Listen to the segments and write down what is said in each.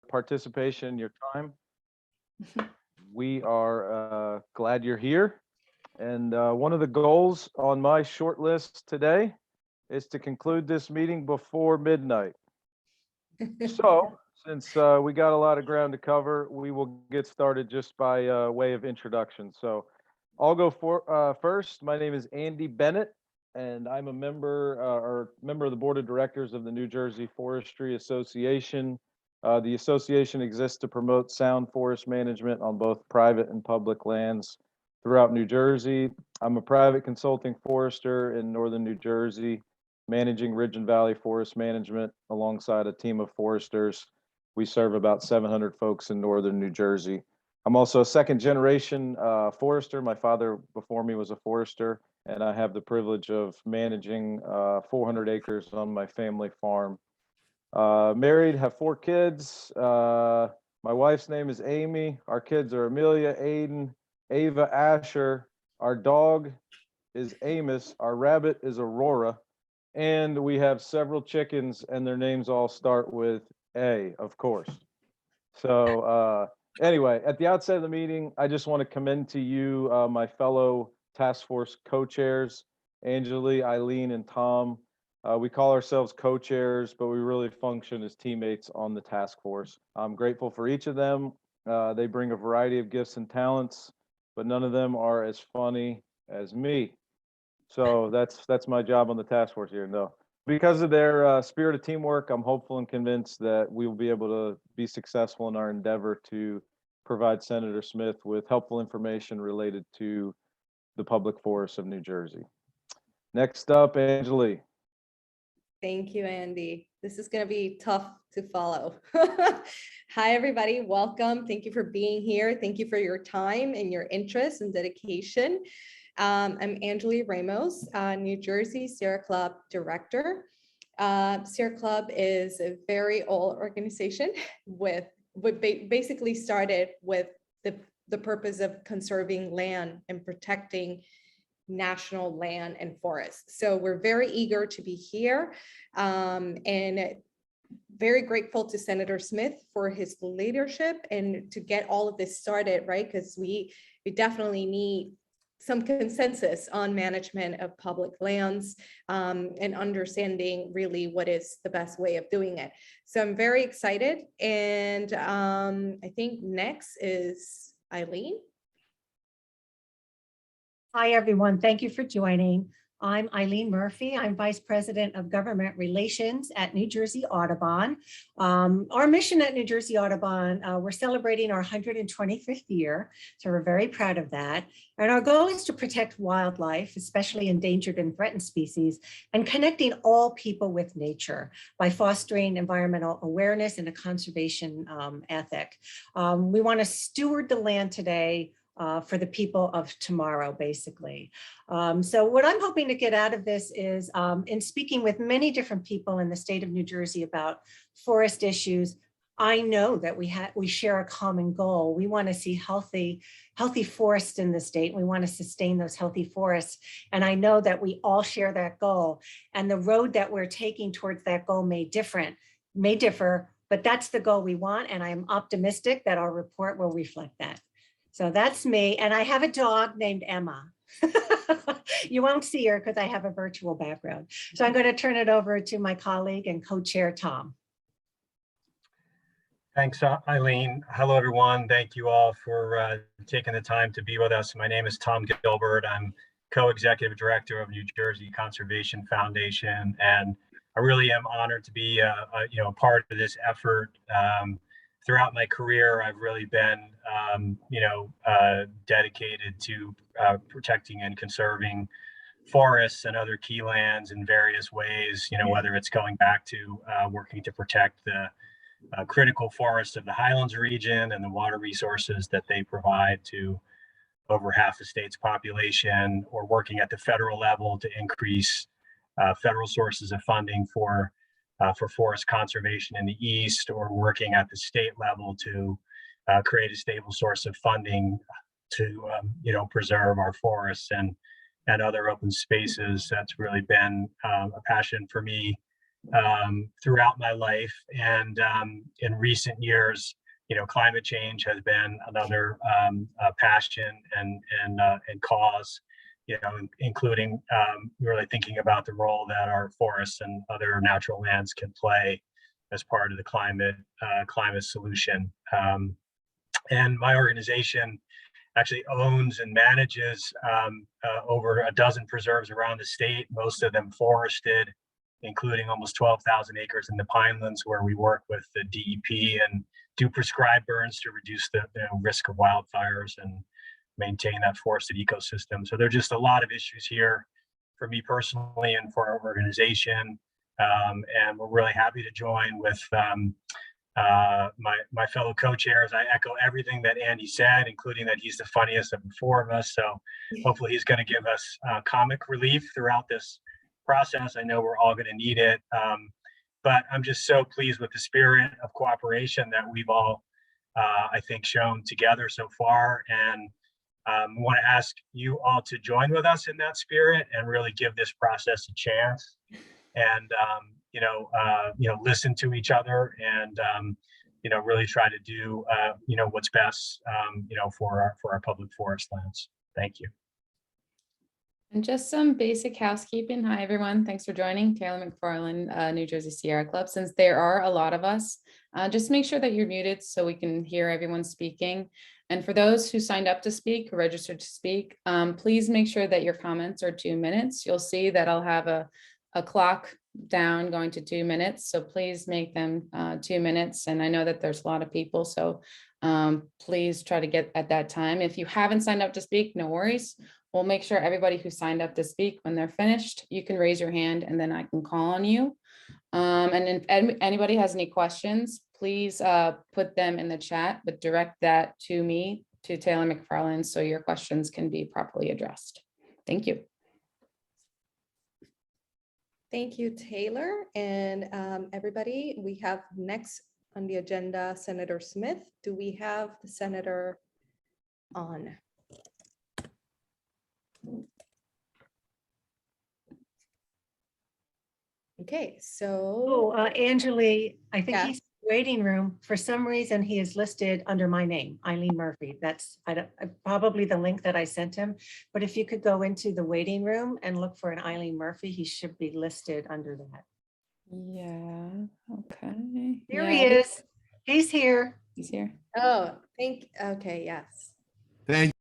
participation and your time. We are glad you're here. And one of the goals on my short list today is to conclude this meeting before midnight. So, since we got a lot of ground to cover, we will get started just by way of introduction. So, I'll go first. My name is Andy Bennett, and I'm a member of the board of directors of the New Jersey Forestry Association. The association exists to promote sound forest management on both private and public lands throughout New Jersey. I'm a private consulting forester in northern New Jersey, managing Ridge and Valley Forest Management alongside a team of foresters. We serve about 700 folks in northern New Jersey. I'm also a second generation forester. My father before me was a forester, and I have the privilege of managing 400 acres on my family farm. Married, have 4 kids. My wife's name is Amy. Our kids are Amelia, Aiden, Ava, Asher. Our dog is Amos. Our rabbit is Aurora. And we have several chickens, and their names all start with A, of course. So anyway, at the outset of the meeting, I just want to commend to you my fellow task force co-chairs, Angeli, Eileen, and Tom. We call ourselves co-chairs, but we really function as teammates on the task force. I'm grateful for each of them. They bring a variety of gifts and talents, but none of them are as funny as me. So that's my job on the task force here. No, because of their spirit of teamwork, I'm hopeful and convinced that we will be able to be successful in our endeavor to provide Senator Smith with helpful information related to the public forests of New Jersey. Next up, Angeli. Thank you, Andy. This is going to be tough to follow. Hi, everybody. Welcome. Thank you for being here. Thank you for your time and your interest and dedication. I'm Angeli Ramos, New Jersey Sierra Club Director. Sierra Club is a very old organization with basically started with the purpose of conserving land and protecting national land and forests. So we're very eager to be here and very grateful to Senator Smith for his leadership and to get all of this started, right? Because we definitely need some consensus on management of public lands and understanding really what is the best way of doing it. So I'm very excited. And I think next is Eileen. Hi, everyone. Thank you for joining. I'm Eileen Murphy. I'm Vice President of Government Relations at New Jersey Audubon. Our mission at New Jersey Audubon, we're celebrating our 125th year, so we're very proud of that. And our goal is to protect wildlife, especially endangered and threatened species, and connecting all people with nature by fostering environmental awareness and a conservation ethic. We want to steward the land today for the people of tomorrow, basically. So what I'm hoping to get out of this is in speaking with many different people in the state of New Jersey about forest issues, I know that we share a common goal. We want to see healthy forests in the state. We want to sustain those healthy forests. And I know that we all share that goal. And the road that we're taking towards that goal may differ, but that's the goal we want. And I'm optimistic that our report will reflect that. So that's me. And I have a dog named Emma. You won't see her because I have a virtual background. So I'm going to turn it over to my colleague and co-chair, Tom. Thanks, Eileen. Hello, everyone. Thank you all for taking the time to be with us. My name is Tom Gilbert. I'm co-executive director of New Jersey Conservation Foundation, and I really am honored to be a part of this effort. Throughout my career, I've really been, dedicated to protecting and conserving forests and other key lands in various ways, whether it's going back to working to protect the critical forests of the Highlands region and the water resources that they provide to over half the state's population, or working at the federal level to increase federal sources of funding for forest conservation in the East, or working at the state level to create a stable source of funding to preserve our forests and other open spaces. That's really been a passion for me throughout my life. And in recent years, climate change has been another passion and cause, including really thinking about the role that our forests and other natural lands can play as part of the climate solution. And my organization actually owns and manages over a dozen preserves around the state, most of them forested, including almost 12,000 acres in the Pinelands, where we work with the DEP and do prescribed burns to reduce the risk of wildfires and maintain that forested ecosystem. So there are just a lot of issues here for me personally and for our organization. And we're really happy to join with my fellow co-chairs. I echo everything that Andy said, including that he's the funniest of the four of us. So hopefully he's going to give us comic relief throughout this process. I know we're all going to need it. But I'm just so pleased with the spirit of cooperation that we've all, I think, shown together so far. And want to ask you all to join with us in that spirit and really give this process a chance. And listen to each other and really try to do what's best for our public forest lands. Thank you. And just some basic housekeeping. Hi, everyone. Thanks for joining. Taylor McFarland, New Jersey Sierra Club. Since there are a lot of us, just make sure that you're muted so we can hear everyone speaking. And for those who signed up to speak, or registered to speak, please make sure that your comments are 2 minutes. You'll see that I'll have a clock down going to 2 minutes. So please make them 2 minutes. And I know that there's a lot of people, so please try to get at that time. If you haven't signed up to speak, no worries. We'll make sure everybody who signed up to speak, when they're finished, you can raise your hand and then I can call on you. And if anybody has any questions, please put them in the chat, but direct that to me, to Taylor McFarland, so your questions can be properly addressed. Thank you. Thank you, Taylor. And everybody, we have next on the agenda, Senator Smith. Do we have the senator on? Okay, so. Angeli, I think Yeah. he's in the waiting room. For some reason, he is listed under my name, Eileen Murphy. That's probably the link that I sent him. But if you could go into the waiting room and look for an Eileen Murphy, he should be listed under that. Yeah, okay. Here he is. He's here. He's here. Oh, okay, yes. Thank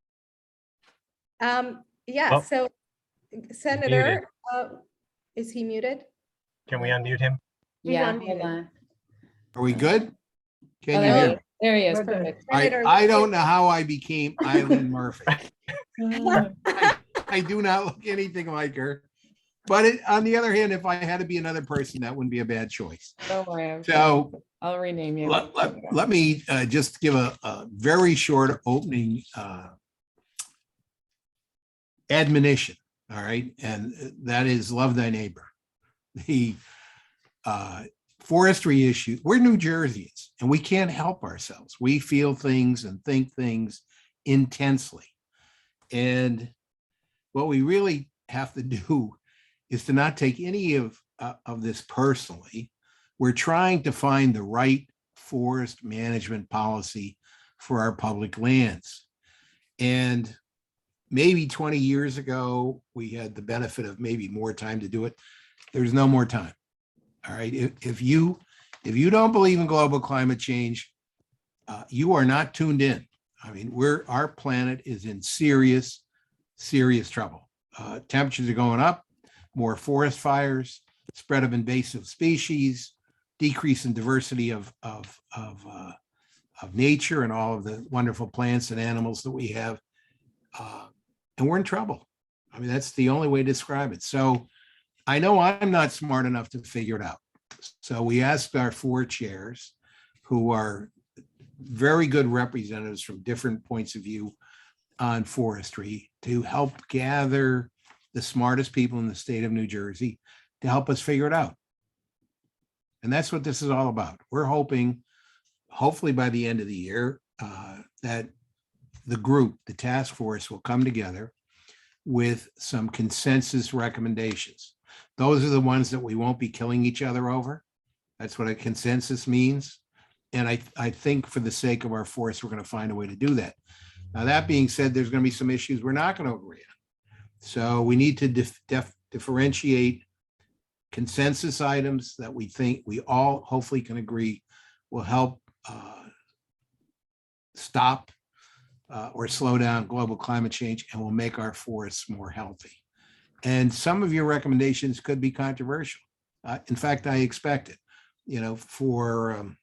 Yeah, Oh, so Senator, is he muted? Can we unmute him? Yeah, unmuted. hold on. you. Are we good? Oh, Can you there, hear he me? is. There he is. We're good. Perfect. Senator, I don't know how I became Eileen Murphy. I do not look anything like her. But on the other hand, if I had to be another person, that wouldn't be a bad choice. Don't worry. So I'll rename you. let me just give a very short opening admonition. All right. And that is love thy neighbor. The forestry issue, we're New Jerseyans and we can't help ourselves. We feel things and think things intensely. And what we really have to do is to not take any of this personally. We're trying to find the right forest management policy for our public lands. And maybe 20 years ago, we had the benefit of maybe more time to do it. There's no more time. All right. If you don't believe in global climate change, you are not tuned in. I mean, our planet is in serious trouble. Temperatures are going up, more forest fires, spread of invasive species, decrease in diversity of nature and all of the wonderful plants and animals that we have. And we're in trouble. I mean, that's the only way to describe it. So I know I'm not smart enough to figure it out. So we asked our four chairs, who are very good representatives from different points of view on forestry, to help gather the smartest people in the state of New Jersey to help us figure it out. And that's what this is all about. We're hoping, hopefully by the end of the year, that the group, the task force, will come together with some consensus recommendations. Those are the ones that we won't be killing each other over. That's what a consensus means. And I think for the sake of our forest, we're going to find a way to do that. Now, that being said, there's going to be some issues we're not going to agree on. So we need to differentiate consensus items that we think we all hopefully can agree will help stop or slow down global climate change and will make our forests more healthy. And some of your recommendations could be controversial. In fact, I expect it. You know, for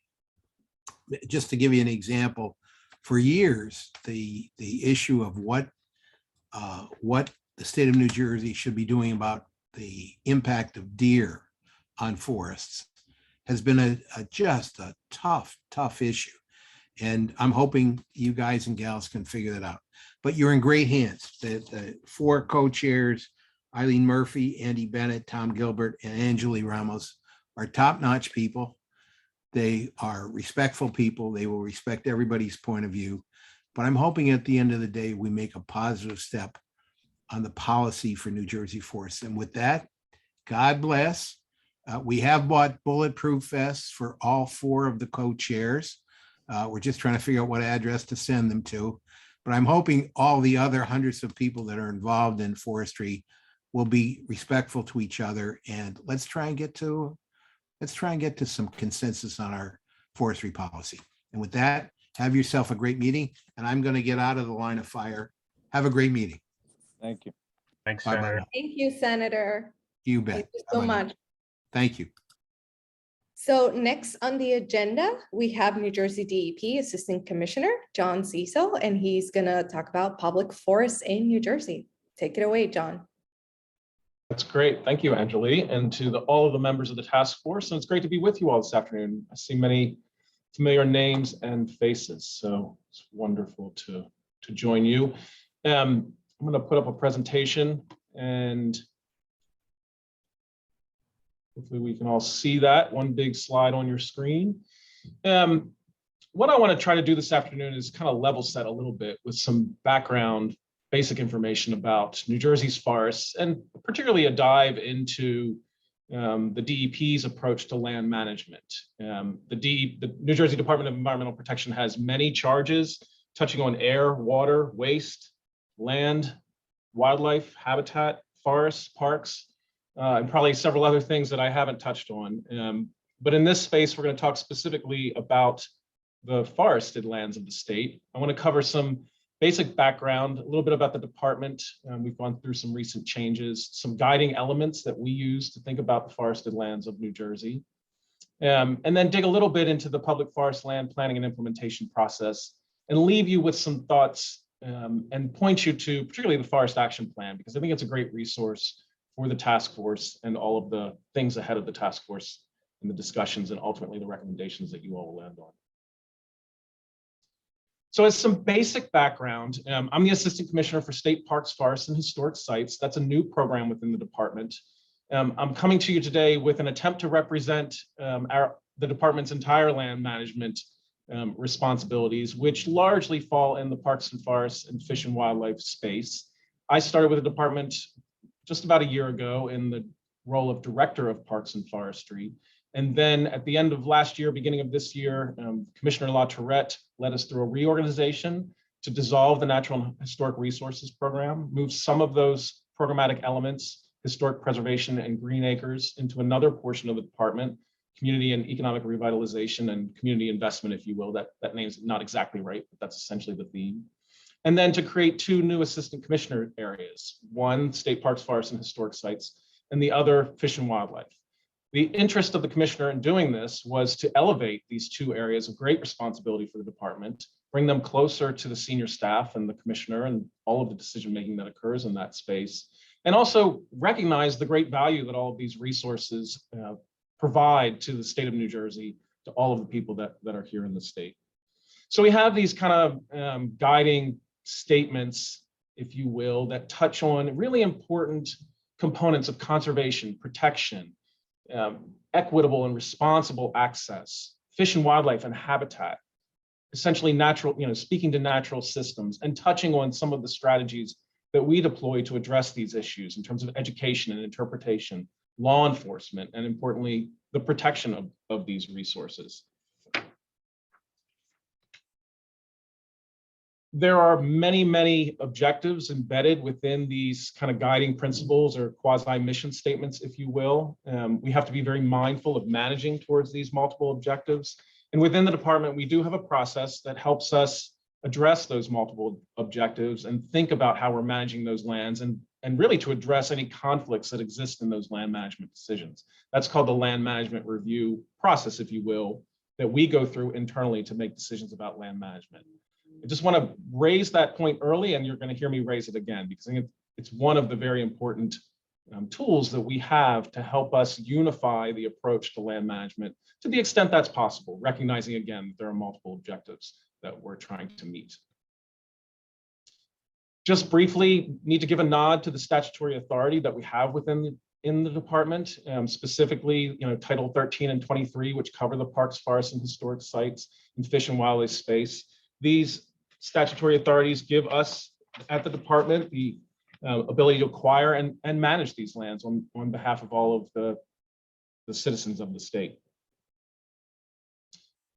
just to give you an example, for years, the issue of what the state of New Jersey should be doing about the impact of deer on forests has been just a tough issue. And I'm hoping you guys and gals can figure that out. But you're in great hands. The four co-chairs, Eileen Murphy, Andy Bennett, Tom Gilbert, and Angeli Ramos, are top-notch people. They are respectful people. They will respect everybody's point of view. But I'm hoping at the end of the day, we make a positive step on the policy for New Jersey forests. And with that, God bless. We have bought bulletproof vests for all four of the co-chairs. We're just trying to figure out what address to send them to. But I'm hoping all the other hundreds of people that are involved in forestry will be respectful to each other. And let's try and get to some consensus on our forestry policy. And with that, have yourself a great meeting. And I'm going to get out of the line of fire. Have a great meeting. Thank you. Thanks, Bye-bye Senator. now. Thank you, Senator. You bet. Thank you so Bye-bye now. much. Thank you. So next on the agenda, we have New Jersey DEP Assistant Commissioner John Cecil, and he's going to talk about public forests in New Jersey. Take it away, John. That's great. Thank you, Angeli, and to all of the members of the task force. And it's great to be with you all this afternoon. I see many familiar names and faces, so it's wonderful to join you. I'm going to put up a presentation, and hopefully we can all see that one big slide on your screen. What I want to try to do this afternoon is kind of level set a little bit with some background, basic information about New Jersey's forests, and particularly a dive into the DEP's approach to land management. The New Jersey Department of Environmental Protection has many charges touching on air, water, waste, land, wildlife, habitat, forests, parks, and probably several other things that I haven't touched on. But in this space, we're going to talk specifically about the forested lands of the state. I want to cover some basic background, a little bit about the department. We've gone through some recent changes, some guiding elements that we use to think about the forested lands of New Jersey, and then dig a little bit into the public forest land planning and implementation process, and leave you with some thoughts and point you to particularly the Forest Action Plan, because I think it's a great resource for the task force and all of the things ahead of the task force and the discussions and ultimately the recommendations that you all will land on. So as some basic background, I'm the Assistant Commissioner for State Parks, Forests, and Historic Sites. That's a new program within the department. I'm coming to you today with an attempt to represent the department's entire land management responsibilities, which largely fall in the Parks and Forests and Fish and Wildlife space. I started with the department just about a year ago in the role of Director of Parks and Forestry. And then at the end of last year, beginning of this year, Commissioner LaTourette led us through a reorganization to dissolve the Natural and Historic Resources Program, move some of those programmatic elements, historic preservation and green acres, into another portion of the department, community and economic revitalization and community investment, if you will. That name's not exactly right, but that's essentially the theme. And then to create two new assistant commissioner areas, one state parks, forests, and historic sites, and the other fish and wildlife. The interest of the commissioner in doing this was to elevate these two areas of great responsibility for the department, bring them closer to the senior staff and the commissioner and all of the decision-making that occurs in that space, and also recognize the great value that all of these resources provide to the state of New Jersey, to all of the people that are here in the state. So we have these kind of guiding statements, if you will, that touch on really important components of conservation, protection, equitable and responsible access, fish and wildlife and habitat, essentially natural, speaking to natural systems and touching on some of the strategies that we deploy to address these issues in terms of education and interpretation, law enforcement, and importantly, the protection of these resources. There are many, many objectives embedded within these kind of guiding principles or quasi-mission statements, if you will. We have to be very mindful of managing towards these multiple objectives. And within the department, we do have a process that helps us address those multiple objectives and think about how we're managing those lands and really to address any conflicts that exist in those land management decisions. That's called the land management review process, if you will, that we go through internally to make decisions about land management. I just want to raise that point early, and you're going to hear me raise it again, because I think it's one of the very important tools that we have to help us unify the approach to land management to the extent that's possible, recognizing again that there are multiple objectives that we're trying to meet. Just briefly, need to give a nod to the statutory authority that we have within the department, specifically, Title 13 and 23, which cover the parks, forests, and historic sites and fish and wildlife space. These statutory authorities give us at the department the ability to acquire and manage these lands on behalf of all of the citizens of the state.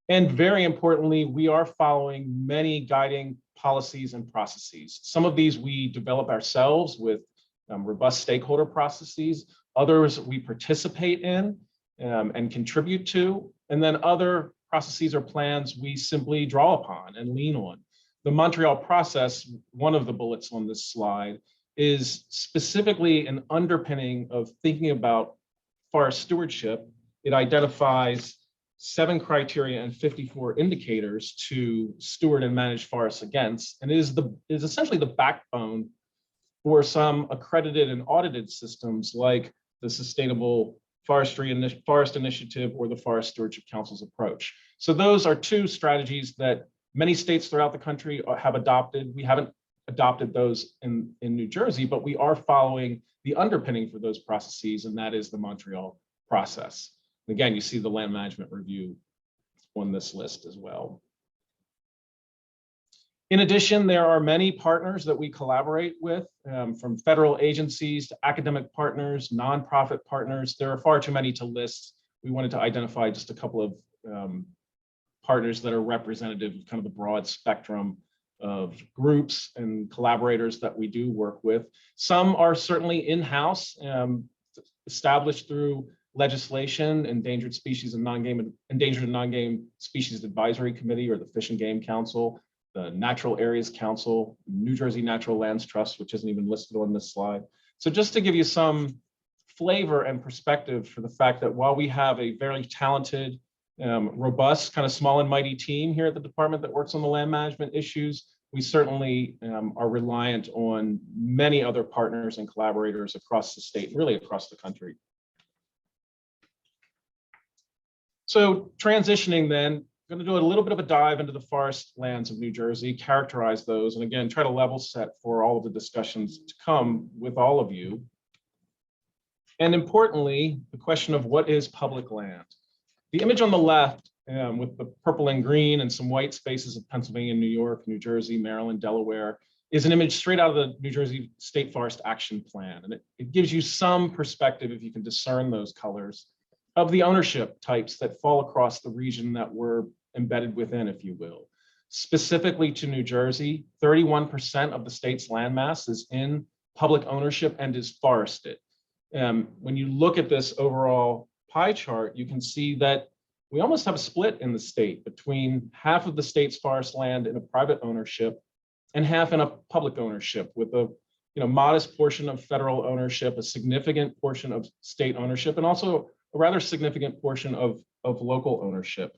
And very importantly, we are following many guiding policies and processes. Some of these we develop ourselves with robust stakeholder processes. Others we participate in and contribute to. And then other processes or plans we simply draw upon and lean on. The Montreal process, one of the bullets on this slide, is specifically an underpinning of thinking about forest stewardship. It identifies 7 criteria and 54 indicators to steward and manage forests against, and is essentially the backbone for some accredited and audited systems like the Sustainable Forest Initiative or the Forest Stewardship Council's approach. So those are 2 strategies that many states throughout the country have adopted. We haven't adopted those in New Jersey, but we are following the underpinning for those processes, and that is the Montreal process. Again, you see the land management review on this list as well. In addition, there are many partners that we collaborate with, from federal agencies to academic partners, nonprofit partners. There are far too many to list. We wanted to identify just a couple of partners that are representative of kind of the broad spectrum of groups and collaborators that we do work with. Some are certainly in-house, established through legislation, Endangered and Non-Game Species Advisory Committee, or the Fish and Game Council, the Natural Areas Council, New Jersey Natural Lands Trust, which isn't even listed on this slide. So just to give you some flavor and perspective for the fact that while we have a very talented, robust, kind of small and mighty team here at the department that works on the land management issues, we certainly are reliant on many other partners and collaborators across the state, really across the country. So transitioning then, I'm going to do a little bit of a dive into the forest lands of New Jersey, characterize those, and again, try to level set for all of the discussions to come with all of you. And importantly, the question of what is public land. The image on the left, with the purple and green and some white spaces of Pennsylvania, New York, New Jersey, Maryland, Delaware, is an image straight out of the New Jersey State Forest Action Plan. And it gives you some perspective, if you can discern those colors, of the ownership types that fall across the region that we're embedded within, if you will. Specifically to New Jersey, 31% of the state's landmass is in public ownership and is forested. When you look at this overall pie chart, you can see that we almost have a split in the state between half of the state's forest land in a private ownership and half in a public ownership, with a modest portion of federal ownership, a significant portion of state ownership, and also a rather significant portion of local ownership.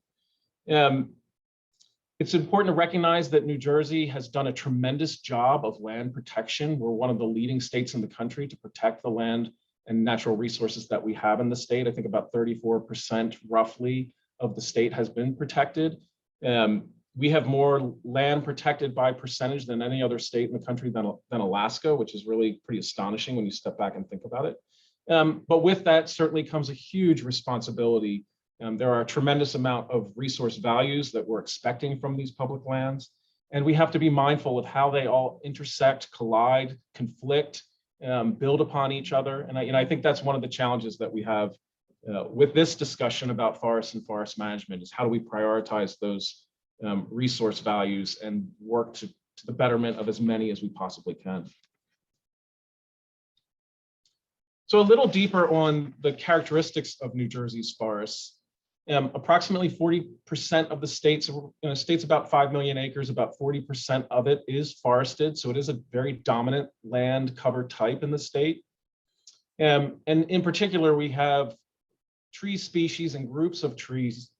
It's important to recognize that New Jersey has done a tremendous job of land protection. We're one of the leading states in the country to protect the land and natural resources that we have in the state. I think about 34% roughly of the state has been protected. We have more land protected by percentage than any other state in the country than Alaska, which is really pretty astonishing when you step back and think about it. But with that certainly comes a huge responsibility. There are a tremendous amount of resource values that we're expecting from these public lands. And we have to be mindful of how they all intersect, collide, conflict, build upon each other. And I think that's one of the challenges that we have with this discussion about forests and forest management is how do we prioritize those resource values and work to the betterment of as many as we possibly can. So a little deeper on the characteristics of New Jersey's forests. Approximately 40% of the state's about 5 million acres, about 40% of it is forested. So it is a very dominant land cover type in the state. And in particular, we have tree species and groups of trees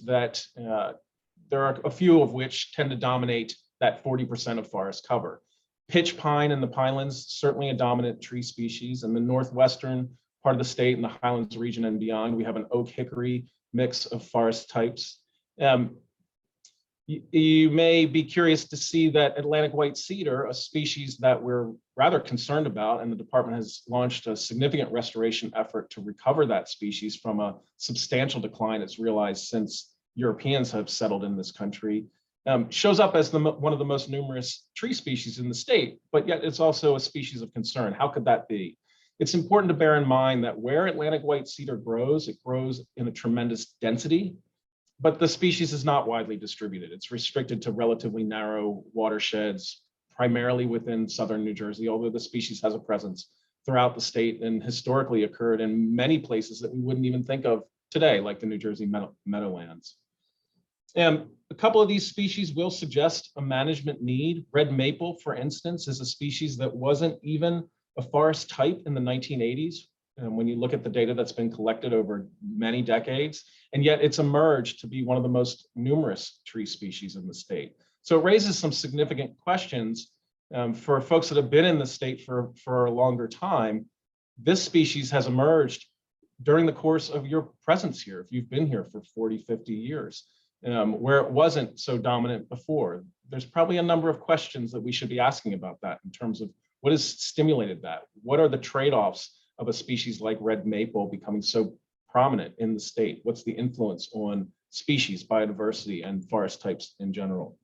that there are a few of which tend to dominate that 40% of forest cover. Pitch pine in the Pinelands, certainly a dominant tree species. In the northwestern part of the state, in the Highlands region and beyond, we have an oak hickory mix of forest types. You may be curious to see that Atlantic white cedar, a species that we're rather concerned about, and the department has launched a significant restoration effort to recover that species from a substantial decline it's realized since Europeans have settled in this country, shows up as one of the most numerous tree species in the state, but yet it's also a species of concern. How could that be? It's important to bear in mind that where Atlantic white cedar grows, it grows in a tremendous density, but the species is not widely distributed. It's restricted to relatively narrow watersheds, primarily within southern New Jersey, although the species has a presence throughout the state and historically occurred in many places that we wouldn't even think of today, like the New Jersey meadowlands. And a couple of these species will suggest a management need. Red maple, for instance, is a species that wasn't even a forest type in the 1980s. And when you look at the data that's been collected over many decades, and yet it's emerged to be one of the most numerous tree species in the state. So it raises some significant questions for folks that have been in the state for a longer time. This species has emerged during the course of your presence here, if you've been here for 40, 50 years, where it wasn't so dominant before. There's probably a number of questions that we should be asking about that in terms of what has stimulated that? What are the trade-offs of a species like red maple becoming so prominent in the state? What's the influence on species, biodiversity, and forest types in general?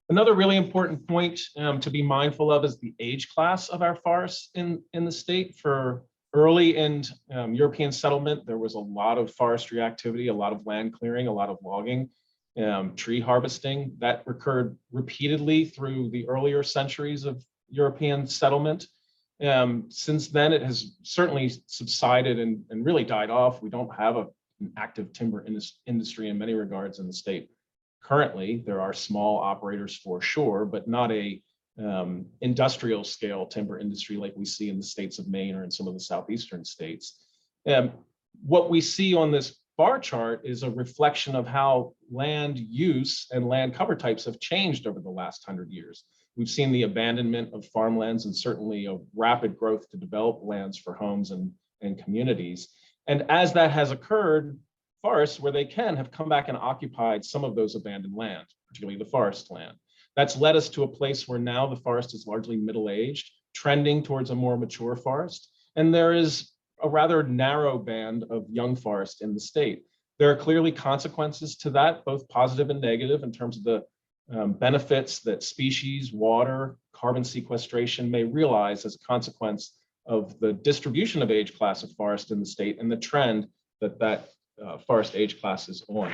Another really important point to be mindful of is the age class of our forests in the state. For early in European settlement, there was a lot of forestry activity, a lot of land clearing, a lot of logging, tree harvesting that occurred repeatedly through the earlier centuries of European settlement. Since then, it has certainly subsided and really died off. We don't have an active timber industry in many regards in the state. Currently, there are small operators for sure, but not a industrial scale timber industry like we see in the states of Maine or in some of the southeastern states. What we see on this bar chart is a reflection of how land use and land cover types have changed over the last 100 years. We've seen the abandonment of farmlands and certainly a rapid growth to develop lands for homes and communities. And as that has occurred, forests, where they can, have come back and occupied some of those abandoned land, particularly the forest land. That's led us to a place where now the forest is largely middle-aged, trending towards a more mature forest. And there is a rather narrow band of young forest in the state. There are clearly consequences to that, both positive and negative, in terms of the benefits that species, water, carbon sequestration may realize as a consequence of the distribution of age class of forest in the state and the trend that forest age class is on.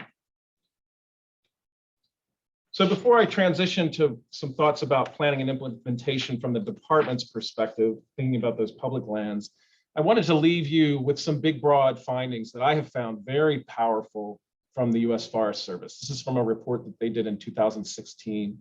So before I transition to some thoughts about planning and implementation from the department's perspective, thinking about those public lands, I wanted to leave you with some big, broad findings that I have found very powerful from the U.S. Forest Service. This is from a report that they did in 2016,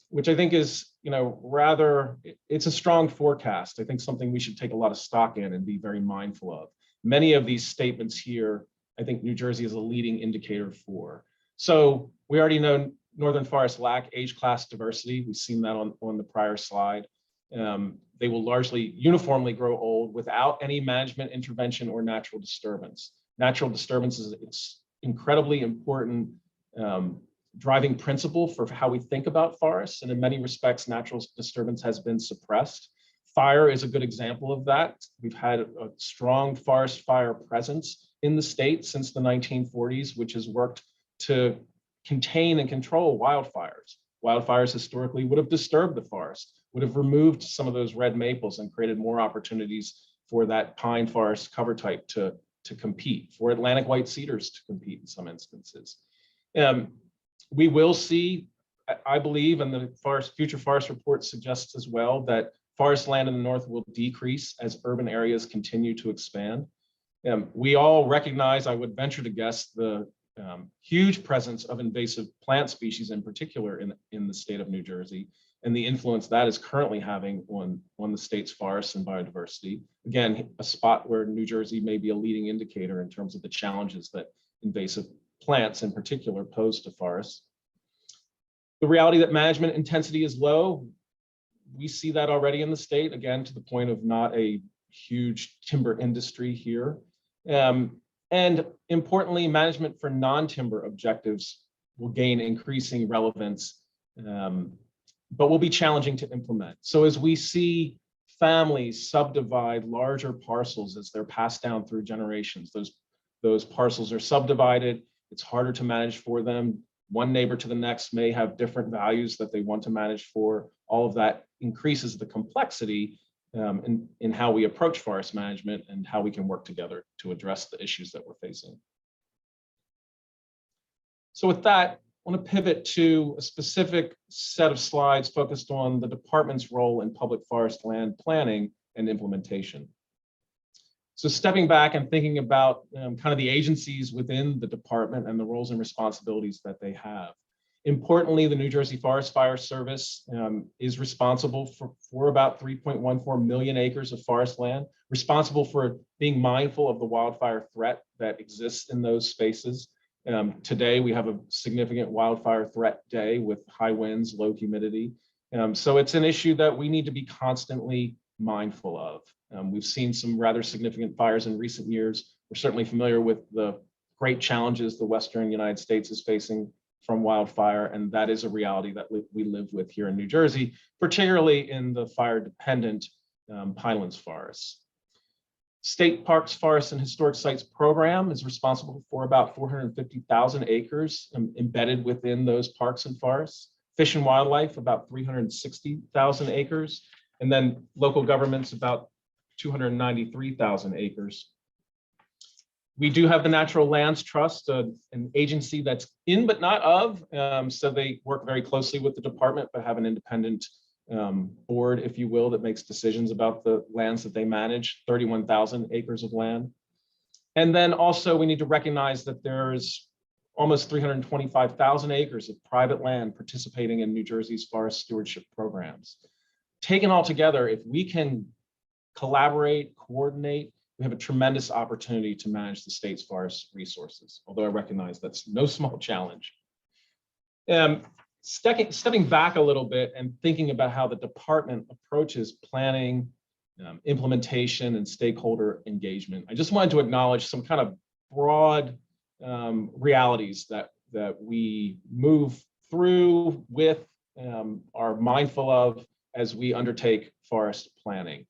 which I think is, it's a strong forecast. I think something we should take a lot of stock in and be very mindful of. Many of these statements here, I think New Jersey is a leading indicator for. So we already know northern forests lack age class diversity. We've seen that on the prior slide. They will largely uniformly grow old without any management intervention or natural disturbance. Natural disturbance is incredibly important driving principle for how we think about forests. And in many respects, natural disturbance has been suppressed. Fire is a good example of that. We've had a strong forest fire presence in the state since the 1940s, which has worked to contain and control wildfires. Wildfires historically would have disturbed the forest, would have removed some of those red maples and created more opportunities for that pine forest cover type to compete, for Atlantic white cedars to compete in some instances. We will see, I believe, and the future forest report suggests as well, that forest land in the north will decrease as urban areas continue to expand. We all recognize, I would venture to guess, the huge presence of invasive plant species in particular in the state of New Jersey, and the influence that is currently having on the state's forests and biodiversity. Again, a spot where New Jersey may be a leading indicator in terms of the challenges that invasive plants in particular pose to forests. The reality that management intensity is low, we see that already in the state, again, to the point of not a huge timber industry here. And importantly, management for non-timber objectives will gain increasing relevance, but will be challenging to implement. So as we see families subdivide larger parcels as they're passed down through generations, those parcels are subdivided, it's harder to manage for them. One neighbor to the next may have different values that they want to manage for. All of that increases the complexity in how we approach forest management and how we can work together to address the issues that we're facing. So with that, I want to pivot to a specific set of slides focused on the department's role in public forest land planning and implementation. So stepping back and thinking about kind of the agencies within the department and the roles and responsibilities that they have. Importantly, the New Jersey Forest Fire Service is responsible for about 3.14 million acres of forest land, responsible for being mindful of the wildfire threat that exists in those spaces. Today, we have a significant wildfire threat day with high winds, low humidity. So it's an issue that we need to be constantly mindful of. We've seen some rather significant fires in recent years. We're certainly familiar with the great challenges the Western United States is facing from wildfire, and that is a reality that we live with here in New Jersey, particularly in the fire-dependent pinelands forests. State Parks, Forests, and Historic Sites program is responsible for about 450,000 acres embedded within those parks and forests. Fish and Wildlife, about 360,000 acres, and then local governments, about 293,000 acres. We do have the Natural Lands Trust, an agency that's in but not of, so they work very closely with the department, but have an independent board, if you will, that makes decisions about the lands that they manage, 31,000 acres of land. And then also we need to recognize that there's almost 325,000 acres of private land participating in New Jersey's forest stewardship programs. Taken all together, if we can collaborate, coordinate, we have a tremendous opportunity to manage the state's forest resources, although I recognize that's no small challenge. Stepping back a little bit and thinking about how the department approaches planning, implementation, and stakeholder engagement, I just wanted to acknowledge some kind of broad realities that we move through with, are mindful of as we undertake forest planning.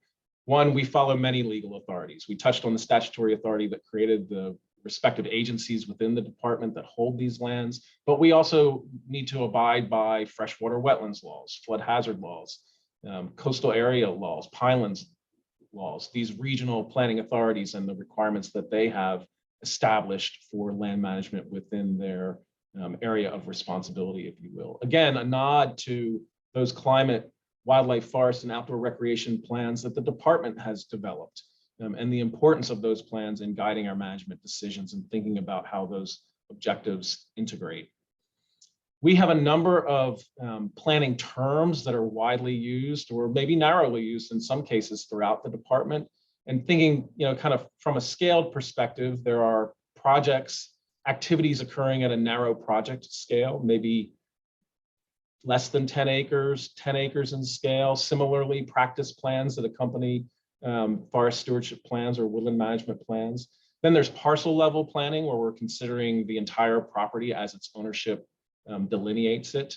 One, we follow many legal authorities. We touched on the statutory authority that created the respective agencies within the department that hold these lands, but we also need to abide by freshwater wetlands laws, flood hazard laws, coastal area laws, pinelands laws, these regional planning authorities and the requirements that they have established for land management within their area of responsibility, if you will. Again, a nod to those climate, wildlife, forest, and outdoor recreation plans that the department has developed, and the importance of those plans in guiding our management decisions and thinking about how those objectives integrate. We have a number of planning terms that are widely used or maybe narrowly used in some cases throughout the department. And thinking, kind of from a scaled perspective, there are projects, activities occurring at a narrow project scale, maybe less than 10 acres, 10 acres in scale. Similarly, practice plans that accompany forest stewardship plans or woodland management plans. Then there's parcel level planning where we're considering the entire property as its ownership delineates it.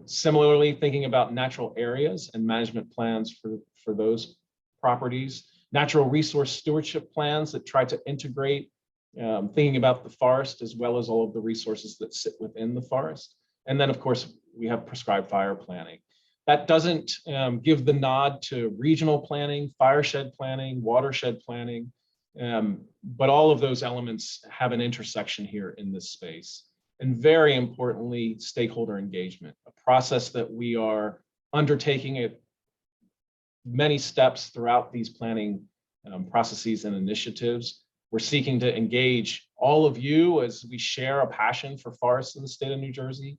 Similarly, thinking about natural areas and management plans for those properties. Natural resource stewardship plans that try to integrate thinking about the forest as well as all of the resources that sit within the forest. And then, of course, we have prescribed fire planning. That doesn't give the nod to regional planning, fireshed planning, watershed planning, but all of those elements have an intersection here in this space. And very importantly, stakeholder engagement, a process that we are undertaking at many steps throughout these planning processes and initiatives. We're seeking to engage all of you as we share a passion for forests in the state of New Jersey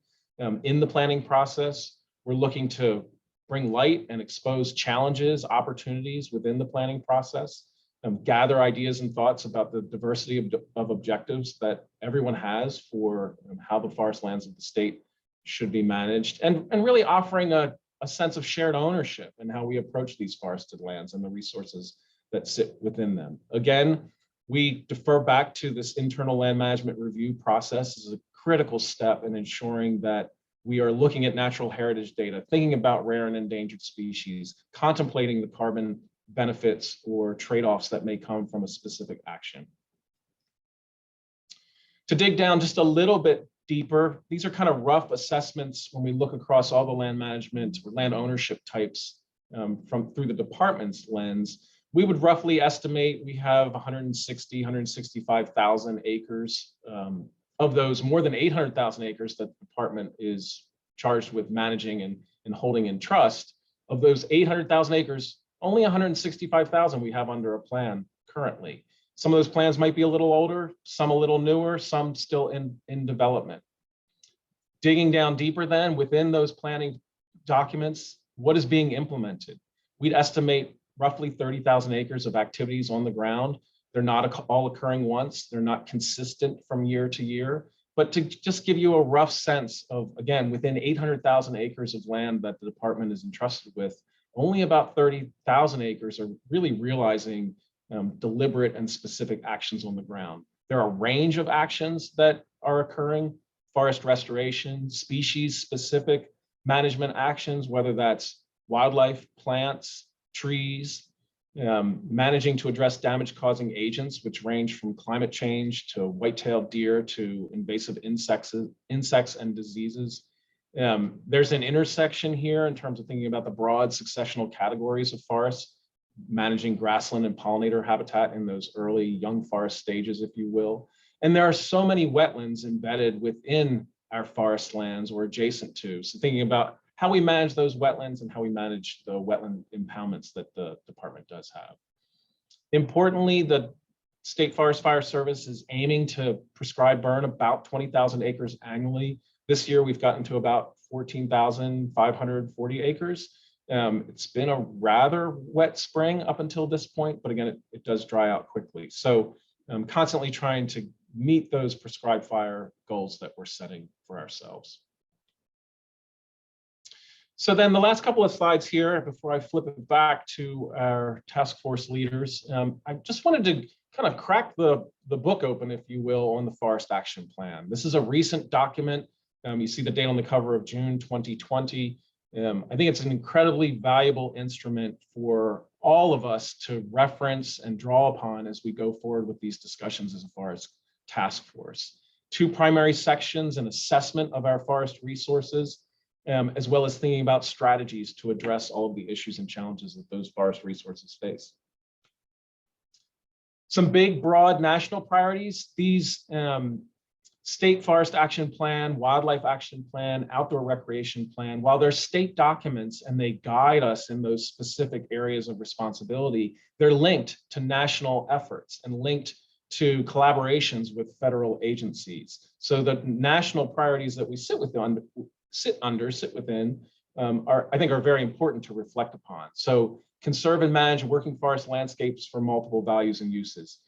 in the planning process. We're looking to bring light and expose challenges, opportunities within the planning process, gather ideas and thoughts about the diversity of objectives that everyone has for how the forest lands of the state should be managed, and really offering a sense of shared ownership in how we approach these forested lands and the resources that sit within them. Again, we defer back to this internal land management review process as a critical step in ensuring that we are looking at natural heritage data, thinking about rare and endangered species, contemplating the carbon benefits or trade-offs that may come from a specific action. To dig down just a little bit deeper, these are kind of rough assessments when we look across all the land management or land ownership types through the department's lens. We would roughly estimate we have 165,000 acres. Of those, more than 800,000 acres that the department is charged with managing and holding in trust. Of those 800,000 acres, only 165,000 we have under a plan currently. Some of those plans might be a little older, some a little newer, some still in development. Digging down deeper then within those planning documents, what is being implemented? We'd estimate roughly 30,000 acres of activities on the ground. They're not all occurring once. They're not consistent from year to year. But to just give you a rough sense of, again, within 800,000 acres of land that the department is entrusted with, only about 30,000 acres are really realizing deliberate and specific actions on the ground. There are a range of actions that are occurring: forest restoration, species-specific management actions, whether that's wildlife, plants, trees, managing to address damage-causing agents, which range from climate change to white-tailed deer to invasive insects and diseases. There's an intersection here in terms of thinking about the broad successional categories of forests, managing grassland and pollinator habitat in those early young forest stages, if you will. And there are so many wetlands embedded within our forest lands or adjacent to. So thinking about how we manage those wetlands and how we manage the wetland impoundments that the department does have. Importantly, the State Forest Fire Service is aiming to prescribe burn about 20,000 acres annually. This year, we've gotten to about 14,540 acres. It's been a rather wet spring up until this point, but again, it does dry out quickly. So I'm constantly trying to meet those prescribed fire goals that we're setting for ourselves. So then the last couple of slides here, before I flip it back to our task force leaders, I just wanted to kind of crack the book open, if you will, on the Forest Action Plan. This is a recent document. You see the date on the cover of June 2020. I think it's an incredibly valuable instrument for all of us to reference and draw upon as we go forward with these discussions as a forest task force. Two primary sections: an assessment of our forest resources, as well as thinking about strategies to address all of the issues and challenges that those forest resources face. Some big, broad national priorities: these State Forest Action Plan, Wildlife Action Plan, Outdoor Recreation Plan, while they're state documents and they guide us in those specific areas of responsibility, they're linked to national efforts and linked to collaborations with federal agencies. So the national priorities that we sit within I think are very important to reflect upon. So conserve and manage working forest landscapes for multiple values and uses.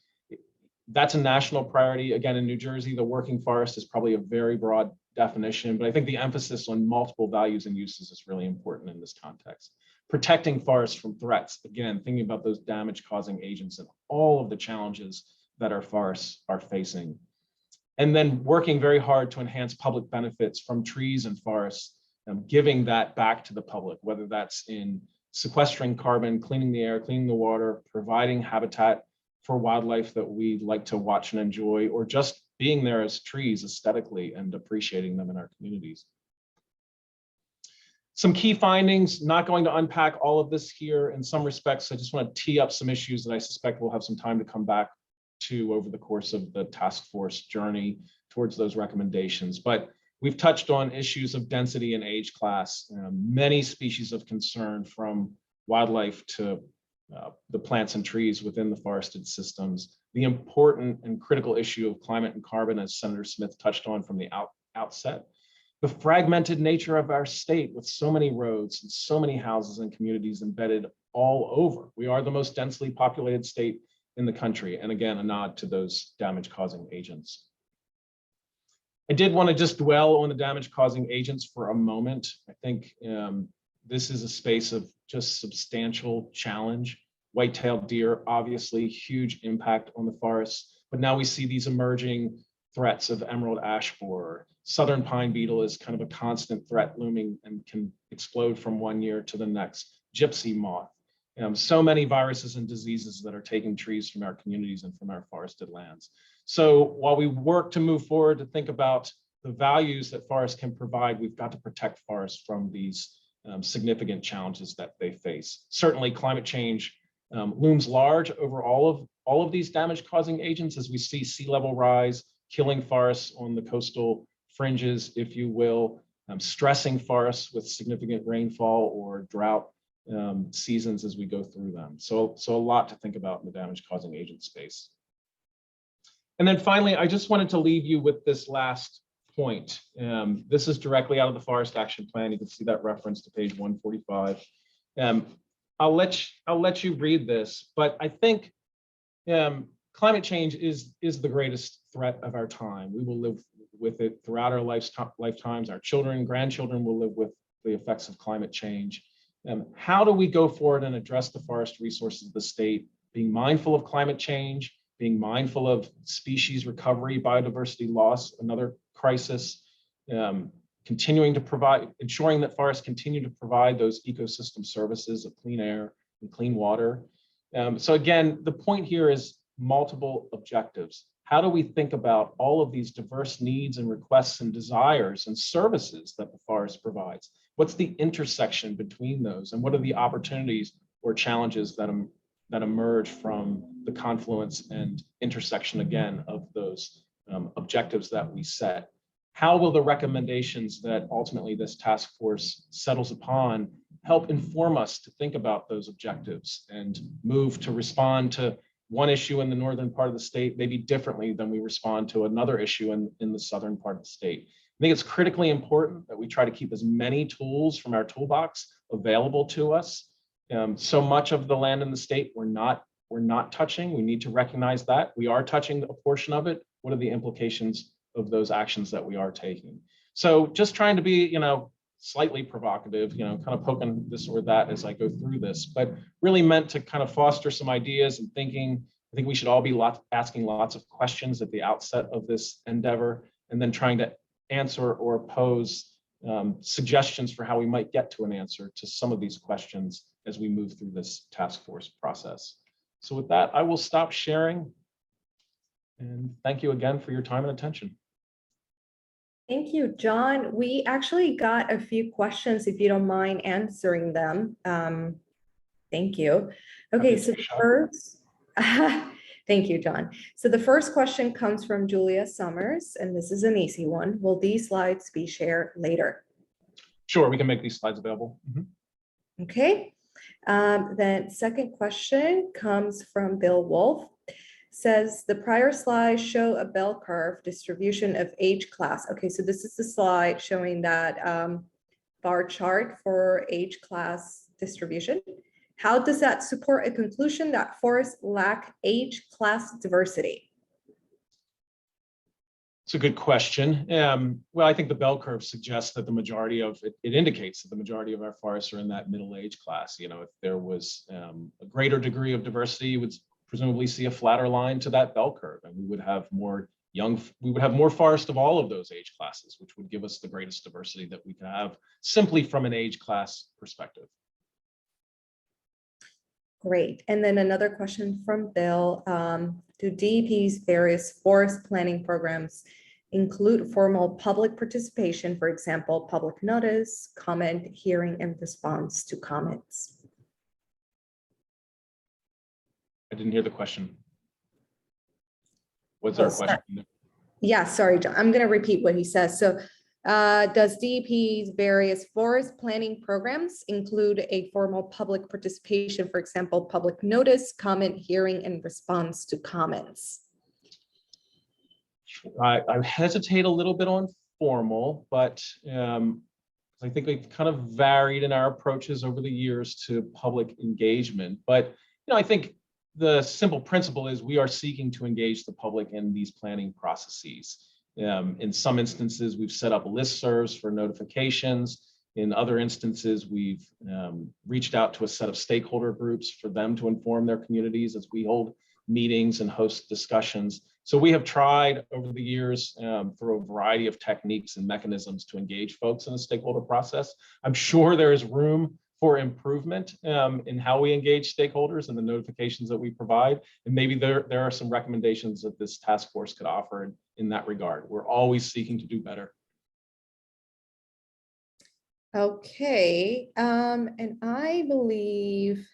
That's a national priority. Again, in New Jersey, the working forest is probably a very broad definition, but I think the emphasis on multiple values and uses is really important in this context. Protecting forests from threats. Again, thinking about those damage-causing agents and all of the challenges that our forests are facing. And then working very hard to enhance public benefits from trees and forests, giving that back to the public, whether that's in sequestering carbon, cleaning the air, cleaning the water, providing habitat for wildlife that we like to watch and enjoy, or just being there as trees aesthetically and appreciating them in our communities. Some key findings, not going to unpack all of this here. In some respects, I just want to tee up some issues that I suspect we'll have some time to come back to over the course of the task force journey towards those recommendations. But we've touched on issues of density and age class, many species of concern from wildlife to the plants and trees within the forested systems, the important and critical issue of climate and carbon, as Senator Smith touched on from the outset, the fragmented nature of our state with so many roads and so many houses and communities embedded all over. We are the most densely populated state in the country. And again, a nod to those damage-causing agents. I did want to just dwell on the damage-causing agents for a moment. I think this is a space of just substantial challenge. White-tailed deer, obviously, huge impact on the forests, but now we see these emerging threats of emerald ash borer. Southern pine beetle is kind of a constant threat looming and can explode from one year to the next. Gypsy moth. So many viruses and diseases that are taking trees from our communities and from our forested lands. So while we work to move forward to think about the values that forests can provide, we've got to protect forests from these significant challenges that they face. Certainly climate change looms large over all of these damage-causing agents as we see sea level rise, killing forests on the coastal fringes, if you will, stressing forests with significant rainfall or drought seasons as we go through them. So a lot to think about in the damage-causing agent space. And then finally, I just wanted to leave you with this last point. This is directly out of the Forest Action Plan. You can see that reference to page 145. I'll let you read this, but I think climate change is the greatest threat of our time. We will live with it throughout our lifetimes. Our children, grandchildren will live with the effects of climate change. How do we go forward and address the forest resources of the state, being mindful of climate change, being mindful of species recovery, biodiversity loss, another crisis, continuing to provide, ensuring that forests continue to provide those ecosystem services of clean air and clean water. So again, the point here is multiple objectives. How do we think about all of these diverse needs and requests and desires and services that the forest provides? What's the intersection between those, and what are the opportunities or challenges that emerge from the confluence and intersection again of those objectives that we set? How will the recommendations that ultimately this task force settles upon help inform us to think about those objectives and move to respond to one issue in the northern part of the state maybe differently than we respond to another issue in the southern part of the state? I think it's critically important that we try to keep as many tools from our toolbox available to us. So much of the land in the state we're not touching. We need to recognize that. We are touching a portion of it. What are the implications of those actions that we are taking? So just trying to be, slightly provocative, kind of poking this or that as I go through this, but really meant to kind of foster some ideas and thinking. I think we should all be asking lots of questions at the outset of this endeavor, and then trying to answer or pose suggestions for how we might get to an answer to some of these questions as we move through this task force process. So with that, I will stop sharing. And thank you again for your time and attention. Thank you, John. We actually got a few questions, if you don't mind answering them. Thank you. Okay, so first, thank you, John. So the first question comes from Julia Summers, and this is an easy one. Will these slides be shared later? Sure, we can make these slides available. Okay. Then second question comes from Bill Wolf. Says the prior slides show a bell curve distribution of age class. Okay, so this is the slide showing that bar chart for age class distribution. How does that support a conclusion that forests lack age class diversity? It's a good question. Well, I think the bell curve suggests that the majority of it indicates that the majority of our forests are in that middle age class. If there was a greater degree of diversity, you would presumably see a flatter line to that bell curve, and we would have more forest of all of those age classes, which would give us the greatest diversity that we could have simply from an age class perspective. Great. And then another question from Bill. Do DEP's various forest planning programs include formal public participation, for example, public notice, comment, hearing, and response to comments? I didn't hear the question. What's our Oh, sorry. question? Yeah, sorry, John. I'm going to repeat what he says. So does DEP's various forest planning programs include a formal public participation, for example, public notice, comment, hearing, and response to comments? I hesitate a little bit on formal, but I think we've kind of varied in our approaches over the years to public engagement. But I think the simple principle is we are seeking to engage the public in these planning processes. In some instances, we've set up listservs for notifications. In other instances, we've reached out to a set of stakeholder groups for them to inform their communities as we hold meetings and host discussions. So we have tried over the years through a variety of techniques and mechanisms to engage folks in the stakeholder process. I'm sure there is room for improvement in how we engage stakeholders and the notifications that we provide. And maybe there are some recommendations that this task force could offer in that regard. We're always seeking to do better. Okay, and I believe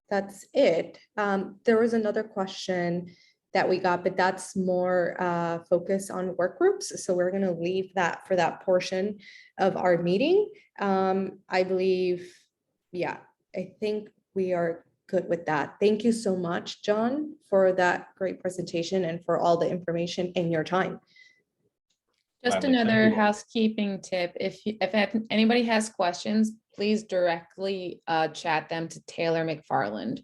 that's it. There was another question that we got, but that's more focused on work groups. So we're going to leave that for that portion of our meeting. I believe, yeah, I think we are good with that. Thank you so much, John, for that great presentation and for all the information in your time. Just Gladly. Thank another you. housekeeping tip. If anybody has questions, please directly chat them to Taylor McFarland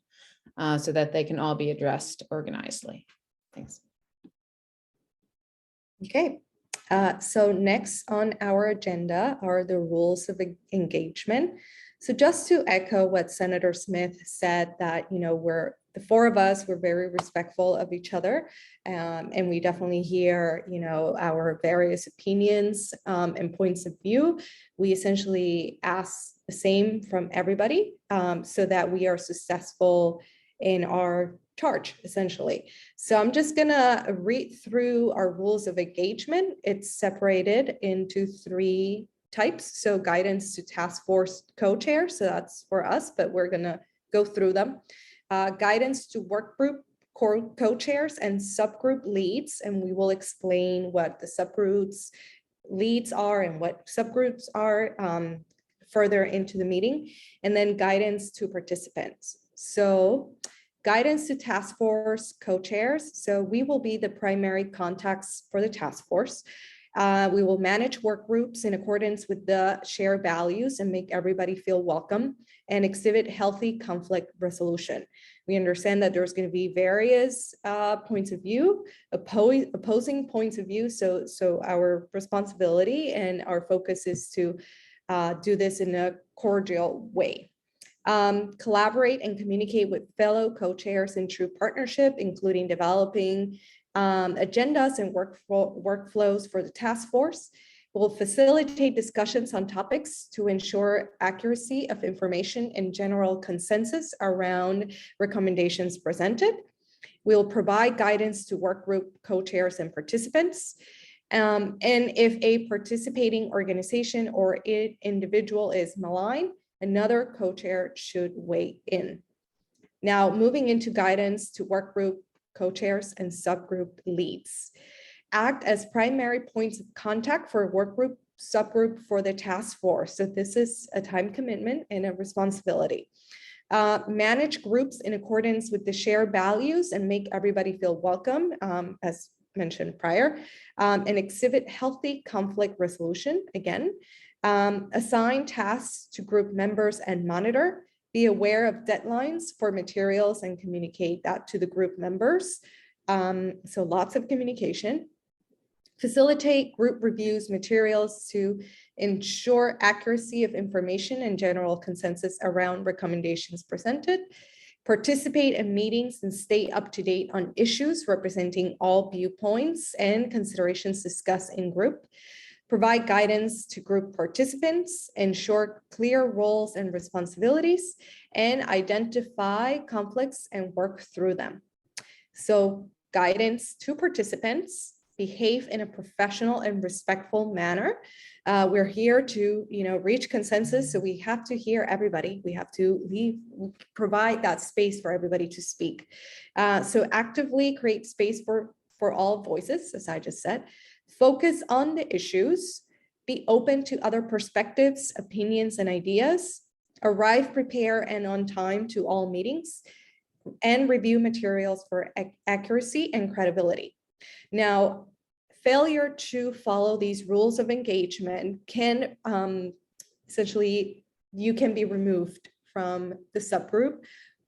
so that they can all be addressed organizedly. Thanks. Okay, so next on our agenda are the rules of engagement. So just to echo what Senator Smith said, that, we're the four of us, we're very respectful of each other, and we definitely hear, our various opinions and points of view. We essentially ask the same from everybody so that we are successful in our charge, essentially. So I'm just gonna read through our rules of engagement. It's separated into 3 types. So guidance to task force co-chair, so that's for us, but we're gonna go through them. Guidance to work group co-chairs and subgroup leads, and we will explain what the subgroups leads are and what subgroups are further into the meeting. And then guidance to participants. So guidance to task force co-chairs. So we will be the primary contacts for the task force. We will manage work groups in accordance with the shared values and make everybody feel welcome and exhibit healthy conflict resolution. We understand that there's going to be various points of view, opposing points of view. So our responsibility and our focus is to do this in a cordial way. Collaborate and communicate with fellow co-chairs in true partnership, including developing agendas and workflows for the task force. We'll facilitate discussions on topics to ensure accuracy of information and general consensus around recommendations presented. We'll provide guidance to workgroup co-chairs and participants. And if a participating organization or individual is maligned, another co-chair should weigh in. Now, moving into guidance to workgroup co-chairs and subgroup leads. Act as primary points of contact for workgroup, subgroup for the task force. So this is a time commitment and a responsibility. Manage groups in accordance with the shared values and make everybody feel welcome, as mentioned prior, and exhibit healthy conflict resolution, again. Assign tasks to group members and monitor. Be aware of deadlines for materials and communicate that to the group members. So lots of communication. Facilitate group reviews materials to ensure accuracy of information and general consensus around recommendations presented. Participate in meetings and stay up to date on issues representing all viewpoints and considerations discussed in group. provide guidance to group participants, ensure clear roles and responsibilities, and identify conflicts and work through them. So guidance to participants, behave in a professional and respectful manner. We're here to, reach consensus. So we have to hear everybody. We have to provide that space for everybody to speak. So actively create space for all voices, as I just said. Focus on the issues. Be open to other perspectives, opinions, and ideas. Arrive prepared and on time to all meetings, and review materials for accuracy and credibility. Now, failure to follow these rules of engagement can essentially, you can be removed from the subgroup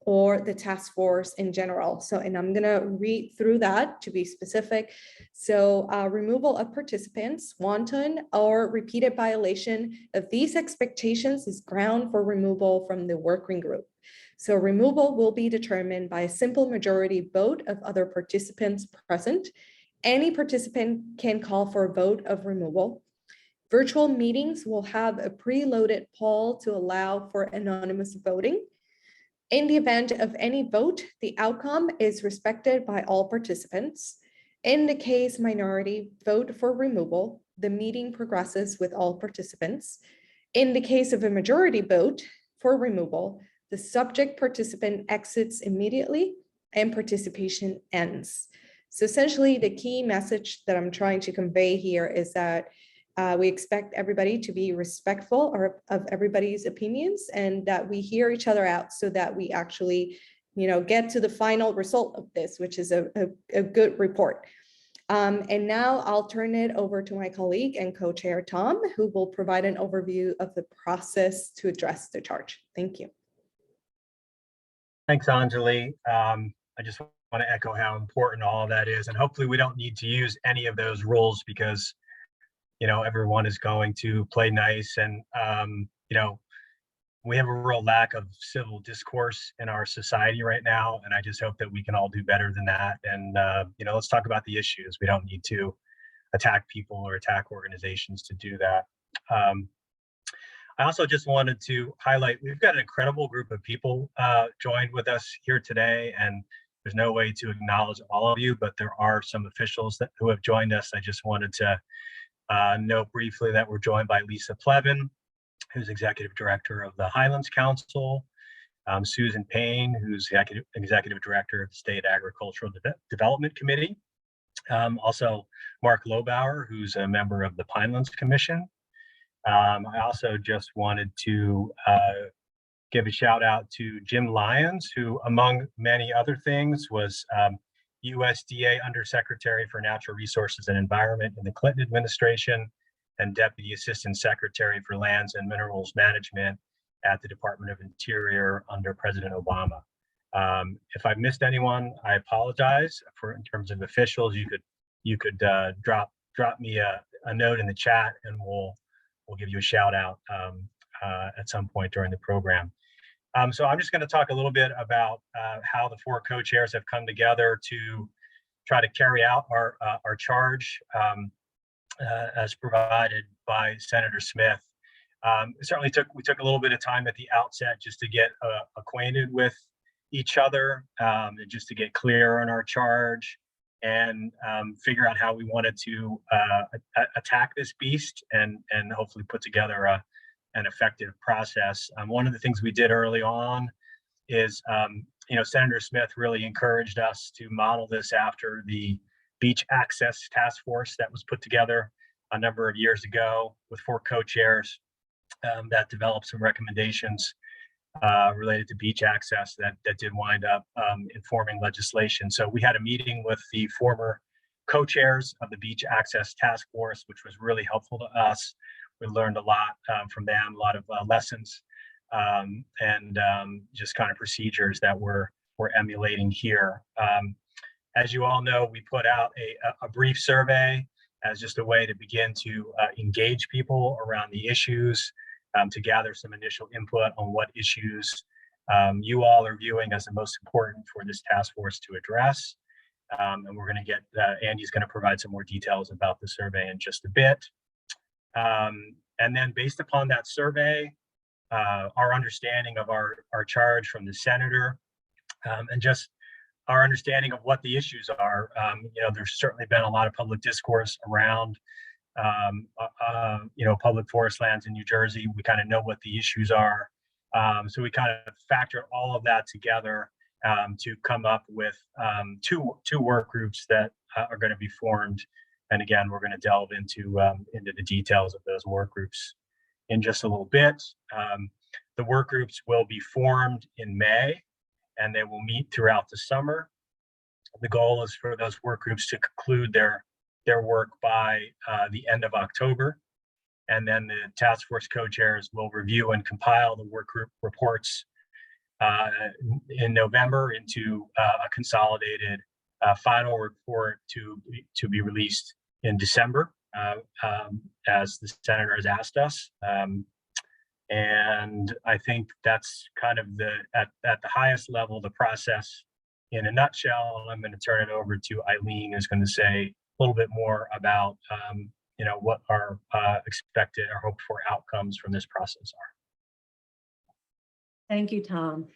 or the task force in general. So, and I'm gonna read through that to be specific. So removal of participants, wanton or repeated violation of these expectations is ground for removal from the working group. So removal will be determined by a simple majority vote of other participants present. Any participant can call for a vote of removal. Virtual meetings will have a preloaded poll to allow for anonymous voting. In the event of any vote, the outcome is respected by all participants. In the case minority vote for removal, the meeting progresses with all participants. In the case of a majority vote for removal, the subject participant exits immediately and participation ends. So essentially, the key message that I'm trying to convey here is that we expect everybody to be respectful of everybody's opinions, and that we hear each other out so that we actually, get to the final result of this, which is a good report. And now I'll turn it over to my colleague and co-chair Tom, who will provide an overview of the process to address the charge. Thank you. Thanks, Anjali. I just want to echo how important all of that is, and hopefully we don't need to use any of those rules because everyone is going to play nice, and we have a real lack of civil discourse in our society right now, and I just hope that we can all do better than that. And let's talk about the issues. We don't need to attack people or attack organizations to do that. I also just wanted to highlight, we've got an incredible group of people joined with us here today, and there's no way to acknowledge all of you, but there are some officials who have joined us. I just wanted to note briefly that we're joined by Lisa Plevin, who's Executive Director of the Highlands Council, Susan Payne, who's Executive Director of the State Agricultural Development Committee, also Mark Lobauer, who's a member of the Pinelands Commission. I also just wanted to give a shout out to Jim Lyons, who, among many other things, was USDA Undersecretary for Natural Resources and Environment in the Clinton administration and Deputy Assistant Secretary for Lands and Minerals Management at the Department of Interior under President Obama. If I've missed anyone, I apologize. In terms of officials, you could drop me a note in the chat, and we'll give you a shout out at some point during the program. So I'm just going to talk a little bit about how the four co-chairs have come together to try to carry out our charge as provided by Senator Smith. Certainly we took a little bit of time at the outset just to get acquainted with each other, and just to get clear on our charge and figure out how we wanted to attack this beast and hopefully put together an effective process. One of the things we did early on is, Senator Smith really encouraged us to model this after the Beach Access Task Force that was put together a number of years ago with four co-chairs that developed some recommendations related to beach access that did wind up informing legislation. So we had a meeting with the former co-chairs of the Beach Access Task Force, which was really helpful to us. We learned a lot from them, a lot of lessons and just kind of procedures that we're emulating here. As you all know, we put out a brief survey as just a way to begin to engage people around the issues, to gather some initial input on what issues you all are viewing as the most important for this task force to address. And we're going to get, Andy's going to provide some more details about the survey in just a bit. And then based upon that survey, our understanding of our charge from the senator, and just our understanding of what the issues are. There's certainly been a lot of public discourse around, public forest lands in New Jersey. We kind of know what the issues are. So we kind of factor all of that together to come up with two work groups that are going to be formed. And again, we're going to delve into the details of those work groups in just a little bit. The work groups will be formed in May, and they will meet throughout the summer. The goal is for those work groups to conclude their work by the end of October. And then the task force co-chairs will review and compile the work group reports in November into a consolidated final report to be released in December, as the senator has asked us. And I think that's kind of at the highest level, the process in a nutshell. I'm going to turn it over to Eileen, who's going to say a little bit more about what our expected or hoped for outcomes from this process are. Thank you, Tom.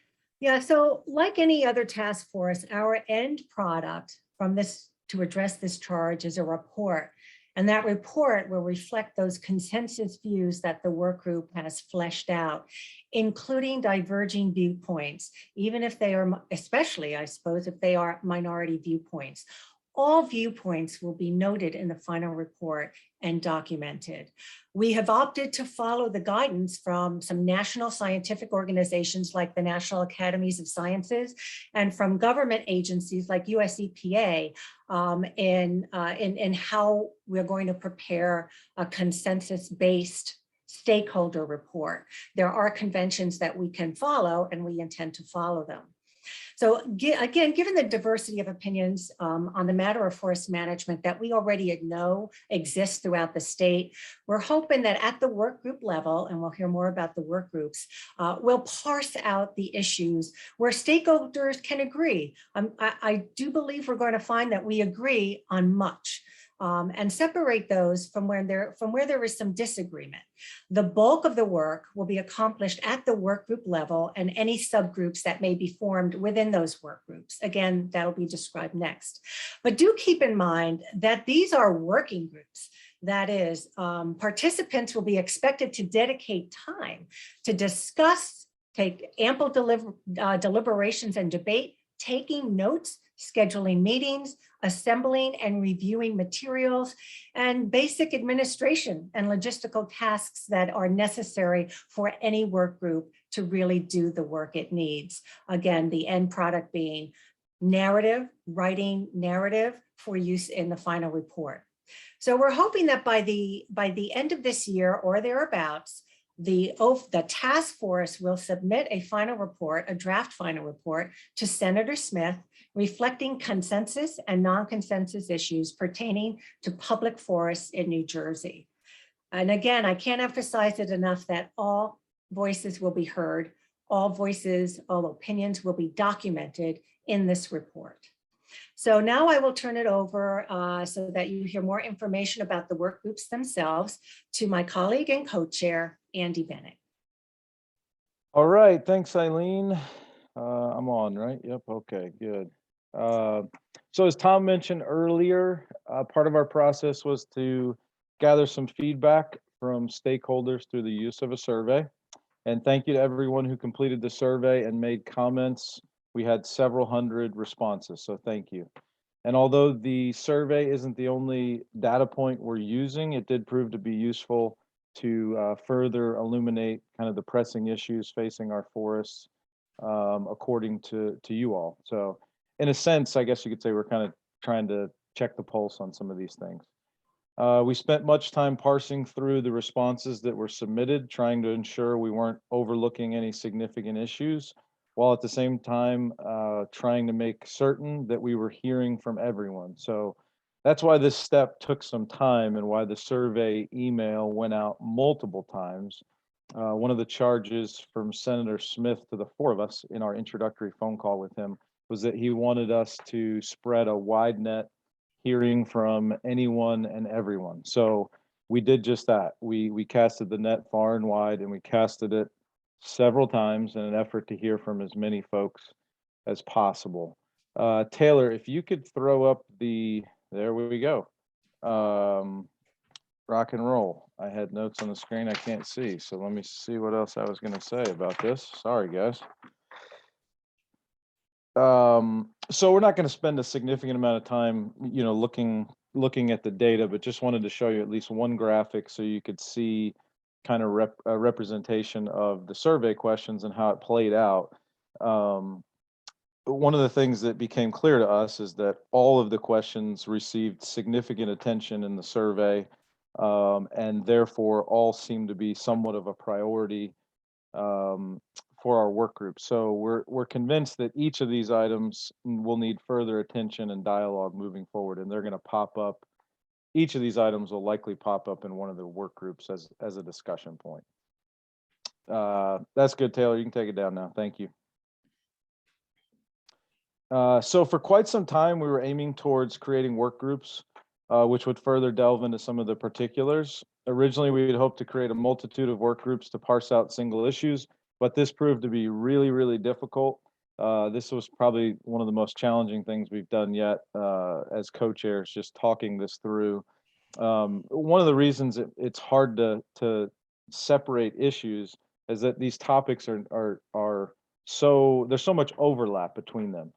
Yeah, so like any other task force, our end product from this to address this charge is a report. And that report will reflect those consensus views that the work group has fleshed out, including diverging viewpoints, even if they are, especially, I suppose, if they are minority viewpoints. All viewpoints will be noted in the final report and documented. We have opted to follow the guidance from some national scientific organizations like the National Academies of Sciences and from government agencies like US EPA in how we're going to prepare a consensus-based stakeholder report. There are conventions that we can follow, and we intend to follow them. So again, given the diversity of opinions on the matter of forest management that we already know exists throughout the state, we're hoping that at the work group level, and we'll hear more about the work groups, we'll parse out the issues where stakeholders can agree. I do believe we're going to find that we agree on much. And separate those from where there is some disagreement. The bulk of the work will be accomplished at the work group level and any subgroups that may be formed within those work groups. Again, that'll be described next. But do keep in mind that these are working groups. That is, participants will be expected to dedicate time to discuss, take ample deliberations and debate, taking notes, scheduling meetings, assembling and reviewing materials, and basic administration and logistical tasks that are necessary for any work group to really do the work it needs. Again, the end product being narrative, writing narrative for use in the final report. So we're hoping that by the end of this year or thereabouts, the task force will submit a final report, a draft final report to Senator Smith, reflecting consensus and non-consensus issues pertaining to public forests in New Jersey. And again, I can't emphasize it enough that all voices will be heard, all voices, all opinions will be documented in this report. So now I will turn it over so that you hear more information about the work groups themselves to my colleague and co-chair, Andy Bennett. All right, thanks, Eileen. I'm on, right? Yep, okay, good. So as Tom mentioned earlier, part of our process was to gather some feedback from stakeholders through the use of a survey. And thank you to everyone who completed the survey and made comments. We had several hundred responses, so thank you. And although the survey isn't the only data point we're using, it did prove to be useful to further illuminate kind of the pressing issues facing our forests according to you all. So in a sense, I guess you could say we're kind of trying to check the pulse on some of these things. We spent much time parsing through the responses that were submitted, trying to ensure we weren't overlooking any significant issues, while at the same time trying to make certain that we were hearing from everyone. So that's why this step took some time and why the survey email went out multiple times. One of the charges from Senator Smith to the four of us in our introductory phone call with him was that he wanted us to spread a wide net, hearing from anyone and everyone. So we did just that. We casted the net far and wide, and we casted it several times in an effort to hear from as many folks as possible. Taylor, if you could throw up there we go. Rock and roll. I had notes on the screen I can't see, so let me see what else I was going to say about this. Sorry, guys. So we're not going to spend a significant amount of time, looking at the data, but just wanted to show you at least one graphic so you could see kind of a representation of the survey questions and how it played out. One of the things that became clear to us is that all of the questions received significant attention in the survey, and therefore all seem to be somewhat of a priority for our work group. So we're convinced that each of these items will need further attention and dialogue moving forward, and they're going to pop up. Each of these items will likely pop up in one of the work groups as a discussion point. That's good, Taylor. You can take it down now. Thank you. So for quite some time, we were aiming towards creating work groups, which would further delve into some of the particulars. Originally, we had hoped to create a multitude of work groups to parse out single issues, but this proved to be really, really difficult. This was probably one of the most challenging things we've done yet as co-chairs, just talking this through. One of the reasons it's hard to separate issues is that these topics there's so much overlap between them.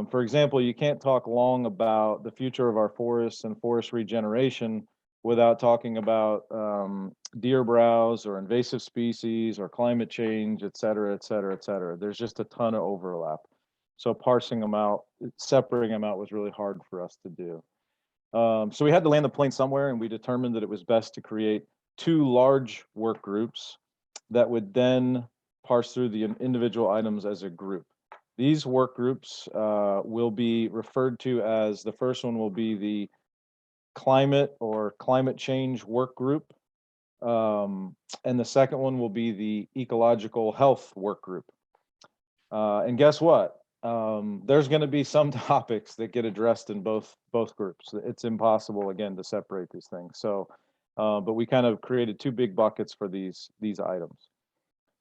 For example, you can't talk long about the future of our forests and forest regeneration without talking about deer browse or invasive species or climate change, et cetera, et cetera, et cetera. There's just a ton of overlap. So parsing them out, separating them out was really hard for us to do. So we had to land the plane somewhere, and we determined that it was best to create 2 large work groups that would then parse through the individual items as a group. These work groups will be referred to as, the first one will be the climate or climate change work group. And the second one will be the ecological health work group. And guess what? There's going to be some topics that get addressed in both groups. It's impossible, again, to separate these things. So, but we kind of created 2 big buckets for these items.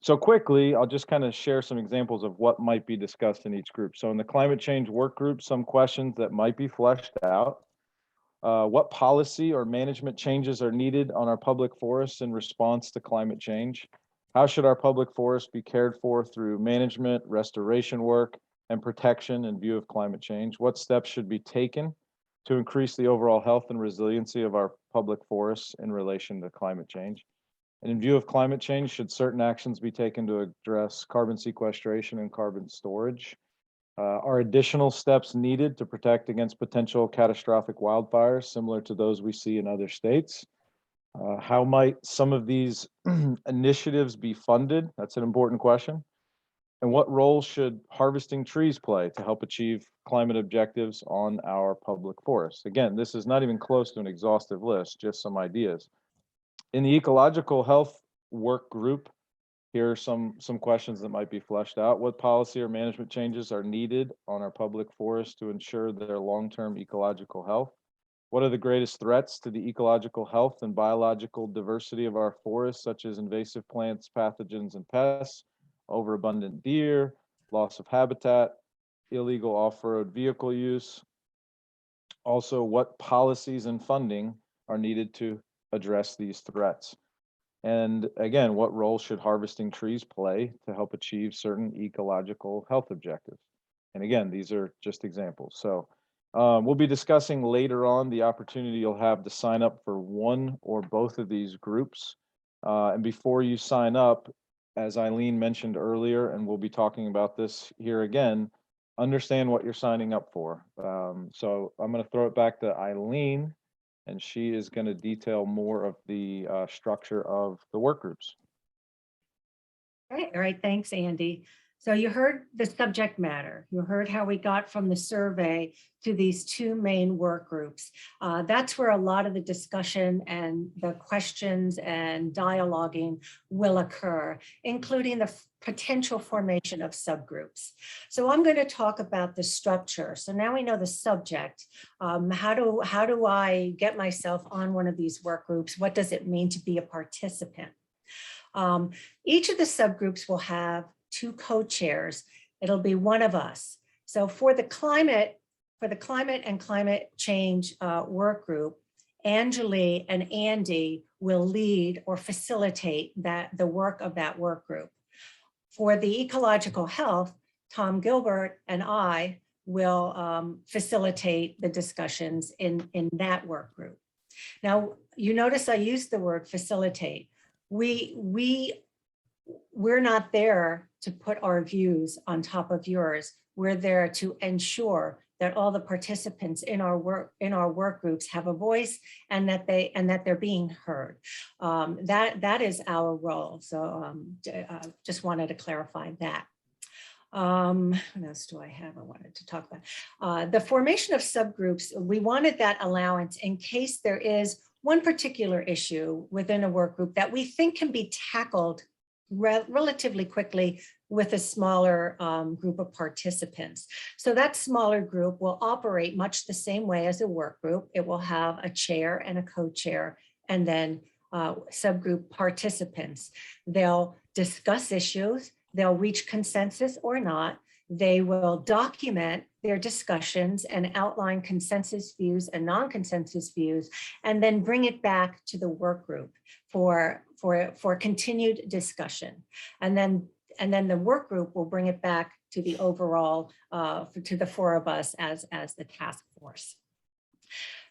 So quickly, I'll just kind of share some examples of what might be discussed in each group. So in the climate change work group, some questions that might be fleshed out. What policy or management changes are needed on our public forests in response to climate change? How should our public forests be cared for through management, restoration work, and protection in view of climate change? What steps should be taken to increase the overall health and resiliency of our public forests in relation to climate change? And in view of climate change, should certain actions be taken to address carbon sequestration and carbon storage? Are additional steps needed to protect against potential catastrophic wildfires similar to those we see in other states? How might some of these initiatives be funded? That's an important question. And what role should harvesting trees play to help achieve climate objectives on our public forests? Again, this is not even close to an exhaustive list, just some ideas. In the ecological health work group, here are some questions that might be fleshed out. What policy or management changes are needed on our public forests to ensure their long-term ecological health? What are the greatest threats to the ecological health and biological diversity of our forests, such as invasive plants, pathogens, and pests, overabundant deer, loss of habitat, illegal off-road vehicle use? Also, what policies and funding are needed to address these threats? And again, what role should harvesting trees play to help achieve certain ecological health objectives? And again, these are just examples. So we'll be discussing later on the opportunity you'll have to sign up for one or both of these groups. And before you sign up, as Eileen mentioned earlier, and we'll be talking about this here again, understand what you're signing up for. So I'm going to throw it back to Eileen, and she is going to detail more of the structure of the work groups. All right. Thanks, Andy. So you heard the subject matter. You heard how we got from the survey to these two main work groups. That's where a lot of the discussion and the questions and dialoguing will occur, including the potential formation of subgroups. So I'm going to talk about the structure. So now we know the subject. How do I get myself on one of these work groups? What does it mean to be a participant? Each of the subgroups will have two co-chairs. It'll be one of us. So for the climate and climate change work group, Anjali and Andy will lead or facilitate the work of that work group. For the ecological health, Tom Gilbert and I will facilitate the discussions in that work group. Now, you notice I used the word facilitate. We're not there to put our views on top of yours. We're there to ensure that all the participants in our work groups have a voice and that they're being heard. That is our role. So just wanted to clarify that. What else do I have I wanted to talk about? The formation of subgroups, we wanted that allowance in case there is one particular issue within a work group that we think can be tackled relatively quickly with a smaller group of participants. So that smaller group will operate much the same way as a work group. It will have a chair and a co-chair, and then subgroup participants. They'll discuss issues, they'll reach consensus or not. They will document their discussions and outline consensus views and non-consensus views, and then bring it back to the work group for continued discussion. And then the work group will bring it back to the overall, to the four of us as the task force.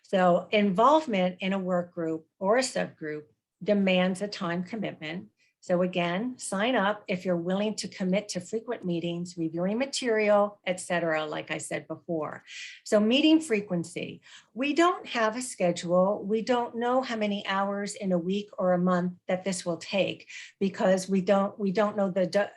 So involvement in a work group or a subgroup demands a time commitment. So again, sign up if you're willing to commit to frequent meetings, reviewing material, etc., like I said before. So meeting frequency. We don't have a schedule. We don't know how many hours in a week or a month that this will take, because we don't know the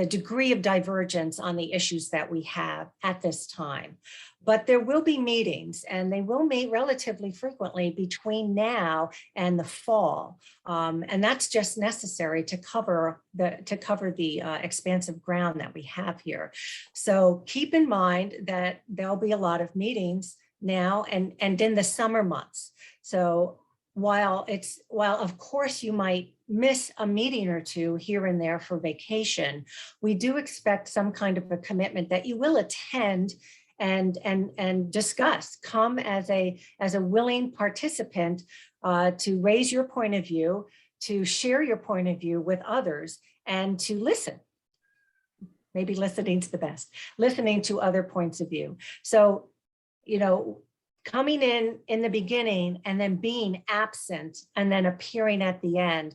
degree of divergence on the issues that we have at this time. But there will be meetings, and they will meet relatively frequently between now and the fall. And that's just necessary to cover the expansive ground that we have here. So keep in mind that there'll be a lot of meetings now and in the summer months. So while of course you might miss a meeting or two here and there for vacation, we do expect some kind of a commitment that you will attend and discuss. Come as a willing participant to raise your point of view, to share your point of view with others, and to listen. Maybe listening's the best, listening to other points of view. So, coming in the beginning and then being absent and then appearing at the end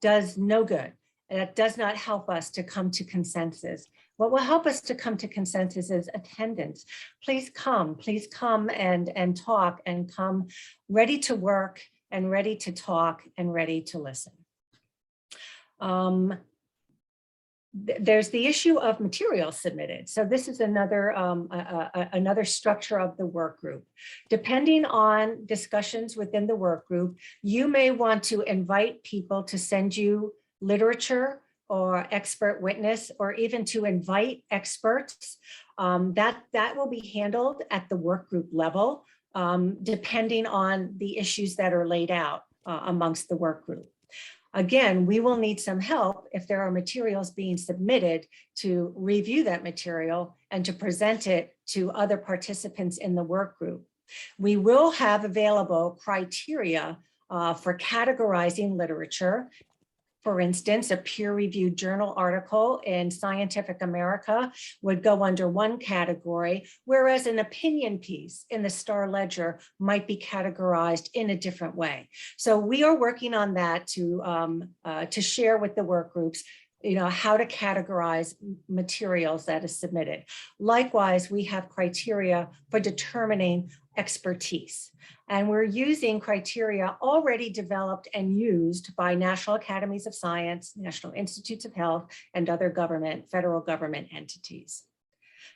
does no good. That does not help us to come to consensus. What will help us to come to consensus is attendance. Please come and talk, and come ready to work and ready to talk and ready to listen. There's the issue of materials submitted. So this is another structure of the work group. Depending on discussions within the work group, you may want to invite people to send you literature or expert witness, or even to invite experts. That will be handled at the work group level, depending on the issues that are laid out amongst the work group. Again, we will need some help if there are materials being submitted to review that material and to present it to other participants in the work group. We will have available criteria for categorizing literature. For instance, a peer-reviewed journal article in Scientific America would go under one category, whereas an opinion piece in the Star Ledger might be categorized in a different way. So we are working on that to share with the work groups, how to categorize materials that is submitted. Likewise, we have criteria for determining expertise. And we're using criteria already developed and used by National Academies of Science, National Institutes of Health, and other federal government entities.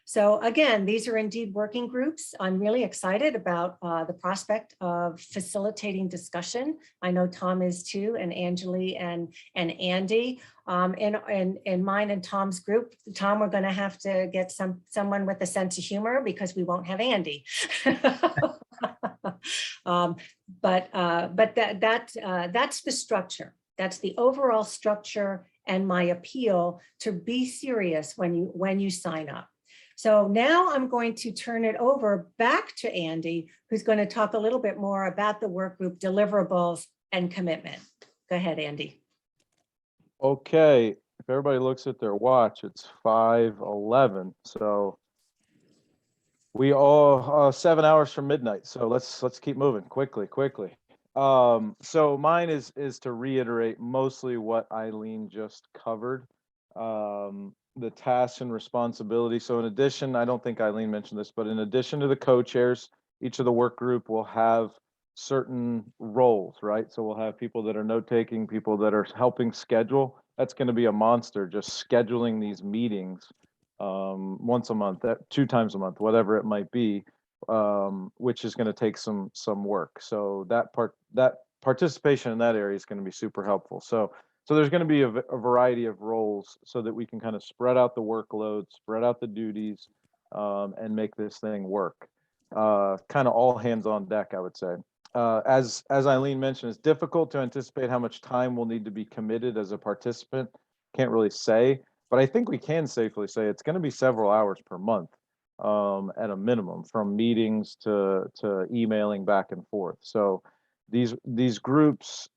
So again, these are indeed working groups. I'm really excited about the prospect of facilitating discussion. I know Tom is too, and Anjali and Andy. In mine and Tom's group, Tom, we're going to have to get someone with a sense of humor because we won't have Andy. But that's the structure. That's the overall structure and my appeal to be serious when you sign up. So now I'm going to turn it over back to Andy, who's going to talk a little bit more about the work group deliverables and commitment. Go ahead, Andy. Okay, if everybody looks at their watch, it's 5:11. So we all 7 hours from midnight. So let's keep moving quickly. So mine is to reiterate mostly what Eileen just covered. The tasks and responsibilities. So in addition, I don't think Eileen mentioned this, but in addition to the co-chairs, each of the work group will have certain roles, right? So we'll have people that are note-taking, people that are helping schedule. That's going to be a monster, just scheduling these meetings once a month, 2 times a month, whatever it might be, which is going to take some work. So that participation in that area is going to be super helpful. So there's going to be a variety of roles so that we can kind of spread out the workload, spread out the duties, and make this thing work. Kind of all hands on deck, I would say. As Eileen mentioned, it's difficult to anticipate how much time will need to be committed as a participant. Can't really say, but I think we can safely say it's going to be several hours per month at a minimum, from meetings to emailing back and forth. So these groups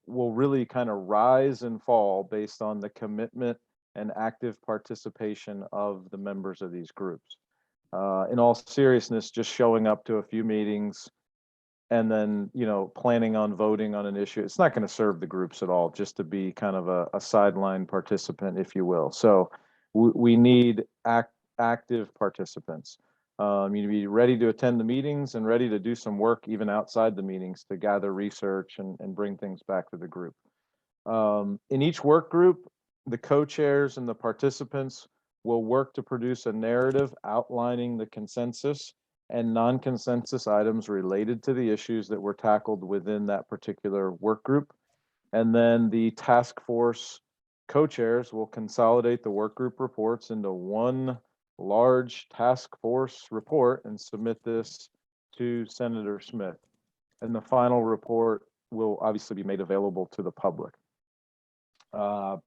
will really kind of rise and fall based on the commitment and active participation of the members of these groups. In all seriousness, just showing up to a few meetings and then, planning on voting on an issue, it's not going to serve the groups at all, just to be kind of a sideline participant, if you will. So we need active participants. You need to be ready to attend the meetings and ready to do some work even outside the meetings to gather research and bring things back to the group. In each work group, the co-chairs and the participants will work to produce a narrative outlining the consensus and non-consensus items related to the issues that were tackled within that particular work group. And then the task force co-chairs will consolidate the work group reports into one large task force report and submit this to Senator Smith. And the final report will obviously be made available to the public. Now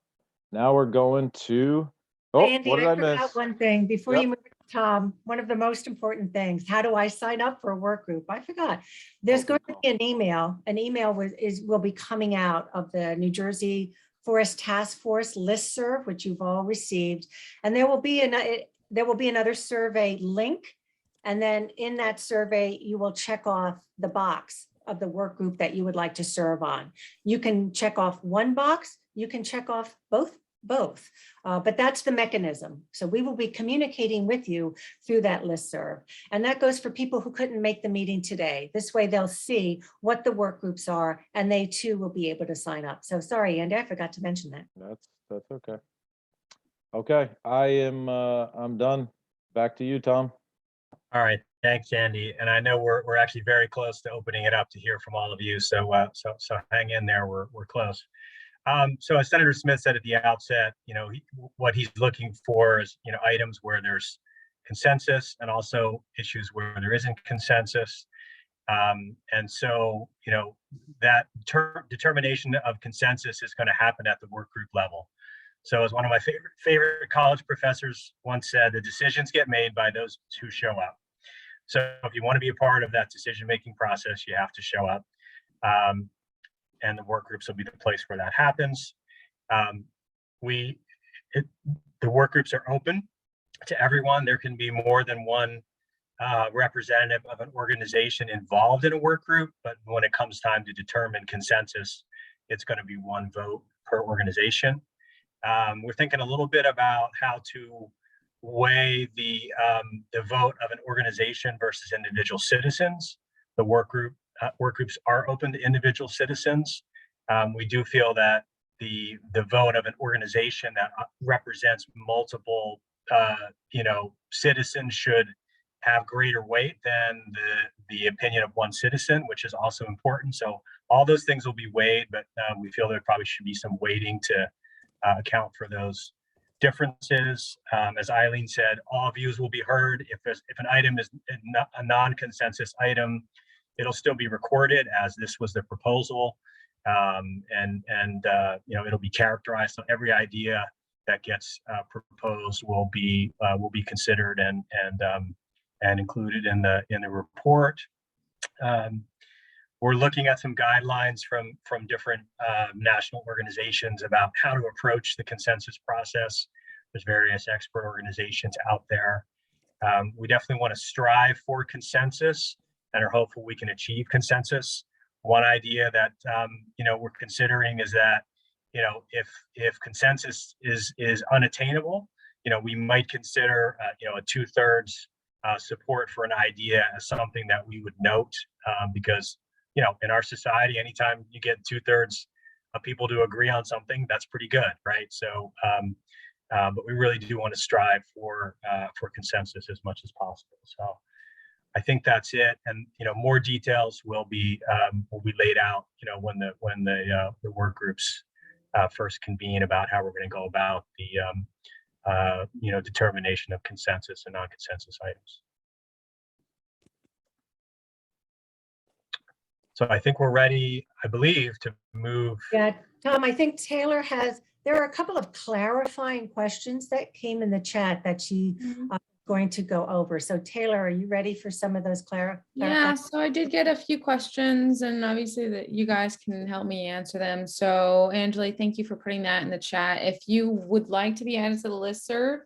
we're going to, Andy, what did I I forgot miss? one thing before Yep. you move to Tom. One of the most important things, how do I sign up for a work group? I forgot. There's going to be an email. An email will be coming out of the New Jersey Forest Task Force listserv, which you've all received. And there will be another survey link. And then in that survey, you will check off the box of the work group that you would like to serve on. You can check off one box, you can check off both, but that's the mechanism. So we will be communicating with you through that listserv. And that goes for people who couldn't make the meeting today. This way they'll see what the work groups are and they too will be able to sign up. So sorry, Andy, I forgot to mention that. That's okay. Okay, I'm done. Back to you, Tom. All right, thanks, Andy. And I know we're actually very close to opening it up to hear from all of you. So hang in there. We're close. So as Senator Smith said at the outset, what he's looking for is items where there's consensus and also issues where there isn't consensus. And so that determination of consensus is going to happen at the work group level. So as one of my favorite college professors once said, the decisions get made by those who show up. So if you want to be a part of that decision-making process, you have to show up. And the work groups will be the place where that happens. The work groups are open to everyone. There can be more than one representative of an organization involved in a work group, but when it comes time to determine consensus, it's going to be one vote per organization. We're thinking a little bit about how to weigh the vote of an organization versus individual citizens the work groups are open to individual citizens. We do feel that the vote of an organization that represents multiple citizens should have greater weight than the opinion of one citizen, which is also important. So all those things will be weighed, but we feel there probably should be some weighting to account for those differences. As Eileen said, all views will be heard. If an item is a non-consensus item, it'll still be recorded as this was the proposal, and it'll be characterized. So every idea that gets proposed will be considered and included in the report. We're looking at some guidelines from different national organizations about how to approach the consensus process. There's various expert organizations out there. We definitely want to strive for consensus and are hopeful we can achieve consensus. One idea that we're considering is that if consensus is unattainable, we might consider a 2/3 support for an idea as something that we would note, because in our society, anytime you get 2/3 of people to agree on something, that's pretty good, right? So, but we really do want to strive for consensus as much as possible. So, I think that's it, and more details will be laid out, when the work groups first convene about how we're going to go about the determination of consensus and non-consensus items. So I think we're ready, I believe, to move. Yeah, Tom, I think Taylor there are a couple of clarifying questions that came in the chat that she going to go over. So Taylor, are you ready for some of those Yeah, so I did get a few questions, and obviously that you guys can help me answer them. So Angela, thank you for putting that in the chat. If you would like to be added to the listserv,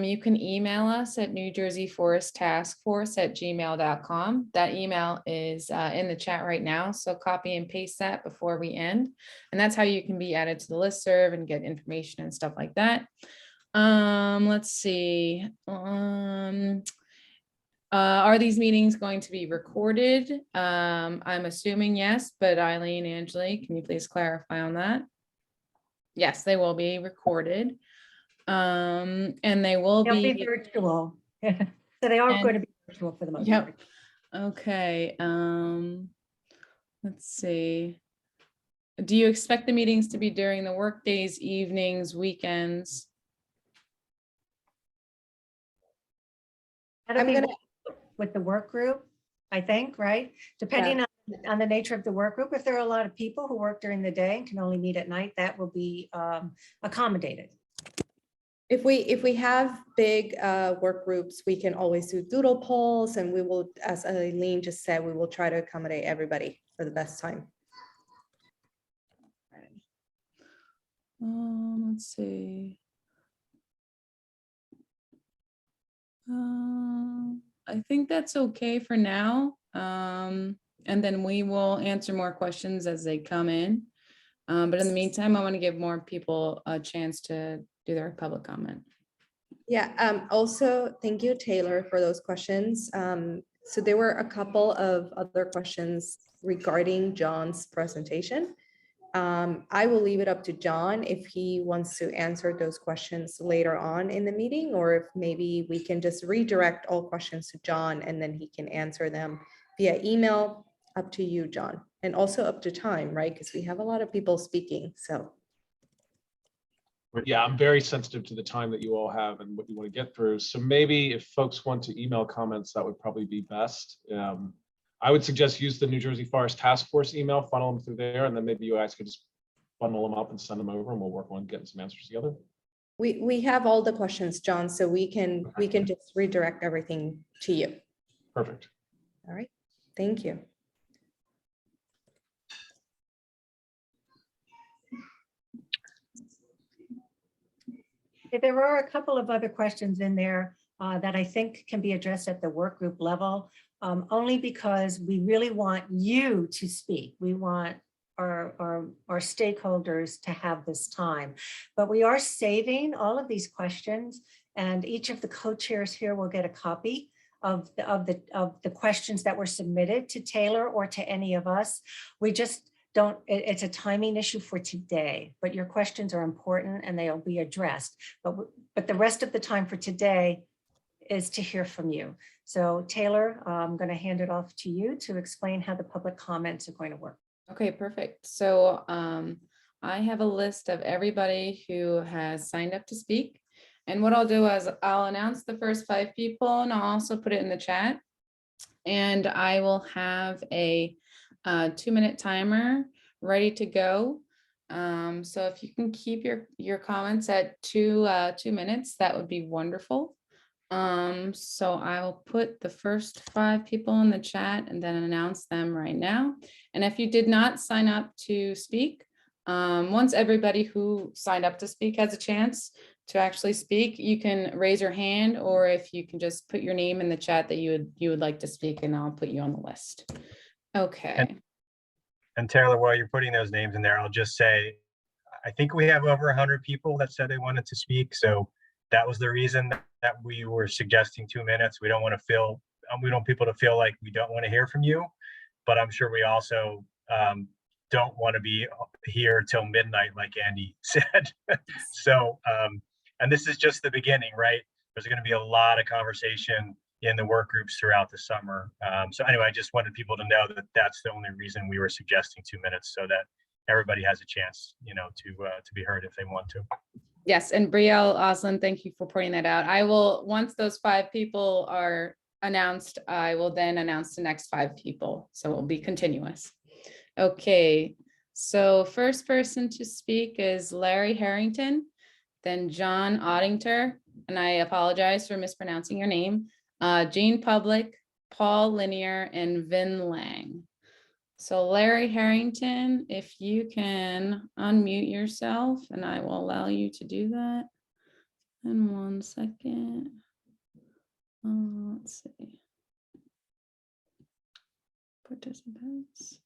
you can email us at newjerseyforesttaskforce@gmail.com. That email is in the chat right now, so copy and paste that before we end. And that's how you can be added to the listserv and get information and stuff like that. Let's see. Are these meetings going to be recorded? I'm assuming yes, but Eileen, Angela, can you please clarify on that? Yes, they will be recorded. And they'll be virtual. So they are going to be virtual for the most part. Okay. Let's see. Do you expect the meetings to be during the work days, evenings, weekends? I'm going to with the work group, I think, right? Depending on the nature of the work group. If there are a lot of people who work during the day and can only meet at night, that will be accommodated. If we have big work groups, we can always do doodle polls, and we will, as Eileen just said, we will try to accommodate everybody for the best time. Let's see. I think that's okay for now. And then we will answer more questions as they come in. But in the meantime, I want to give more people a chance to do their public comment. Yeah, also, thank you, Taylor, for those questions. So there were a couple of other questions regarding John's presentation. I will leave it up to John if he wants to answer those questions later on in the meeting, or if maybe we can just redirect all questions to John and then he can answer them via email. Up to you, John, and also up to time, right? Because we have a lot of people speaking, so. Yeah, I'm very sensitive to the time that you all have and what you want to get through. So maybe if folks want to email comments, that would probably be best. I would suggest use the New Jersey Forest Task Force email, funnel them through there, and then maybe you guys could just bundle them up and send them over, and we'll work on getting some answers together. We have all the questions, John, so we can just redirect everything to you. Perfect. All right, thank you. There are a couple of other questions in there that I think can be addressed at the work group level, only because we really want you to speak. We want our stakeholders to have this time, but we are saving all of these questions, and each of the co-chairs here will get a copy of the questions that were submitted to Taylor or to any of us. We just don't, it's a timing issue for today, but your questions are important and they'll be addressed. But the rest of the time for today is to hear from you. So Taylor, I'm going to hand it off to you to explain how the public comments are going to work. Okay, perfect. So I have a list of everybody who has signed up to speak. And what I'll do is I'll announce the first 5 people and I'll also put it in the chat. And I will have a 2-minute timer ready to go. So if you can keep your comments at 2 minutes, that would be wonderful. So I will put the first 5 people in the chat and then announce them right now. And if you did not sign up to speak, once everybody who signed up to speak has a chance to actually speak, you can raise your hand, or if you can just put your name in the chat that you would like to speak, and I'll put you on the list. Okay. And Taylor, while you're putting those names in there, I'll just say, I think we have over 100 people that said they wanted to speak. So that was the reason that we were suggesting 2 minutes. We don't want people to feel like we don't want to hear from you, but I'm sure we also don't want to be here till midnight, like Andy said. So, and this is just the beginning, right? There's going to be a lot of conversation in the work groups throughout the summer. So anyway, I just wanted people to know that that's the only reason we were suggesting 2 minutes, so that everybody has a chance, to be heard if they want to. Yes, and Brielle Oslin, thank you for pointing that out. I will, once those 5 people are announced, I will then announce the next 5 people. So it will be continuous. Okay, so first person to speak is Larry Harrington, then John Oddingter, and I apologize for mispronouncing your name, Jean Public, Paul Linear, and Vin Lang. So Larry Harrington, if you can unmute yourself, and I will allow you to do that in 1 second. Let's see. Participants.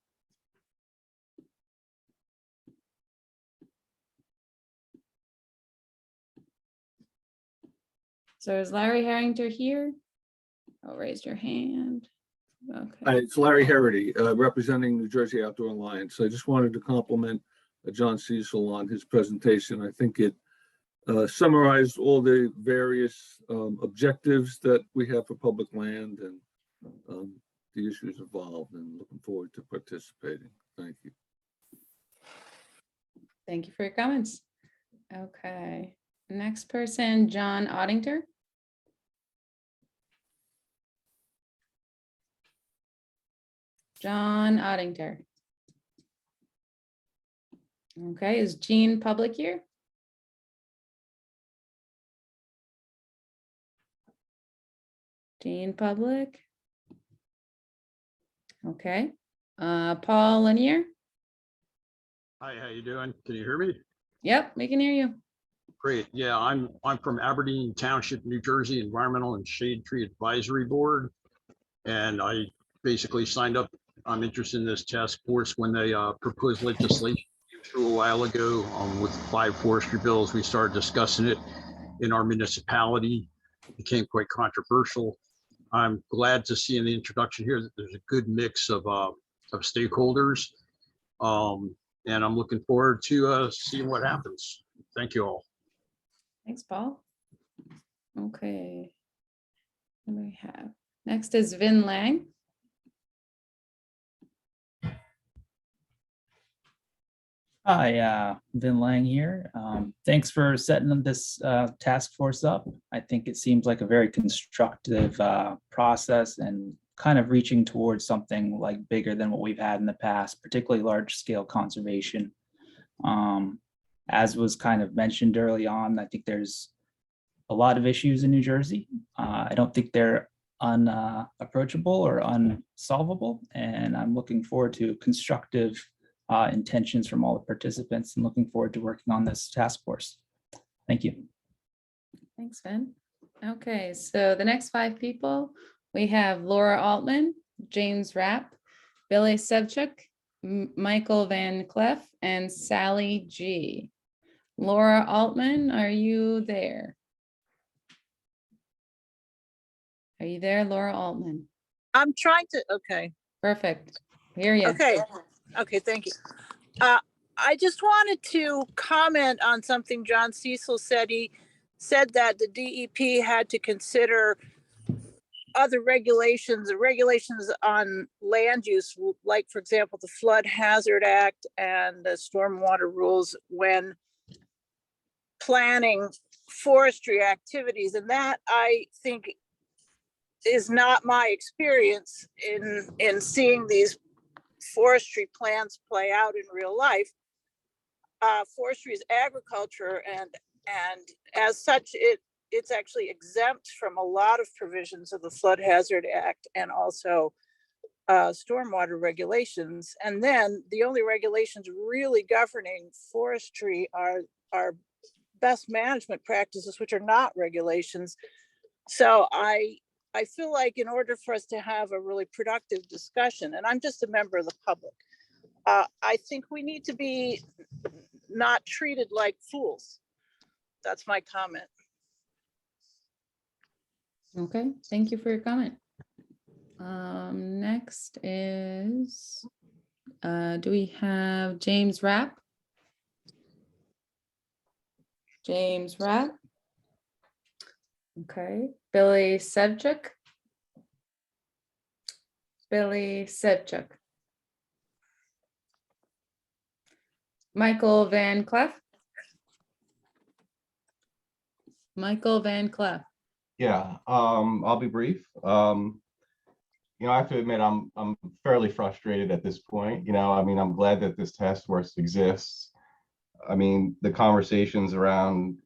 So is Larry Harrington here? Oh, raise your hand. Okay. Hi, it's Larry Harity, representing New Jersey Outdoor Alliance. I just wanted to compliment John Cecil on his presentation. I think it summarized all the various objectives that we have for public land and the issues involved, and looking forward to participating. Thank you. Thank you for your comments. Okay, next person, John Oddingter. John Oddingter. Okay, is Jean Public here? Jean Public. Okay, Paul Linear. Hi, how you doing? Can you hear me? Yep, we can hear you. Great. Yeah, I'm from Aberdeen Township, New Jersey Environmental and Shade Tree Advisory Board. And I basically signed up. I'm interested in this task force when they proposed legislation through a while ago with 5 forestry bills. We started discussing it in our municipality. It became quite controversial. I'm glad to see in the introduction here that there's a good mix of stakeholders. And I'm looking forward to seeing what happens. Thank you all. Thanks, Paul. Okay. What do we have? Next is Vin Lang. Hi, Vin Lang here. Thanks for setting this task force up. I think it seems like a very constructive process and kind of reaching towards something like bigger than what we've had in the past, particularly large scale conservation. As was kind of mentioned early on, I think there's a lot of issues in New Jersey. I don't think they're unapproachable or unsolvable, and I'm looking forward to constructive intentions from all the participants and looking forward to working on this task force. Thank you. Thanks, Vin. Okay, so the next 5 people, we have Laura Altman, James Rapp, Billy Sevchuk, Michael Van Cleef, and Sally G. Laura Altman, are you there? Are you there, Laura Altman? I'm trying to, okay, Perfect. Hear you. okay, okay, thank you. I just wanted to comment on something John Cecil said. He said that the DEP had to consider other regulations on land use, like, for example, the Flood Hazard Act and the stormwater rules when planning forestry activities. And that, I think, is not my experience in seeing these forestry plans play out in real life. Forestry is agriculture, and as such, it's actually exempt from a lot of provisions of the Flood Hazard Act and also stormwater regulations. And then the only regulations really governing forestry are best management practices, which are not regulations. So I feel like in order for us to have a really productive discussion, and I'm just a member of the public, I think we need to be not treated like fools. That's my comment. Okay, thank you for your comment. Next is, do we have James Rapp? James Rapp. Okay, Billy Sevchuk. Billy Sevchuk. Michael Van Cleef. Michael Van Cleef. Yeah, I'll be brief. I have to admit, I'm fairly frustrated at this point. I mean, I'm glad that this task force exists. I mean, the conversations around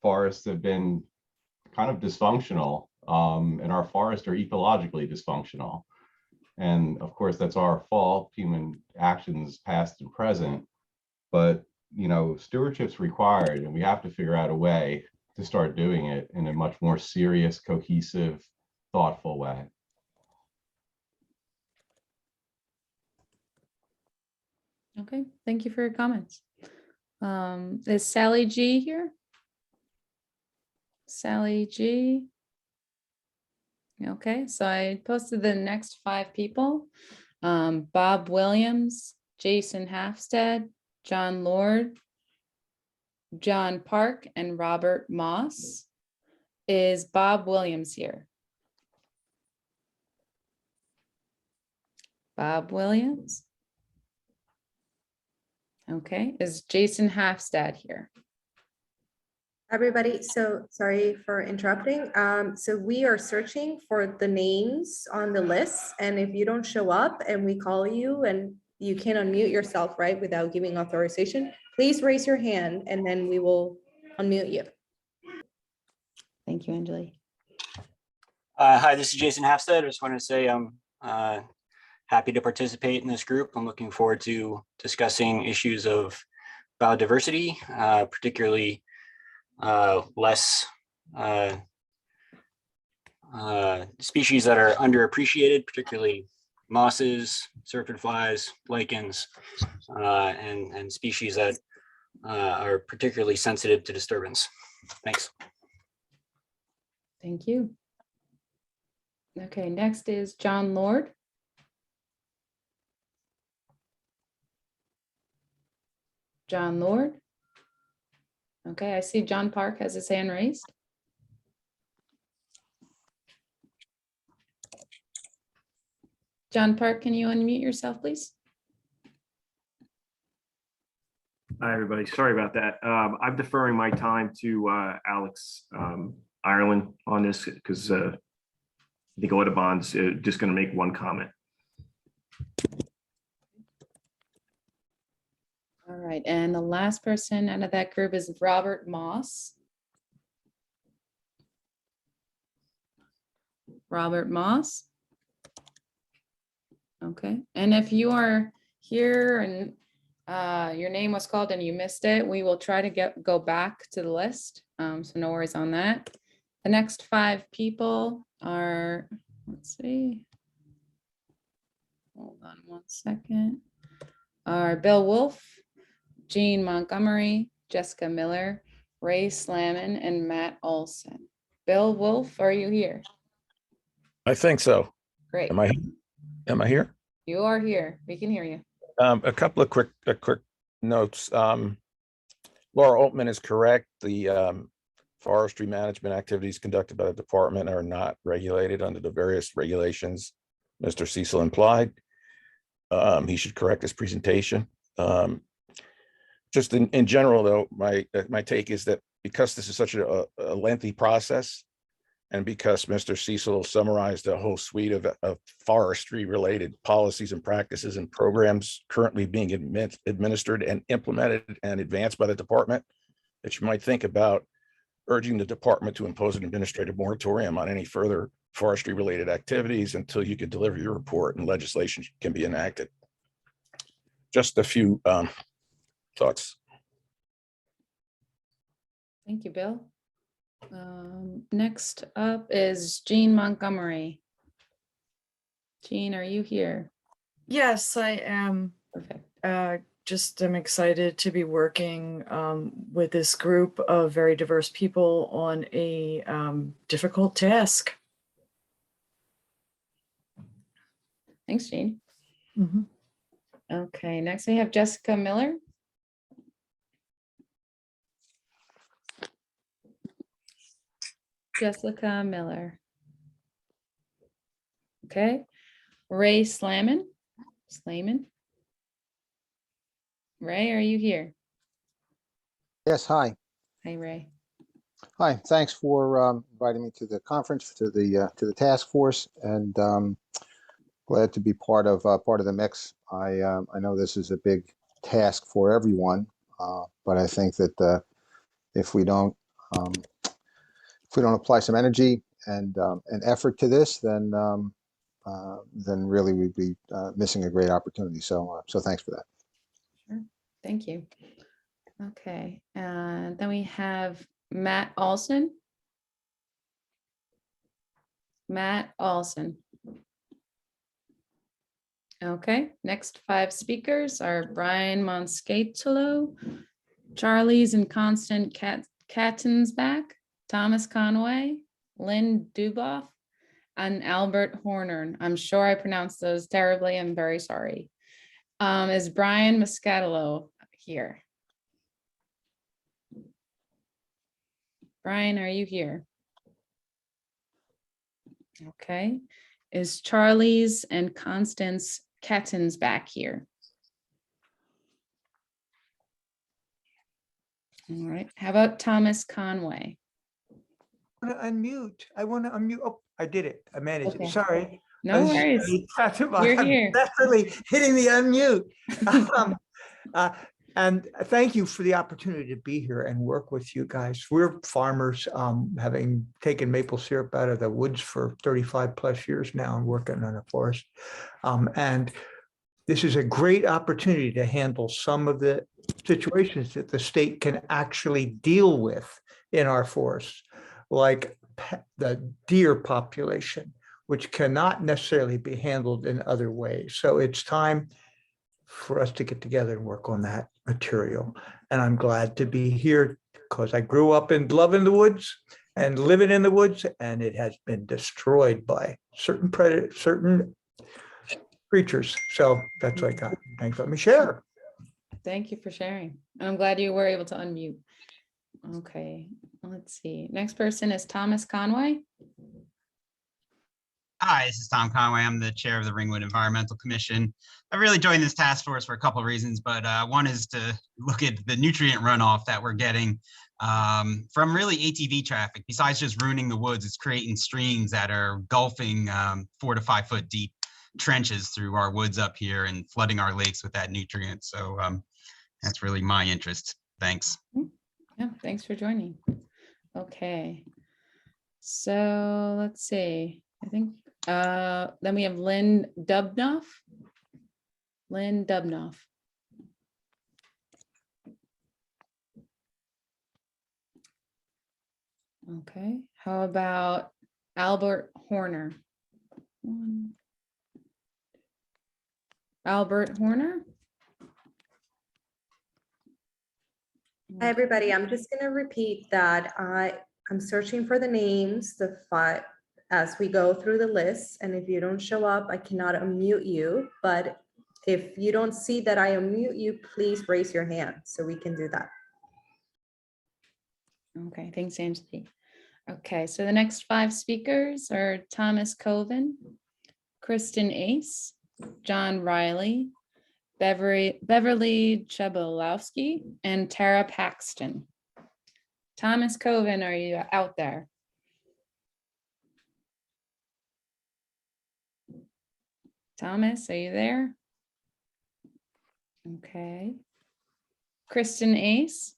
forests have been kind of dysfunctional, and our forests are ecologically dysfunctional. And of course, that's our fault, human actions, past and present. But stewardship's required, and we have to figure out a way to start doing it in a much more serious, cohesive, thoughtful way. Okay, thank you for your comments. Is Sally G here? Sally G. Okay, so I posted the next 5 people. Bob Williams, Jason Halfstead, John Lord, John Park, and Robert Moss. Is Bob Williams here? Bob Williams? Okay, is Jason Halfstad here? Everybody, so sorry for interrupting. So we are searching for the names on the list, and if you don't show up and we call you and you can unmute yourself, right, without giving authorization, please raise your hand and then we will unmute you. Thank you, Anjali. Hi, this is Jason Halfstead. I just wanted to say I'm happy to participate in this group. I'm looking forward to discussing issues of biodiversity, particularly less species that are underappreciated, particularly mosses, syrphid flies, lichens, and species that are particularly sensitive to disturbance. Thanks. Thank you. Okay, next is John Lord. John Lord. Okay, I see John Park has his hand raised. John Park, can you unmute yourself, please? Hi, everybody. Sorry about that. I'm deferring my time to Alex Ireland on this because I think Audubon's just going to make one comment. All right, and the last person out of that group is Robert Moss. Robert Moss. Okay, and if you are here and your name was called and you missed it, we will try to go back to the list. So no worries on that. The next 5 people are, let's see. Hold on one second. Are Bill Wolf, Jean Montgomery, Jessica Miller, Ray Slamman, and Matt Olson. Bill Wolf, are you here? I think so. Great. Am I here? You are here. We can hear you. A couple of quick notes. Laura Altman is correct. The forestry management activities conducted by the department are not regulated under the various regulations Mr. Cecil implied. He should correct his presentation. Just in general, though, my take is that because this is such a lengthy process, and because Mr. Cecil summarized a whole suite of forestry-related policies and practices and programs currently being administered and implemented and advanced by the department, that you might think about urging the department to impose an administrative moratorium on any further forestry-related activities until you can deliver your report and legislation can be enacted. Just a few thoughts. Thank you, Bill. Next up is Jean Montgomery. Jean, are you here? Yes, I am. Perfect. Just am excited to be working with this group of very diverse people on a difficult task. Thanks, Jean. Mhm. Okay, next we have Jessica Miller. Jessica Miller. Okay, Ray Slayman. Ray, are you here? Yes, hi. Hi, Ray. Hi, thanks for inviting me to the conference, to the task force, and glad to be part of the mix. I know this is a big task for everyone, but I think that if we don't apply some energy and effort to this, then really we'd be missing a great opportunity. So thanks for that. Sure. Thank you. Okay, and then we have Matt Olson. Matt Olson. Okay, next 5 speakers are Brian Monscatolo, Charlie's and Constant Kattensbach, Thomas Conway, Lynn Duboff, and Albert Horner. I'm sure I pronounced those terribly. I'm very sorry. Is Brian Moscatello here? Brian, are you here? Okay. Is Charlie's and Constance Kattensbach here? All right. How about Thomas Conway? I want to unmute. Oh, I did it. I managed Okay. it. Sorry. No worries. You're here. Desperately hitting the unmute. And thank you for the opportunity to be here and work with you guys. We're farmers, having taken maple syrup out of the woods for 35 plus years now and working on a forest. And this is a great opportunity to handle some of the situations that the state can actually deal with in our forests, like the deer population, which cannot necessarily be handled in other ways. So it's time for us to get together and work on that material. And I'm glad to be here because I grew up in loving the woods and living in the woods, and it has been destroyed by certain predators, certain creatures. So that's what I got. Thanks. Let me share. Thank you for sharing. I'm glad you were able to unmute. Okay, let's see. Next person is Thomas Conway. Hi, this is Tom Conway. I'm the chair of the Ringwood Environmental Commission. I really joined this task force for a couple of reasons, but one is to look at the nutrient runoff that we're getting from really ATV traffic. Besides just ruining the woods, it's creating streams that are gulfing 4 to 5 foot deep trenches through our woods up here and flooding our lakes with that nutrient. So that's really my interest. Thanks. Yeah, thanks for joining. Okay, so let's see. I think then we have Lynn Dubnoff. Lynn Dubnoff. Okay, how about Albert Horner? Albert Horner? Hi, everybody. I'm just going to repeat that I'm searching for the names, the as we go through the list. And if you don't show up, I cannot unmute you. But if you don't see that I unmute you, please raise your hand so we can do that. Okay, thanks, Angeli. Okay, so the next 5 speakers are Thomas Coven, Kristen Ace, John Riley, Beverly Chabalowski, and Tara Paxton. Thomas Coven, are you out there? Thomas, are you there? Okay. Kristen Ace.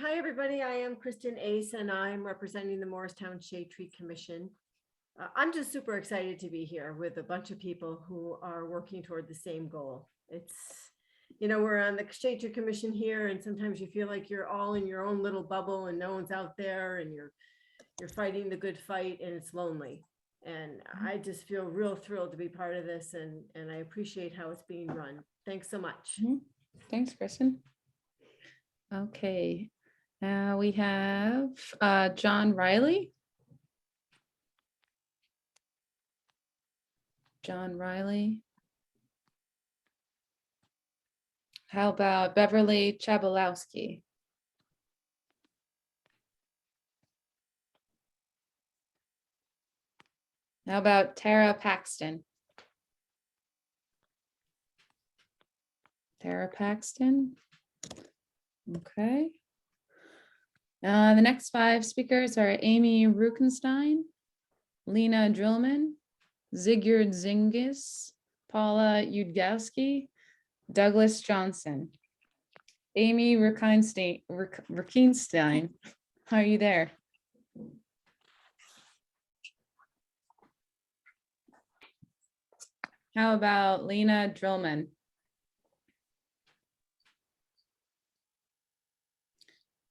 Hi, everybody. I am Kristen Ace, and I'm representing the Morristown Shade Tree Commission. I'm just super excited to be here with a bunch of people who are working toward the same goal. It's, we're on the Shade Tree Commission here, and sometimes you feel like you're all in your own little bubble and no one's out there, and you're fighting the good fight, and it's lonely. And I just feel real thrilled to be part of this, and I appreciate how it's being run. Thanks so much. Thanks, Kristen. Okay, now we have John Riley. John Riley. How about Beverly Chabalowski? How about Tara Paxton? Tara Paxton. Okay. The next 5 speakers are Amy Rukenstein, Lena Drillman, Zigurd Zingis, Paula Udgowski, Douglas Johnson. Amy Rukenstein, are you there? How about Lena Drillman?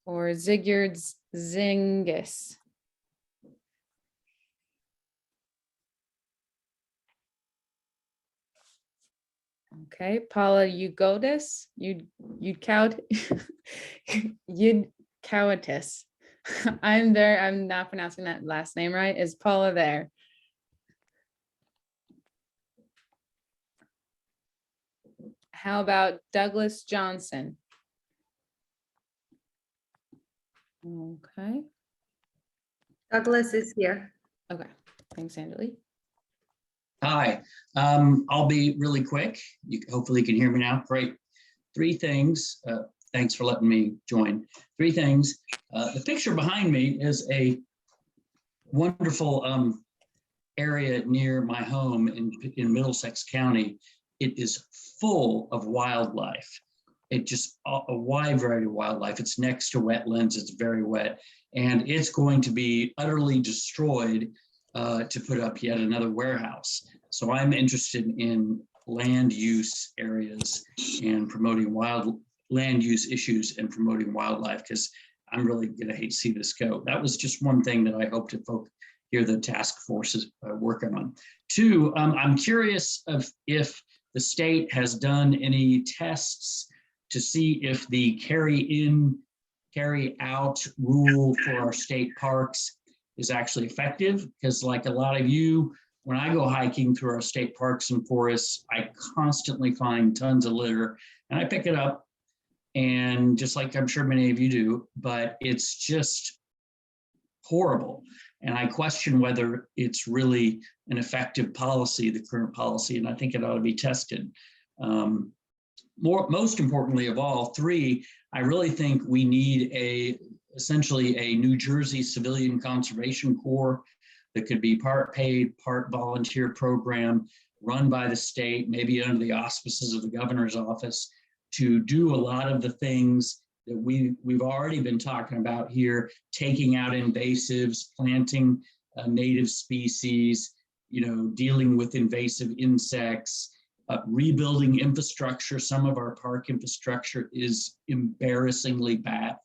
Or Zigurd Zingis? Okay, Paula Ugotis, Udcowatis. I'm there, I'm not pronouncing that last name right. Is Paula there? How about Douglas Johnson? Okay. Douglas is here. Okay, thanks, Angeli. Hi, I'll be really quick. You hopefully can hear me now. Great. 3 things. Thanks for letting me join. 3 things. The picture behind me is a wonderful area near my home in Middlesex County. It is full of wildlife. It just a wide variety of wildlife. It's next to wetlands. It's very wet, and it's going to be utterly destroyed to put up yet another warehouse. So I'm interested in land use areas and promoting land use issues and promoting wildlife, because I'm really gonna hate to see this go. That was just one thing that I hope to hear the task force is working on. 2, I'm curious if the state has done any tests to see if the carry in, carry out rule for our state parks is actually effective, because like a lot of you, when I go hiking through our state parks and forests, I constantly find tons of litter, and I pick it up, and just like I'm sure many of you do, but it's just horrible. And I question whether it's really an effective policy, the current policy, and I think it ought to be tested. Most importantly of all, 3, I really think we need essentially a New Jersey Civilian Conservation Corps that could be part paid, part volunteer program run by the state, maybe under the auspices of the governor's office, to do a lot of the things that we've already been talking about here, taking out invasives, planting native species, dealing with invasive insects, rebuilding infrastructure. Some of our park infrastructure is embarrassingly bad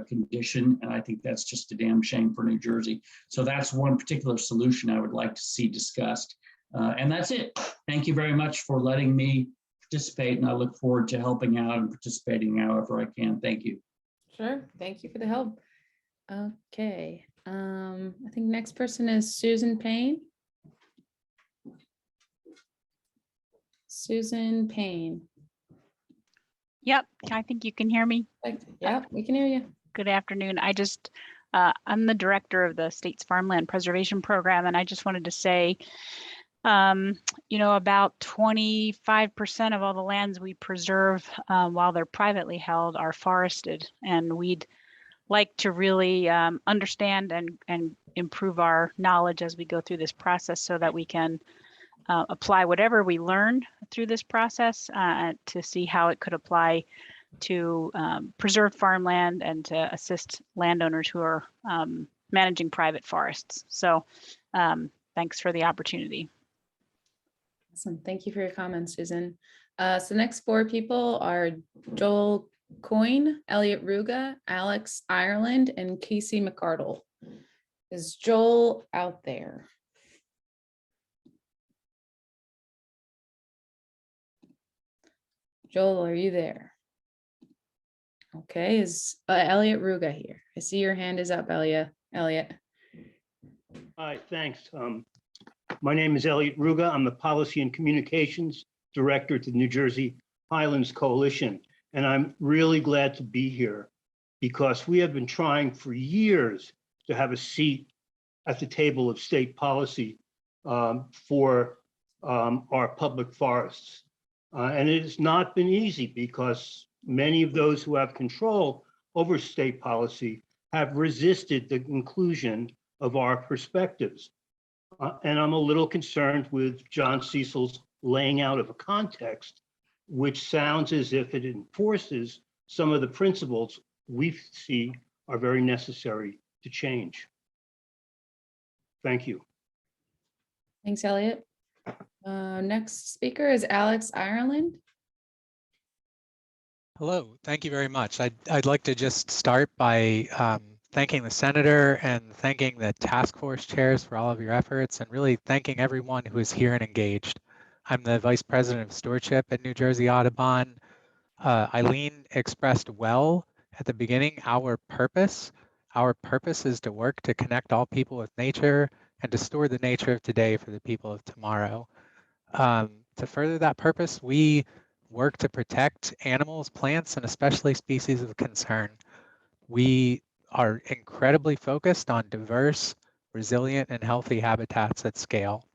condition, and I think that's just a damn shame for New Jersey. So that's one particular solution I would like to see discussed. And that's it. Thank you very much for letting me participate, and I look forward to helping out and participating however I can. Thank you. Sure, thank you for the help. Okay, I think next person is Susan Payne. Susan Payne. Yep, I think you can hear me. Yeah, we can hear you. Good afternoon. I'm the director of the state's farmland preservation program, and I just wanted to say, about 25% of all the lands we preserve while they're privately held are forested, and we'd like to really understand and improve our knowledge as we go through this process so that we can apply whatever we learn through this process to see how it could apply to preserve farmland and to assist landowners who are managing private forests. So thanks for the opportunity. Awesome. Thank you for your comments, Susan. So the next 4 people are Joel Coyne, Elliot Ruga, Alex Ireland, and Casey McArdle. Is Joel out there? Joel, are you there? Okay, is Elliot Ruga here? I see your hand is up, Elliot. Hi, thanks. My name is Elliot Ruga. I'm the Policy and Communications Director to the New Jersey Highlands Coalition. And I'm really glad to be here because we have been trying for years to have a seat at the table of state policy for our public forests. And it has not been easy because many of those who have control over state policy have resisted the inclusion of our perspectives. And I'm a little concerned with John Cecil's laying out of a context, which sounds as if it enforces some of the principles we see are very necessary to change. Thank you. Thanks, Elliot. Next speaker is Alex Ireland. Hello, thank you very much. I'd like to just start by thanking the senator and thanking the task force chairs for all of your efforts and really thanking everyone who is here and engaged. I'm the Vice President of Stewardship at New Jersey Audubon. Eileen expressed well at the beginning our purpose. Our purpose is to work to connect all people with nature and to store the nature of today for the people of tomorrow. To further that purpose, we work to protect animals, plants, and especially species of concern. We are incredibly focused on diverse, resilient, and healthy habitats at scale.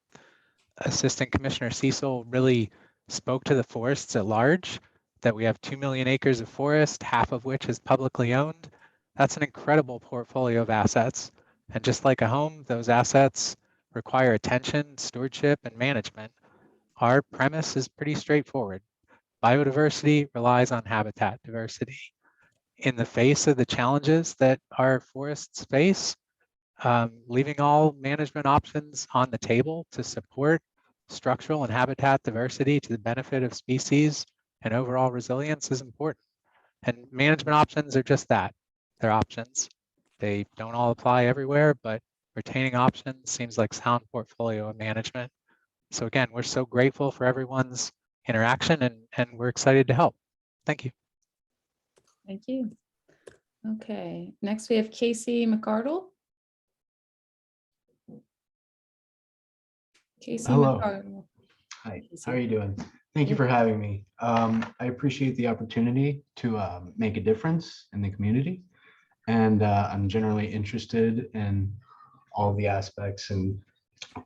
Assistant Commissioner Cecil really spoke to the forests at large, that we have 2 million acres of forest, half of which is publicly owned. That's an incredible portfolio of assets. And just like a home, those assets require attention, stewardship, and management. Our premise is pretty straightforward. Biodiversity relies on habitat diversity. In the face of the challenges that our forests face, leaving all management options on the table to support structural and habitat diversity to the benefit of species and overall resilience is important. And management options are just that. They're options. They don't all apply everywhere, but retaining options seems like sound portfolio management. So again, we're so grateful for everyone's interaction and we're excited to help. Thank you. Thank you. Okay, next we have Casey McArdle. Casey Hello. McArdle. Hi, how are you doing? Thank you for having me. I appreciate the opportunity to make a difference in the community. And I'm generally interested in all the aspects and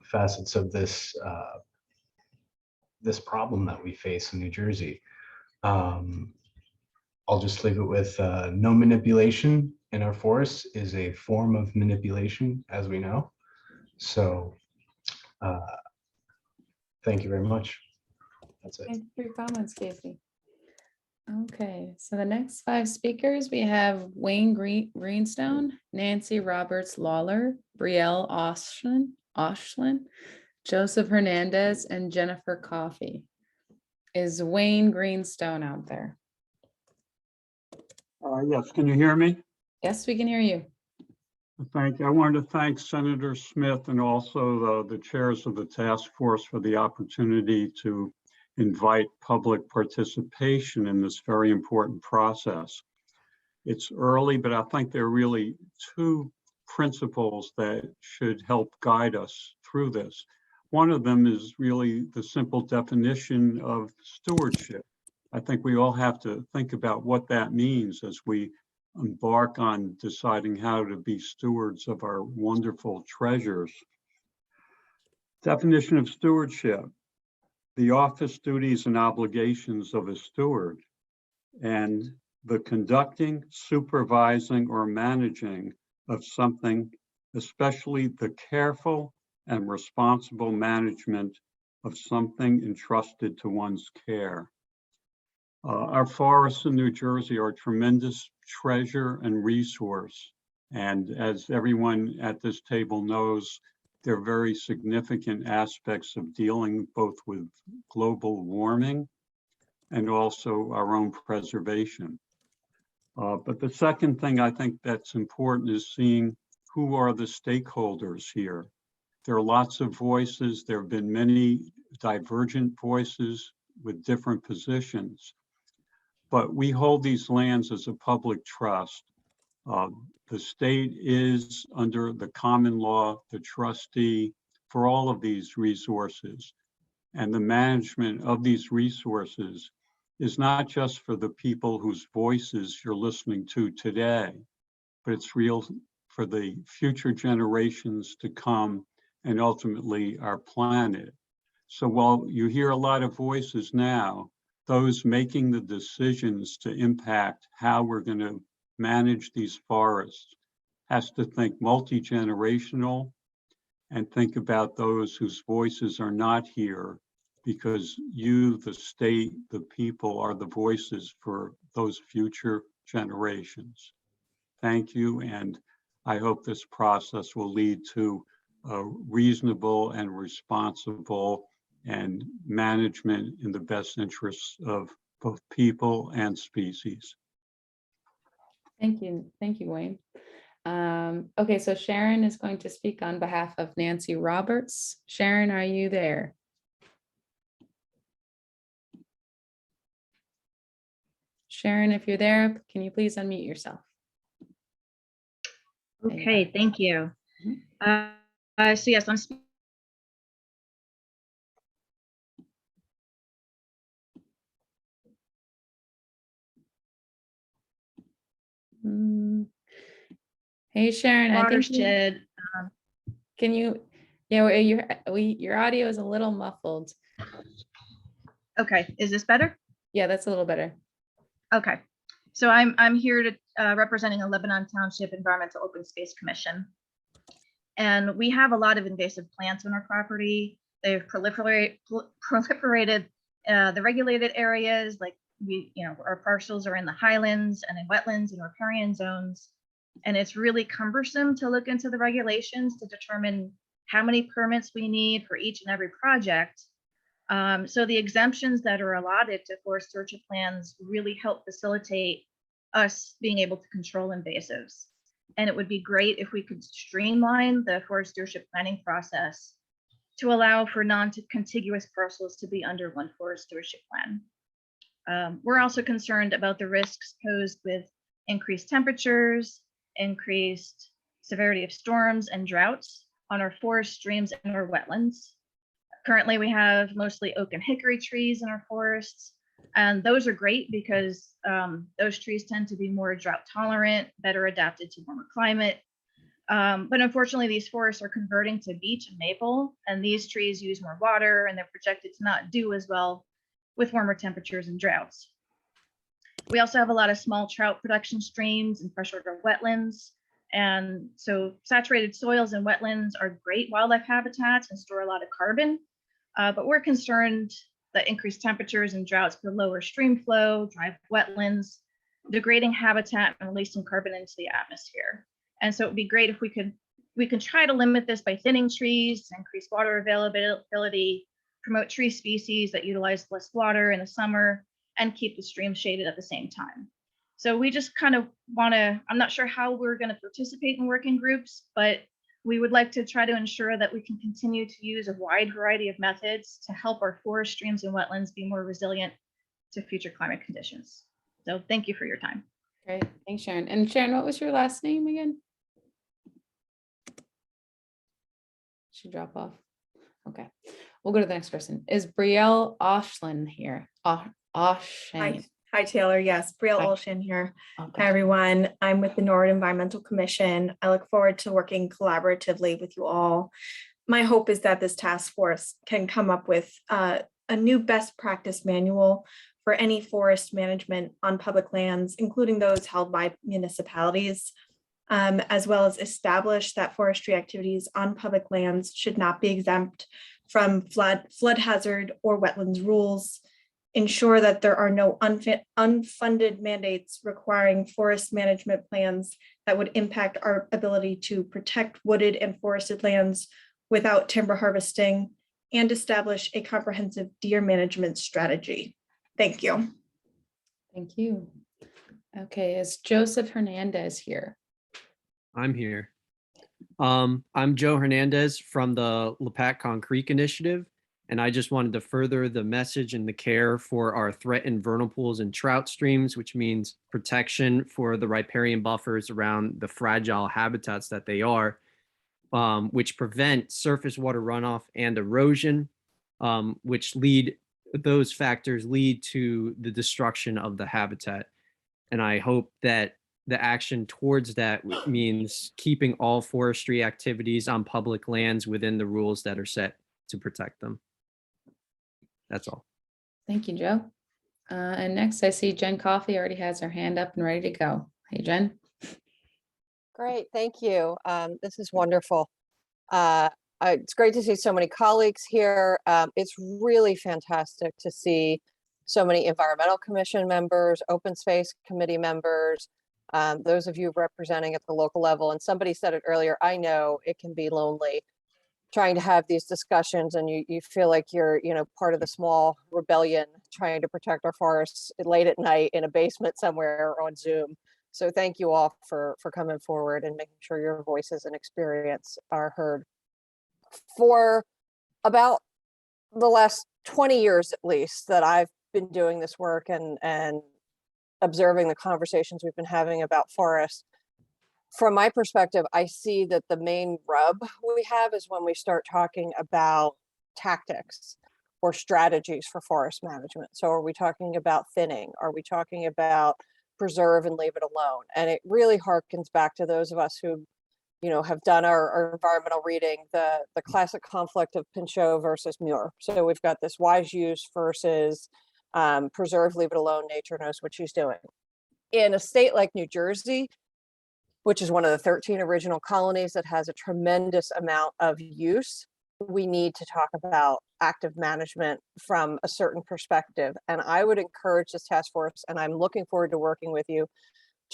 facets of this this problem that we face in New Jersey. I'll just leave it with no manipulation in our forests is a form of manipulation, as we know. So thank you very much. That's it. Thank you for your comments, Casey. Okay, so the next 5 speakers, we have Wayne Greenstone, Nancy Roberts Lawler, Brielle Oshlin, Joseph Hernandez, and Jennifer Coffey. Is Wayne Greenstone out there? Yes, can you hear me? Yes, we can hear you. Thank you. I wanted to thank Senator Smith and also the chairs of the task force for the opportunity to invite public participation in this very important process. It's early, but I think there are really 2 principles that should help guide us through this. One of them is really the simple definition of stewardship. I think we all have to think about what that means as we embark on deciding how to be stewards of our wonderful treasures. Definition of stewardship: the office duties and obligations of a steward, and the conducting, supervising, or managing of something, especially the careful and responsible management of something entrusted to one's care. Our forests in New Jersey are a tremendous treasure and resource. And as everyone at this table knows, they're very significant aspects of dealing both with global warming and also our own preservation. But the second thing I think that's important is seeing who are the stakeholders here. There are lots of voices. There have been many divergent voices with different positions, but we hold these lands as a public trust. The state is, under the common law, the trustee for all of these resources, and the management of these resources is not just for the people whose voices you're listening to today, but it's real for the future generations to come and ultimately our planet. So while you hear a lot of voices now, those making the decisions to impact how we're going to manage these forests has to think multi-generational and think about those whose voices are not here, because you, the state, the people, are the voices for those future generations. Thank you, and I hope this process will lead to a reasonable and responsible and management in the best interests of both people and species. Thank you, Wayne. Okay, so Sharon is going to speak on behalf of Nancy Roberts. Sharon, are you there? Sharon, if you're there, can you please unmute yourself? Okay, thank you. So yes, I'm speaking. Hey Sharon, I think Watershed. Can you? Yeah, your audio is a little muffled. Okay, is this better? Yeah, that's a little better. Okay, so I'm here to representing a Lebanon Township Environmental Open Space Commission, and we have a lot of invasive plants on our property. They've proliferated the regulated areas, like our parcels are in the highlands and in wetlands and riparian zones. And it's really cumbersome to look into the regulations to determine how many permits we need for each and every project. So the exemptions that are allotted to forest stewardship plans really help facilitate us being able to control invasives. And it would be great if we could streamline the forest stewardship planning process to allow for non-contiguous parcels to be under one forest stewardship plan. We're also concerned about the risks posed with increased temperatures, increased severity of storms and droughts on our forest, streams, and our wetlands. Currently, we have mostly oak and hickory trees in our forests, and those are great because those trees tend to be more drought tolerant, better adapted to warmer climate. But unfortunately, these forests are converting to beech and maple, and these trees use more water, and they're projected to not do as well with warmer temperatures and droughts. We also have a lot of small trout production streams and freshwater wetlands. And so saturated soils and wetlands are great wildlife habitats and store a lot of carbon. But we're concerned that increased temperatures and droughts could lower stream flow, drive wetlands, degrading habitat, and releasing carbon into the atmosphere. And so it would be great if we can try to limit this by thinning trees to increase water availability, promote tree species that utilize less water in the summer, and keep the stream shaded at the same time. So we just kind of want to, I'm not sure how we're going to participate in working groups, but we would like to try to ensure that we can continue to use a wide variety of methods to help our forest, streams, and wetlands be more resilient to future climate conditions. So thank you for your time. Great, thanks Sharon. And Sharon, what was your last name again? She drop off. Okay, we'll go to the next person. Is Brielle Oshlin here? Oshan. Hi, Taylor. Yes, Brielle Hi. Olshan here. Okay. Hi, everyone. I'm with the Norwood Environmental Commission. I look forward to working collaboratively with you all. My hope is that this task force can come up with a new best practice manual for any forest management on public lands, including those held by municipalities, as well as establish that forestry activities on public lands should not be exempt from flood hazard or wetlands rules. Ensure that there are no unfunded mandates requiring forest management plans that would impact our ability to protect wooded and forested lands without timber harvesting, and establish a comprehensive deer management strategy. Thank you. Thank you. Okay, is Joseph Hernandez here? I'm here. I'm Joe Hernandez from the Lepatcon Creek Initiative, and I just wanted to further the message and the care for our threatened vernal pools and trout streams, which means protection for the riparian buffers around the fragile habitats that they are, which prevent surface water runoff and erosion, which those factors lead to the destruction of the habitat. And I hope that the action towards that means keeping all forestry activities on public lands within the rules that are set to protect them. That's all. Thank you, Joe. And next I see Jen Coffey already has her hand up and ready to go. Hey, Jen. Great, thank you. This is wonderful. It's great to see so many colleagues here. It's really fantastic to see so many environmental commission members, open space committee members, those of you representing at the local level. And somebody said it earlier, I know it can be lonely trying to have these discussions, and you feel like you're, part of the small rebellion trying to protect our forests late at night in a basement somewhere or on Zoom. So thank you all for coming forward and making sure your voices and experience are heard. For about the last 20 years, at least, that I've been doing this work and observing the conversations we've been having about forests, from my perspective, I see that the main rub we have is when we start talking about tactics or strategies for forest management. So are we talking about thinning? Are we talking about preserve and leave it alone? And it really harkens back to those of us who, have done our environmental reading, the classic conflict of Pinchot versus Muir. So we've got this wise use versus preserve, leave it alone, nature knows what she's doing. In a state like New Jersey, which is one of the 13 original colonies that has a tremendous amount of use, we need to talk about active management from a certain perspective. And I would encourage this task force, and I'm looking forward to working with you,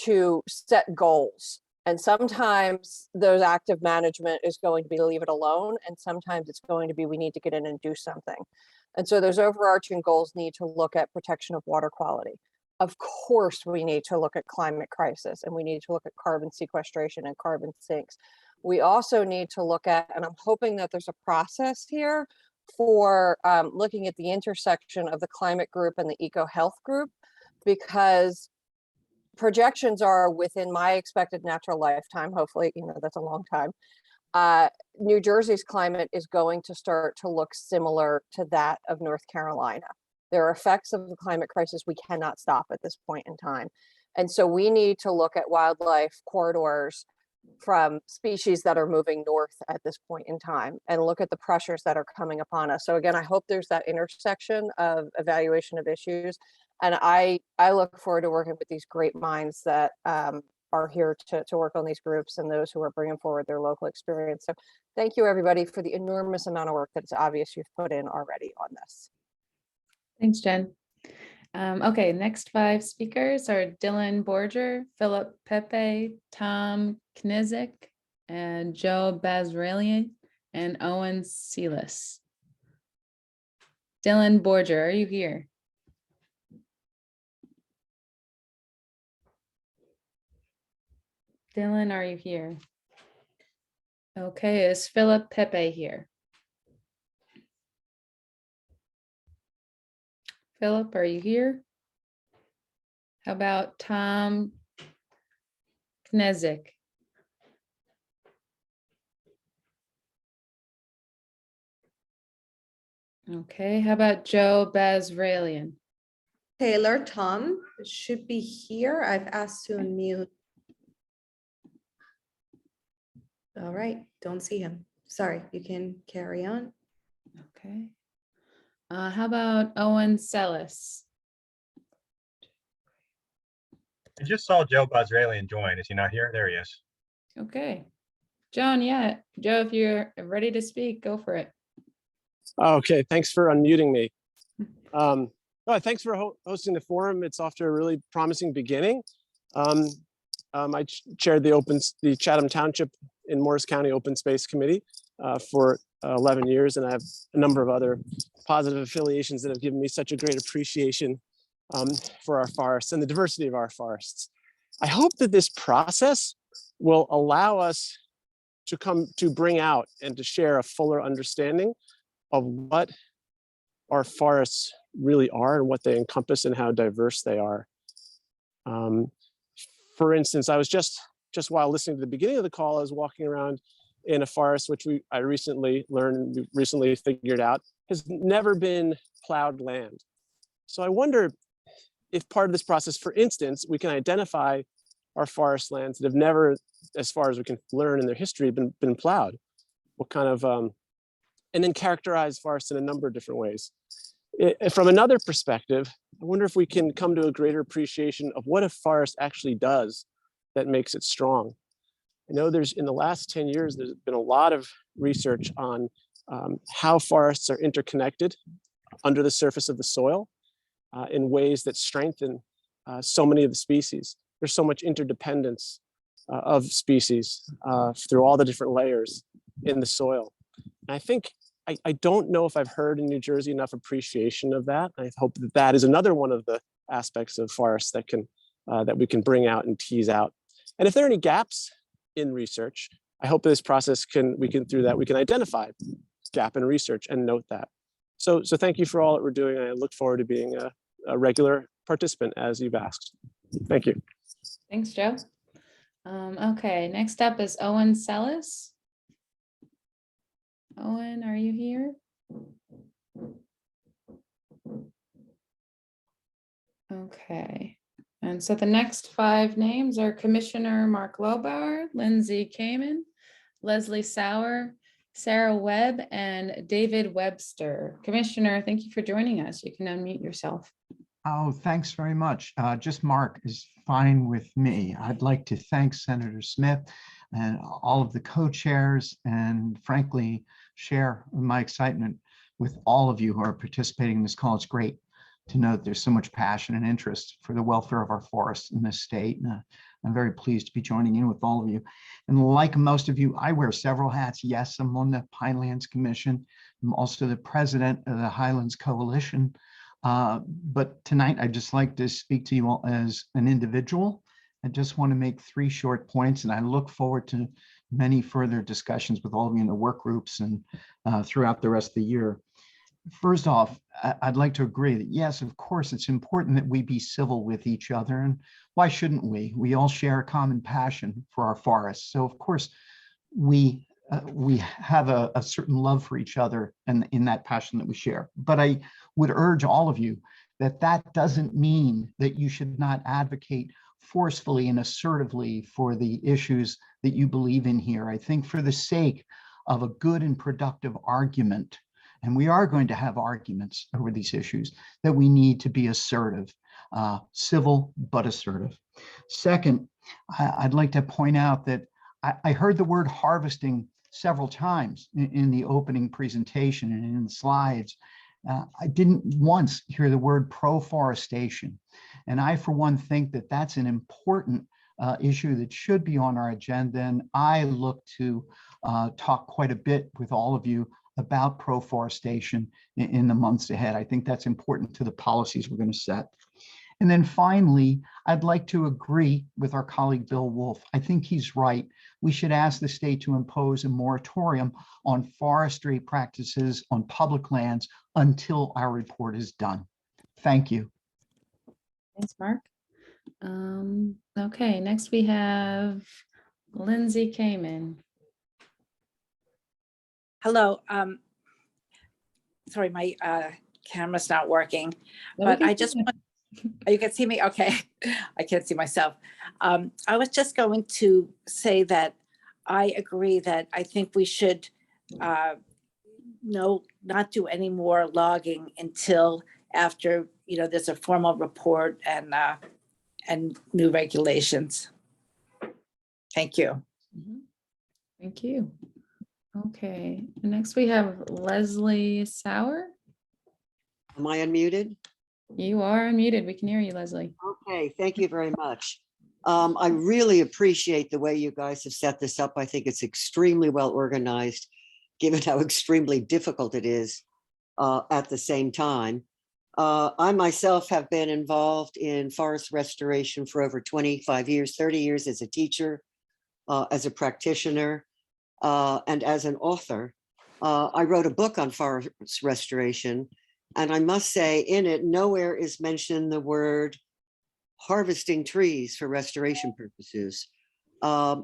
to set goals. And sometimes those active management is going to be leave it alone, and sometimes it's going to be we need to get in and do something. And so those overarching goals need to look at protection of water quality. Of course, we need to look at climate crisis, and we need to look at carbon sequestration and carbon sinks. We also need to look at, and I'm hoping that there's a process here for looking at the intersection of the climate group and the eco health group, because projections are within my expected natural lifetime, hopefully, that's a long time. New Jersey's climate is going to start to look similar to that of North Carolina. There are effects of the climate crisis we cannot stop at this point in time. And so we need to look at wildlife corridors from species that are moving north at this point in time and look at the pressures that are coming upon us. So again, I hope there's that intersection of evaluation of issues. And I look forward to working with these great minds that are here to work on these groups and those who are bringing forward their local experience. So thank you, everybody, for the enormous amount of work that it's obvious you've put in already on this. Thanks, Jen. Okay, next 5 speakers are Dylan Borger, Philip Pepe, Tom Knizik, and Joe Bazralian, and Owen Silas. Dylan Borger, are you here? Dylan, are you here? Okay, is Philip Pepe here? Philip, are you here? How about Tom Knezik? Okay, how about Joe Bazralian? Taylor Tom should be here. I've asked to unmute. All right, don't see him. Sorry, you can carry on. Okay. How about Owen Sellis? I just saw Joe Bazralian join. Is he not here? There he is. Okay. John, yeah. Joe, if you're ready to speak, go for it. Okay, thanks for unmuting me. Thanks for hosting the forum. It's off to a really promising beginning. I chaired the Chatham Township in Morris County Open Space Committee for 11 years, and I have a number of other positive affiliations that have given me such a great appreciation for our forests and the diversity of our forests. I hope that this process will allow us to bring out and to share a fuller understanding of what our forests really are and what they encompass and how diverse they are. For instance, I was just while listening to the beginning of the call, I was walking around in a forest, which I recently learned, we recently figured out, has never been plowed land. So I wonder if part of this process, for instance, we can identify our forest lands that have never, as far as we can learn in their history, been plowed. What kind of, and then characterize forests in a number of different ways. From another perspective, I wonder if we can come to a greater appreciation of what a forest actually does that makes it strong. I know in the last 10 years, there's been a lot of research on how forests are interconnected under the surface of the soil in ways that strengthen so many of the species. There's so much interdependence of species through all the different layers in the soil. And I think, I don't know if I've heard in New Jersey enough appreciation of that. I hope that that is another one of the aspects of forests that we can bring out and tease out. And if there are any gaps in research, I hope this process we can identify gap in research and note that. So thank you for all that we're doing. I look forward to being a regular participant as you've asked. Thank you. Thanks, Joe. Okay, next up is Owen Sellis. Owen, are you here? Okay, and so the next 5 names are Commissioner Mark Lobauer, Lindsay Kamen, Leslie Sauer, Sarah Webb, and David Webster. Commissioner, thank you for joining us. You can unmute yourself. Oh, thanks very much. Just Mark is fine with me. I'd like to thank Senator Smith and all of the co-chairs and frankly, share my excitement with all of you who are participating in this call. It's great to know that there's so much passion and interest for the welfare of our forests in this state. And I'm very pleased to be joining in with all of you. And like most of you, I wear several hats. Yes, I'm on the Pinelands Commission. I'm also the president of the Highlands Coalition. But tonight, I'd just like to speak to you all as an individual. I just want to make 3 short points, and I look forward to many further discussions with all of you in the work groups and throughout the rest of the year. First off, I'd like to agree that yes, of course, it's important that we be civil with each other. And why shouldn't we? We all share a common passion for our forests. So of course, we have a certain love for each other and in that passion that we share. But I would urge all of you that that doesn't mean that you should not advocate forcefully and assertively for the issues that you believe in here. I think for the sake of a good and productive argument, and we are going to have arguments over these issues, that we need to be assertive, civil but assertive. Second, I'd like to point out that I heard the word harvesting several times in the opening presentation and in the slides. I didn't once hear the word proforestation. And I, for one, think that that's an important issue that should be on our agenda. And I look to talk quite a bit with all of you about proforestation in the months ahead. I think that's important to the policies we're going to set. And then finally, I'd like to agree with our colleague Bill Wolf. I think he's right. We should ask the state to impose a moratorium on forestry practices on public lands until our report is done. Thank you. Thanks, Mark. Okay, next we have Lindsay Kamen. Hello. sorry, my camera's not working, No, we but can I see just you. want, oh, you can see me? Okay. I can't see myself. I was just going to say that I agree that I think we should not do any more logging until after, there's a formal report and new regulations. Thank you. Thank you. Okay, and next we have Leslie Sauer. Am I unmuted? You are unmuted. We can hear you, Leslie. Okay, thank you very much. I really appreciate the way you guys have set this up. I think it's extremely well organized, given how extremely difficult it is at the same time. I myself have been involved in forest restoration for over 25 years, 30 years as a teacher, as a practitioner, and as an author. I wrote a book on forest restoration, and I must say in it, nowhere is mentioned the word harvesting trees for restoration purposes.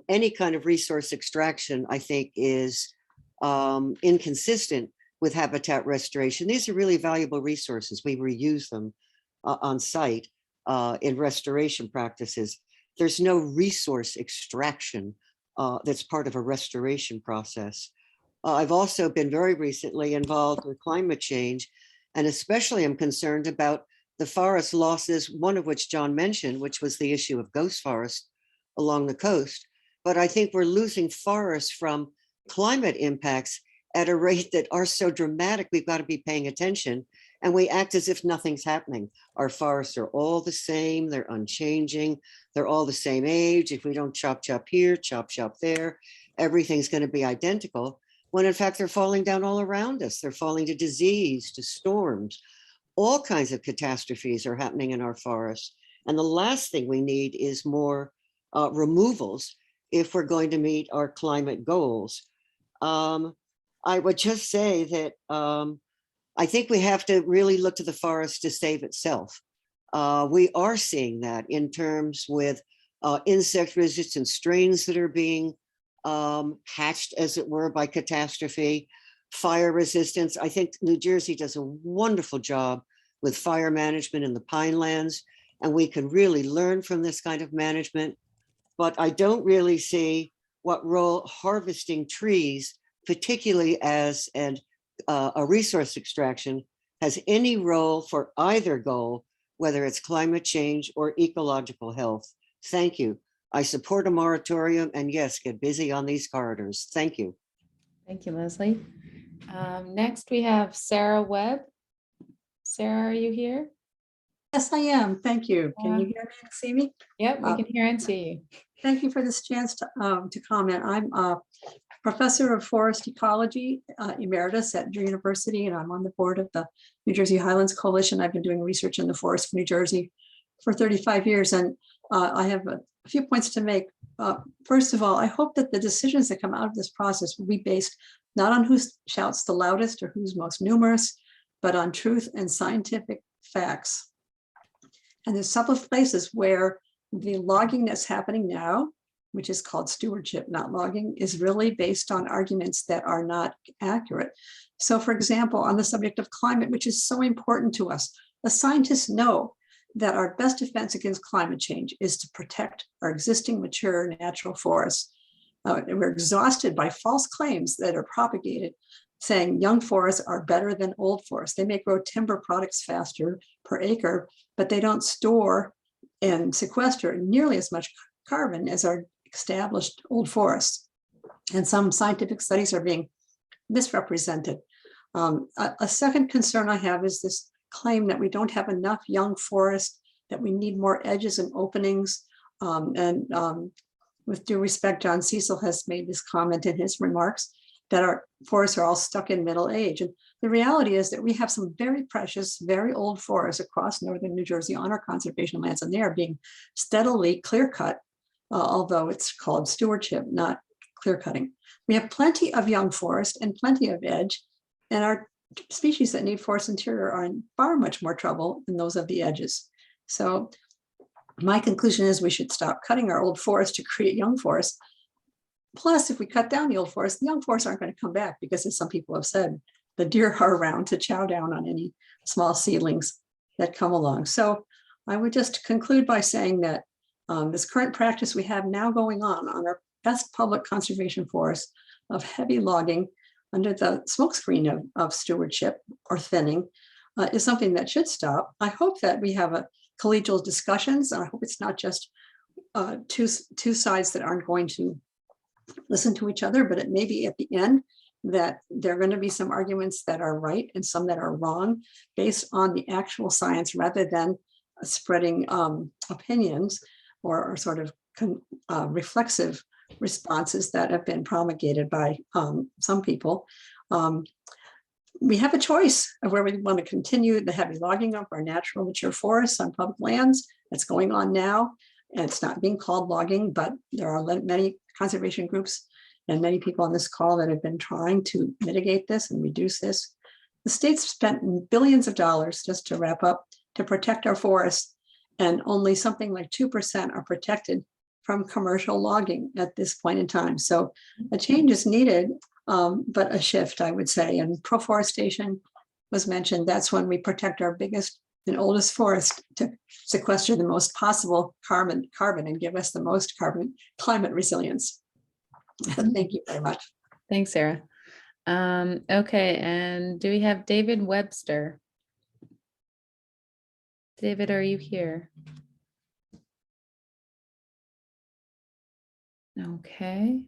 Any kind of resource extraction, I think, is inconsistent with habitat restoration. These are really valuable resources. We reuse them on site in restoration practices. There's no resource extraction that's part of a restoration process. I've also been very recently involved with climate change, and especially I'm concerned about the forest losses, one of which John mentioned, which was the issue of ghost forest along the coast. But I think we're losing forests from climate impacts at a rate that are so dramatic, we've got to be paying attention. And we act as if nothing's happening. Our forests are all the same, they're unchanging, they're all the same age. If we don't chop here, chop there, everything's going to be identical. When in fact, they're falling down all around us. They're falling to disease, to storms. All kinds of catastrophes are happening in our forests. And the last thing we need is more removals if we're going to meet our climate goals. I would just say that I think we have to really look to the forest to save itself. We are seeing that in terms with insect resistant strains that are being hatched, as it were, by catastrophe, fire resistance. I think New Jersey does a wonderful job with fire management in the pinelands, and we can really learn from this kind of management. But I don't really see what role harvesting trees, particularly as a resource extraction, has any role for either goal, whether it's climate change or ecological health. Thank you. I support a moratorium, and yes, get busy on these corridors. Thank you. Thank you, Leslie. Next, we have Sarah Webb. Sarah, are you here? Yes, I am. Thank you. Can you hear me and see me? Yep, we can hear and see you. Thank you for this chance to comment. I'm a professor of forest ecology emeritus at Drew University, and I'm on the board of the New Jersey Highlands Coalition. I've been doing research in the forest of New Jersey for 35 years, and I have a few points to make. First of all, I hope that the decisions that come out of this process will be based not on who shouts the loudest or who's most numerous, but on truth and scientific facts. And there's several places where the logging that's happening now, which is called stewardship, not logging, is really based on arguments that are not accurate. So for example, on the subject of climate, which is so important to us, the scientists know that our best defense against climate change is to protect our existing mature natural forests. We're exhausted by false claims that are propagated saying young forests are better than old forests. They may grow timber products faster per acre, but they don't store and sequester nearly as much carbon as our established old forests. And some scientific studies are being misrepresented. A second concern I have is this claim that we don't have enough young forest, that we need more edges and openings. With due respect, John Cecil has made this comment in his remarks that our forests are all stuck in middle age. And the reality is that we have some very precious, very old forests across northern New Jersey on our conservation lands, and they are being steadily clear cut, although it's called stewardship, not clear cutting. We have plenty of young forest and plenty of edge, and our species that need forest interior are in far much more trouble than those of the edges. So my conclusion is we should stop cutting our old forest to create young forests. Plus, if we cut down the old forest, the young forests aren't going to come back because, as some people have said, the deer are around to chow down on any small seedlings that come along. So I would just conclude by saying that this current practice we have now going on our best public conservation forests of heavy logging under the smokescreen of stewardship or thinning is something that should stop. I hope that we have a collegial discussions, and I hope it's not just two sides that aren't going to listen to each other, but it may be at the end that there are going to be some arguments that are right and some that are wrong based on the actual science rather than spreading opinions or sort of reflexive responses that have been promulgated by some people. We have a choice of where we want to continue the heavy logging of our natural mature forests on public lands. That's going on now. And it's not being called logging, but there are many conservation groups and many people on this call that have been trying to mitigate this and reduce this. The state's spent billions of dollars, just to wrap up, to protect our forests, and only something like 2% are protected from commercial logging at this point in time. So a change is needed, but a shift, I would say. And proforestation was mentioned. That's when we protect our biggest and oldest forest to sequester the most possible carbon and give us the most climate resilience. Thank you very much. Thanks, Sarah. Okay, and do we have David Webster? David, are you here? Okay.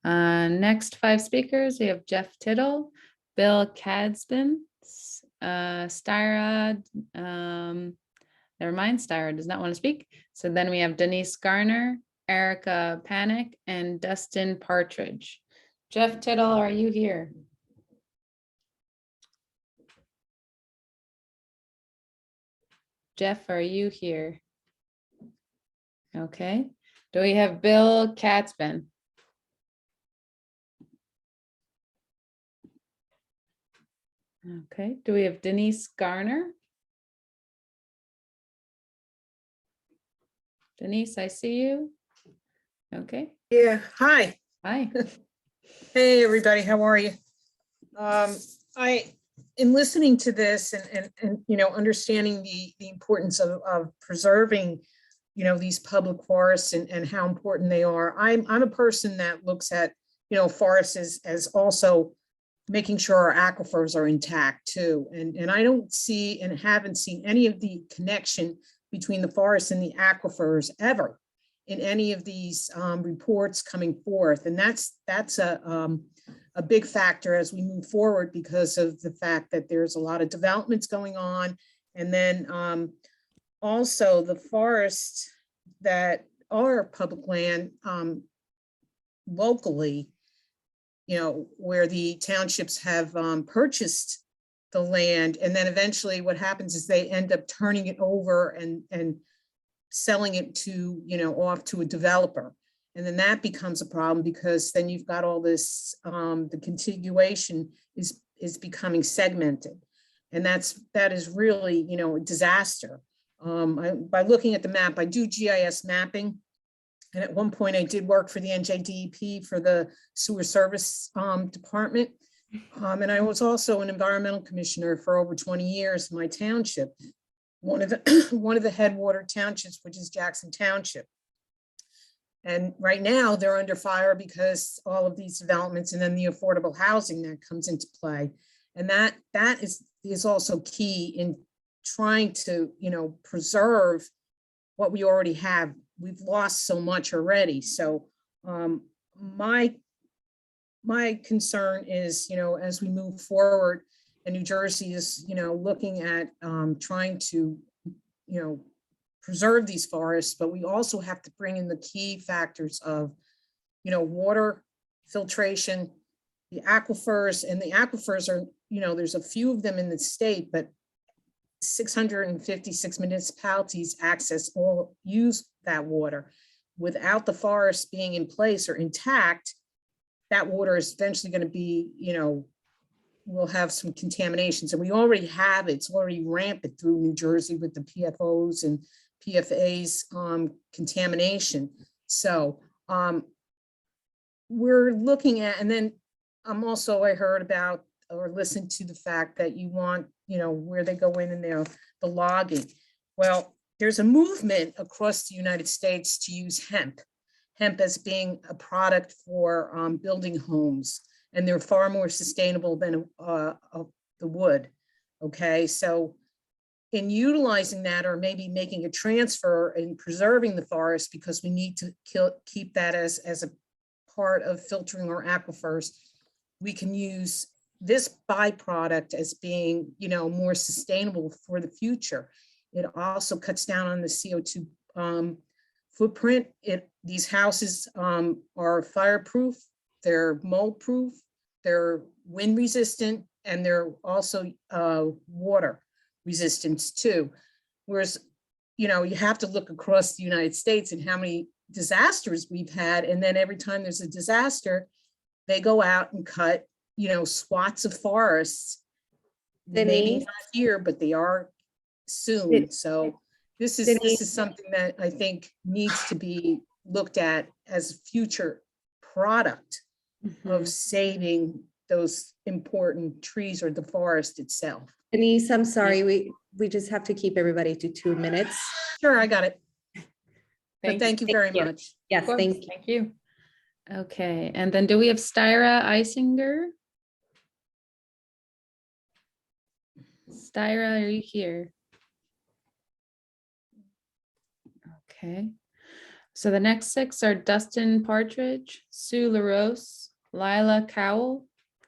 Next 5 speakers, we have Jeff Tittle, Bill Cadsman, Styra, never mind, Styra does not want to speak. So then we have Denise Garner, Erica Panic, and Dustin Partridge. Jeff Tittle, are you here? Jeff, are you here? Okay. Do we have Bill Katzman? Okay. Do we have Denise Garner? Denise, I see you. Okay. Yeah, hi. Hi. Hey, everybody, how are you? In listening to this and you know, understanding the importance of preserving, you know, these public forests and how important they are. I'm a person that looks at, you know, forests as also making sure our aquifers are intact too. And I don't see and haven't seen any of the connection between the forests and the aquifers ever in any of these reports coming forth. And that's a big factor as we move forward because of the fact that there's a lot of developments going on. And then also the forests that are public land locally, you know, where the townships have purchased the land. And then eventually what happens is they end up turning it over and selling it to, you know, off to a developer. And then that becomes a problem because then you've got all this, the contiguation is becoming segmented. And that is really, you know, a disaster. By looking at the map, I do GIS mapping. And at one point I did work for the NJDEP for the sewer service department. And I was also an environmental commissioner for over 20 years in my township. One of the headwater townships, which is Jackson Township. And right now they're under fire because all of these developments and then the affordable housing that comes into play. And that is also key in trying to, you know, preserve what we already have. We've lost so much already. So my concern is, you know, as we move forward, and New Jersey is, you know, looking at trying to, you know, preserve these forests, but we also have to bring in the key factors of, you know, water filtration, the aquifers, and the aquifers are, you know, there's a few of them in the state, but 656 municipalities use that water. Without the forest being in place or intact, that water is eventually going to be, you know, we'll have some contaminations, and we already have it. It's already rampant through New Jersey with the PFOs and PFAs contamination. So we're looking at, and then I heard about or listen to the fact that you want, where they go in and the logging. Well, there's a movement across the United States to use hemp as being a product for building homes, and they're far more sustainable than the wood. Okay, so in utilizing that, or maybe making a transfer and preserving the forest, because we need to keep that as a part of filtering our aquifers, we can use this byproduct as being, more sustainable for the future. It also cuts down on the CO2 footprint. These houses are fireproof, they're mold proof, they're wind resistant, and they're also water resistance too. Whereas, you have to look across the United States and how many disasters we've had. And then every time there's a disaster, they go out and cut, swaths of forests. Maybe not here, but they are soon. So this is something that I think needs to be looked at as a future product of saving those important trees or the forest itself. Denise, I'm sorry, we just have to keep everybody to 2 minutes. Sure, I got it. But thank you very much. Yes, thank you. Thank you. Okay, and then do we have Styra Eisinger? Styra, are you here? Okay. So the next 6 are Dustin Partridge, Sue LaRose, Lila Cowell,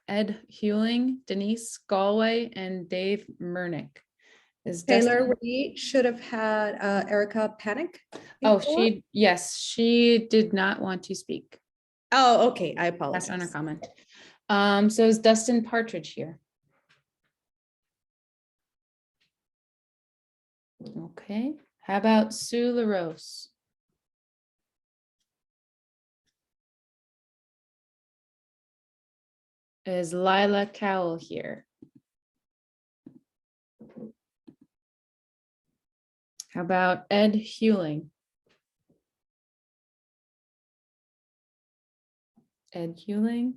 Ed Hewling, Denise Galway, and Dave Murnick. Taylor, we should have had Erica Panic. Oh, she did not want to speak. Oh, okay, I apologize. That's on her comment. So is Dustin Partridge here? Okay, how about Sue LaRose? Is Lila Cowell here? How about Ed Hewling? Ed Hewling?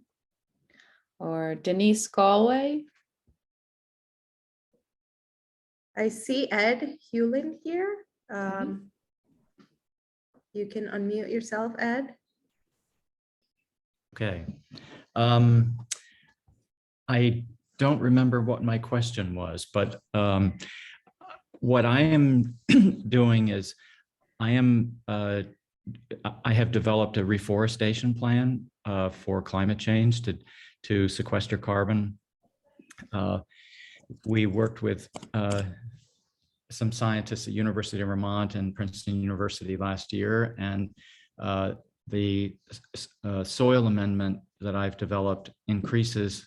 Or Denise Galway? I see Ed Hewling here. You can unmute yourself, Ed. Okay. I don't remember what my question was, but what I am doing is I have developed a reforestation plan for climate change to sequester carbon. We worked with some scientists at University of Vermont and Princeton University last year, and the soil amendment that I've developed increases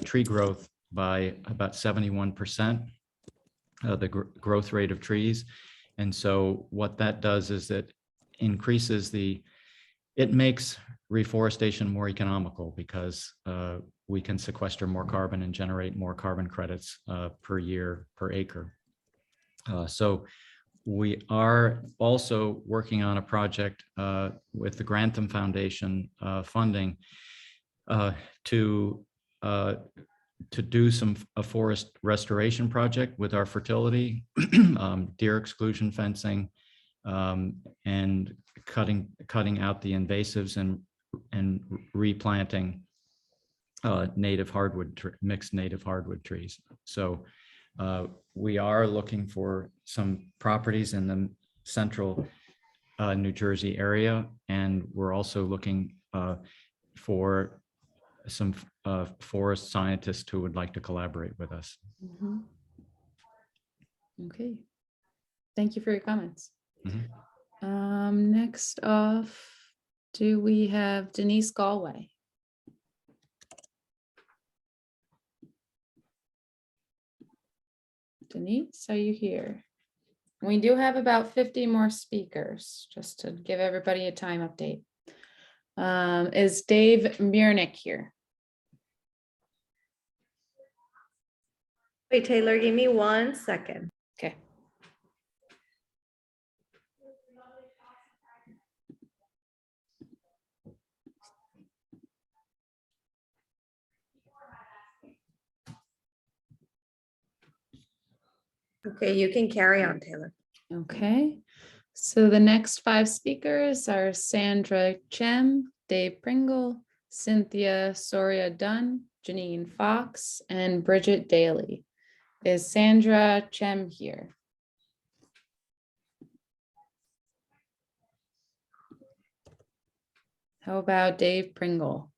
tree growth by about 71%, the growth rate of trees. And so what that does is it makes reforestation more economical, because we can sequester more carbon and generate more carbon credits per year, per acre. So we are also working on a project with the Grantham Foundation funding to do a forest restoration project with our fertility, deer exclusion fencing, and cutting out the invasives and replanting mixed native hardwood trees. So we are looking for some properties in the central New Jersey area, and we're also looking for some forest scientists who would like to collaborate with us. Okay, thank you for your comments. Next off, do we have Denise Galway? Denise, are you here? We do have about 50 more speakers, just to give everybody a time update. Is Dave Murnick here? Wait, Taylor, give me 1 second. Okay. Okay, you can carry on, Taylor. Okay, so the next 5 speakers are Sandra Chem, Dave Pringle, Cynthia Soria Dunn, Janine Fox, and Bridget Daly. Is Sandra Chem here? How about Dave Pringle?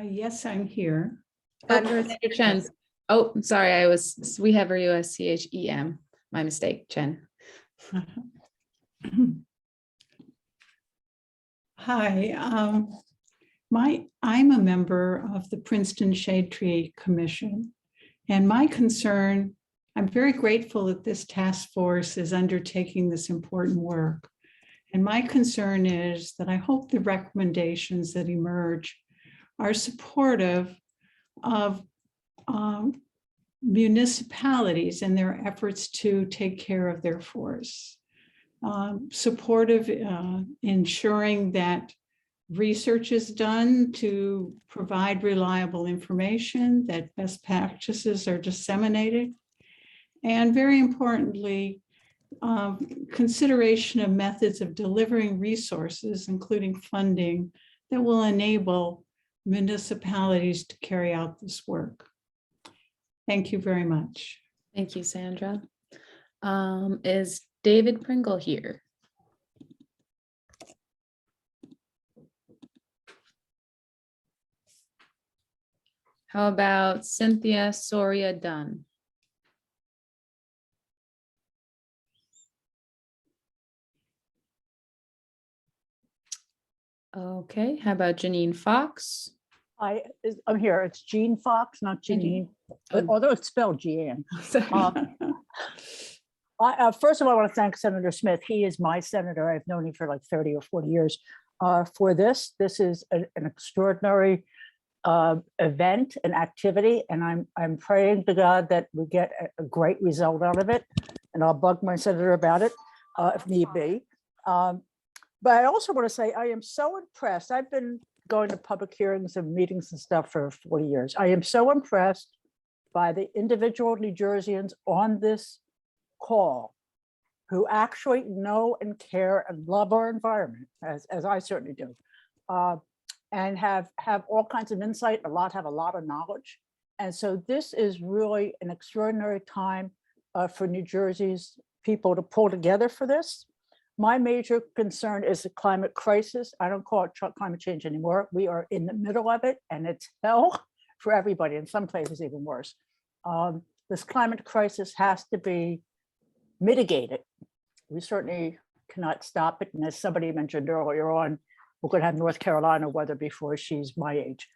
Yes, I'm here. Sandra Chen. Oh, sorry, we have you as CHEM. My mistake, Chen. Hi, I'm a member of the Princeton Shade Tree Commission, and my concern, I'm very grateful that this task force is undertaking this important work. And my concern is that I hope the recommendations that emerge are supportive of municipalities and their efforts to take care of their forests. Supportive, ensuring that research is done to provide reliable information, that best practices are disseminated, and very importantly, consideration of methods of delivering resources, including funding, that will enable municipalities to carry out this work. Thank you very much. Thank you, Sandra. Is David Pringle here? How about Cynthia Soria Dunn? Okay, how about Janine Fox? I'm here. It's Jean Fox, not Janine, although it's spelled Jean. First of all, I want to thank Senator Smith. He is my senator. I've known him for like 30 or 40 years. For this is an extraordinary event and activity, and I'm praying to God that we get a great result out of it. And I'll bug my senator about it if need be. But I also want to say I am so impressed. I've been going to public hearings and meetings and stuff for 40 years. I am so impressed by the individual New Jerseyans on this call who actually know and care and love our environment, as I certainly do, and have all kinds of insight. Have a lot of knowledge. And so this is really an extraordinary time for New Jersey's people to pull together for this. My major concern is the climate crisis. I don't call it climate change anymore. We are in the middle of it, and it's hell for everybody, in some places even worse. This climate crisis has to be mitigated. We certainly cannot stop it. And as somebody mentioned earlier on, we're going to have North Carolina weather before she's my age.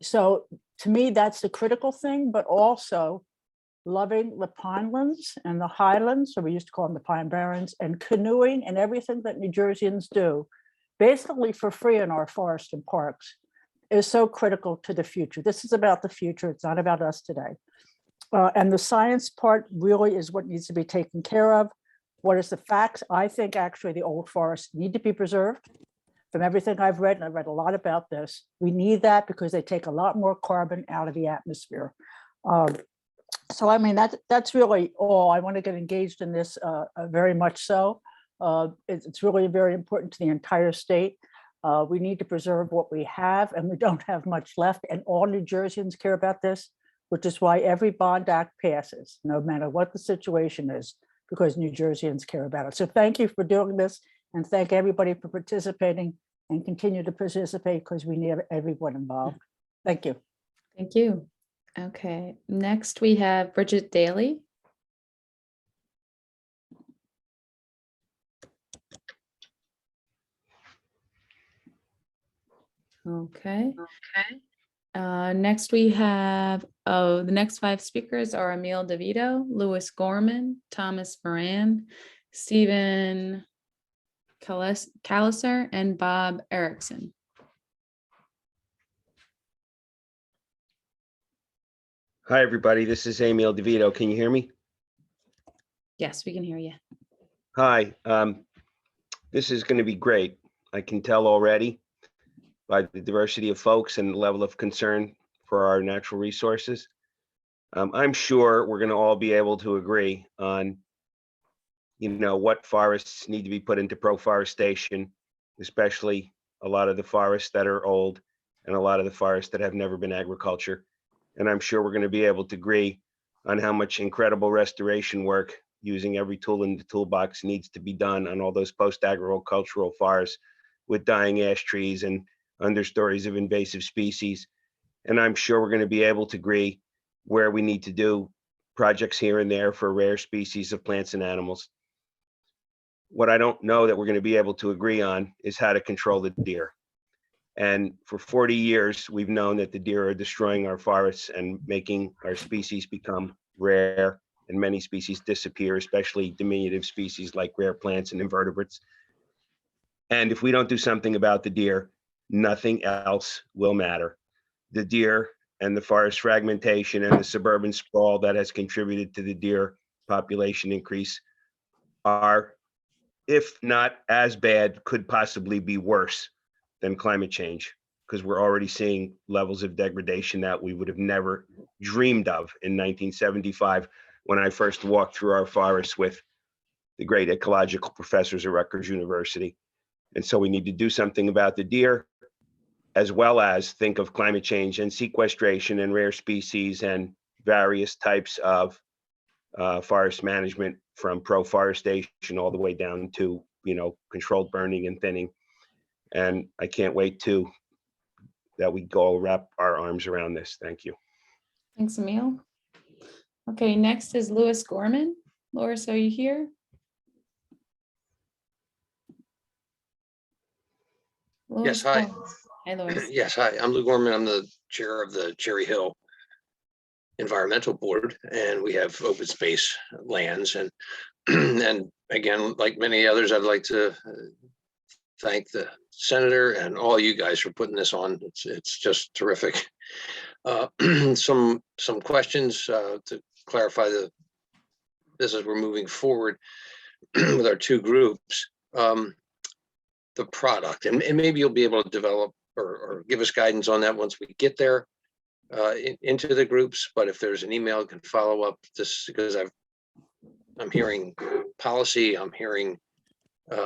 So to me, that's the critical thing, but also loving the Pinelands and the Highlands, so we used to call them the Pine Barrens, and canoeing and everything that New Jerseyans do, basically for free in our forests and parks, is so critical to the future. This is about the future. It's not about us today. And the science part really is what needs to be taken care of. What is the facts? I think actually the old forests need to be preserved. From everything I've read, and I've read a lot about this, we need that because they take a lot more carbon out of the atmosphere. So I mean, that's really all. I want to get engaged in this very much so. It's really very important to the entire state. We need to preserve what we have, and we don't have much left. And all New Jerseyans care about this, which is why every bond act passes, no matter what the situation is, because New Jerseyans care about it. So thank you for doing this, and thank everybody for participating, and continue to participate because we need everyone involved. Thank you. Thank you. Okay, next we have Bridget Daly. Okay. Next we have, the next 5 speakers are Emil DeVito, Louis Gorman, Thomas Moran, Stephen Calliser, and Bob Erickson. Hi, everybody. This is Emil DeVito. Can you hear me? Yes, we can hear you. Hi. This is going to be great. I can tell already by the diversity of folks and the level of concern for our natural resources. I'm sure we're going to all be able to agree on, what forests need to be put into proforestation, especially a lot of the forests that are old and a lot of the forests that have never been agriculture. And I'm sure we're going to be able to agree on how much incredible restoration work using every tool in the toolbox needs to be done on all those post-agricultural forests with dying ash trees and understories of invasive species. And I'm sure we're going to be able to agree where we need to do projects here and there for rare species of plants and animals. What I don't know that we're going to be able to agree on is how to control the deer. And for 40 years, we've known that the deer are destroying our forests and making our species become rare, and many species disappear, especially diminutive species like rare plants and invertebrates. And if we don't do something about the deer, nothing else will matter. The deer and the forest fragmentation and the suburban sprawl that has contributed to the deer population increase are, if not as bad, could possibly be worse than climate change, because we're already seeing levels of degradation that we would have never dreamed of in 1975 when I first walked through our forests with the great ecological professors at Rutgers University. And so we need to do something about the deer, as well as think of climate change and sequestration and rare species and various types of forest management, from proforestation all the way down to, controlled burning and thinning. And I can't wait that we go wrap our arms around this. Thank you. Thanks, Emil. Okay, next is Louis Gorman. Louis, are you here? Louis, Yes, hi. oh, hi, Louis. Yes, hi. I'm Lou Gorman. I'm the chair of the Cherry Hill Environmental Board, and we have open space lands. And and again, like many others, I'd like to thank the senator and all you guys for putting this on. It's just terrific. Some questions to clarify this as we're moving forward with our two groups. The product, and maybe you'll be able to develop or give us guidance on that once we get there into the groups. But if there's an email, you can follow up this, because I'm hearing policy, I'm hearing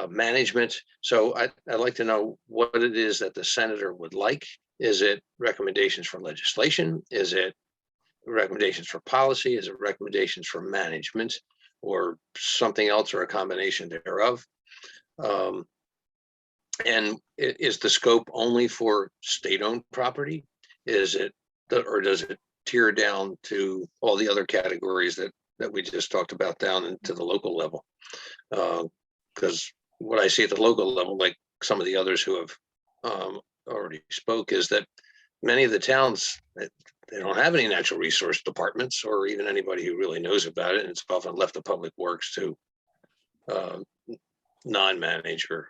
management. So I'd like to know what it is that the senator would like. Is it recommendations for legislation? Is it recommendations for policy? Is it recommendations for management, or something else, or a combination thereof? And is the scope only for state-owned property? Is it, or does it tier down to all the other categories that we just talked about down into the local level? Because what I see at the local level, like some of the others who have already spoke, is that many of the towns, they don't have any natural resource departments or even anybody who really knows about it. And it's often left to public works to non-manage or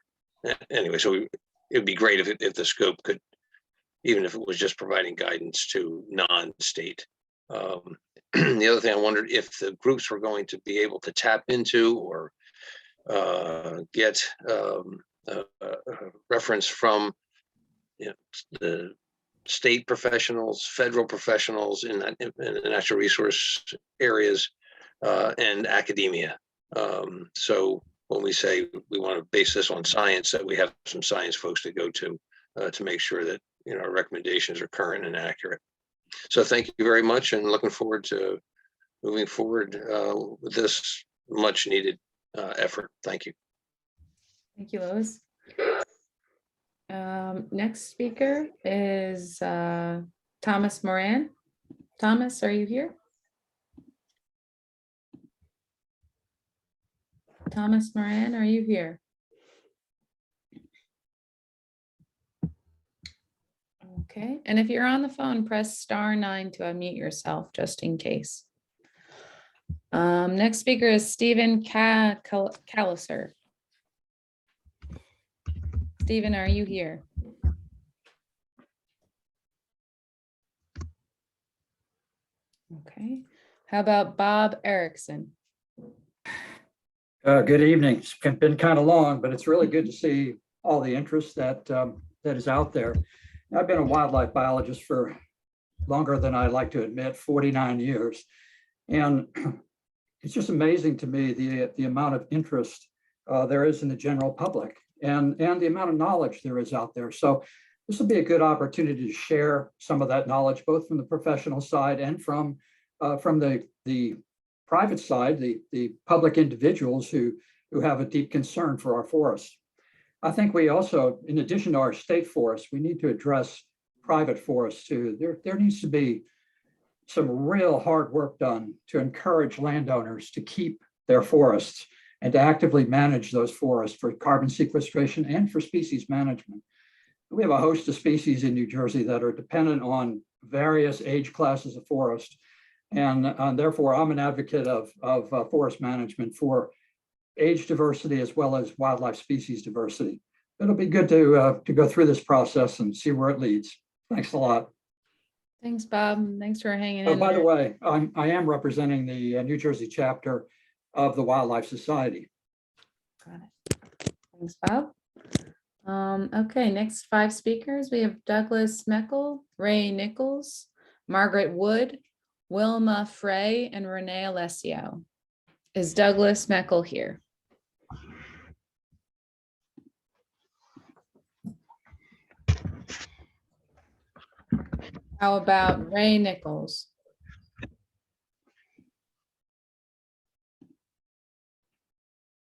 anyway. So it'd be great if the scope could, even if it was just providing guidance to non-state. The other thing I wondered if the groups were going to be able to tap into or get reference from the state professionals, federal professionals in the natural resource areas, and academia. So when we say we want to base this on science, that we have some science folks to go to make sure that our recommendations are current and accurate. So thank you very much, and looking forward to moving forward with this much needed effort. Thank you. Thank you, Lois. Next speaker is Thomas Moran. Thomas, are you here? Thomas Moran, are you here? Okay, and if you're on the phone, press *9 to unmute yourself, just in case. Next speaker is Stephen Calliser. Stephen, are you here? Okay, how about Bob Erickson? Good evening. It's been kind of long, but it's really good to see all the interest that is out there. I've been a wildlife biologist for longer than I like to admit, 49 years. And it's just amazing to me the amount of interest there is in the general public and the amount of knowledge there is out there. So this will be a good opportunity to share some of that knowledge, both from the professional side and from the private side, the public individuals who have a deep concern for our forests. I think we also, in addition to our state forests, we need to address private forests too. There needs to be some real hard work done to encourage landowners to keep their forests and to actively manage those forests for carbon sequestration and for species management. We have a host of species in New Jersey that are dependent on various age classes of forest. And therefore, I'm an advocate of forest management for age diversity as well as wildlife species diversity. It'll be good to go through this process and see where it leads. Thanks a lot. Thanks, Bob. Thanks for hanging Oh, in by the there. way, I am representing the New Jersey chapter of the Wildlife Society. Got it. Thanks, Bob. Okay, next 5 speakers. We have Douglas Meckel, Ray Nichols, Margaret Wood, Wilma Frey, and Renee Alessio. Is Douglas Meckel here? How about Ray Nichols?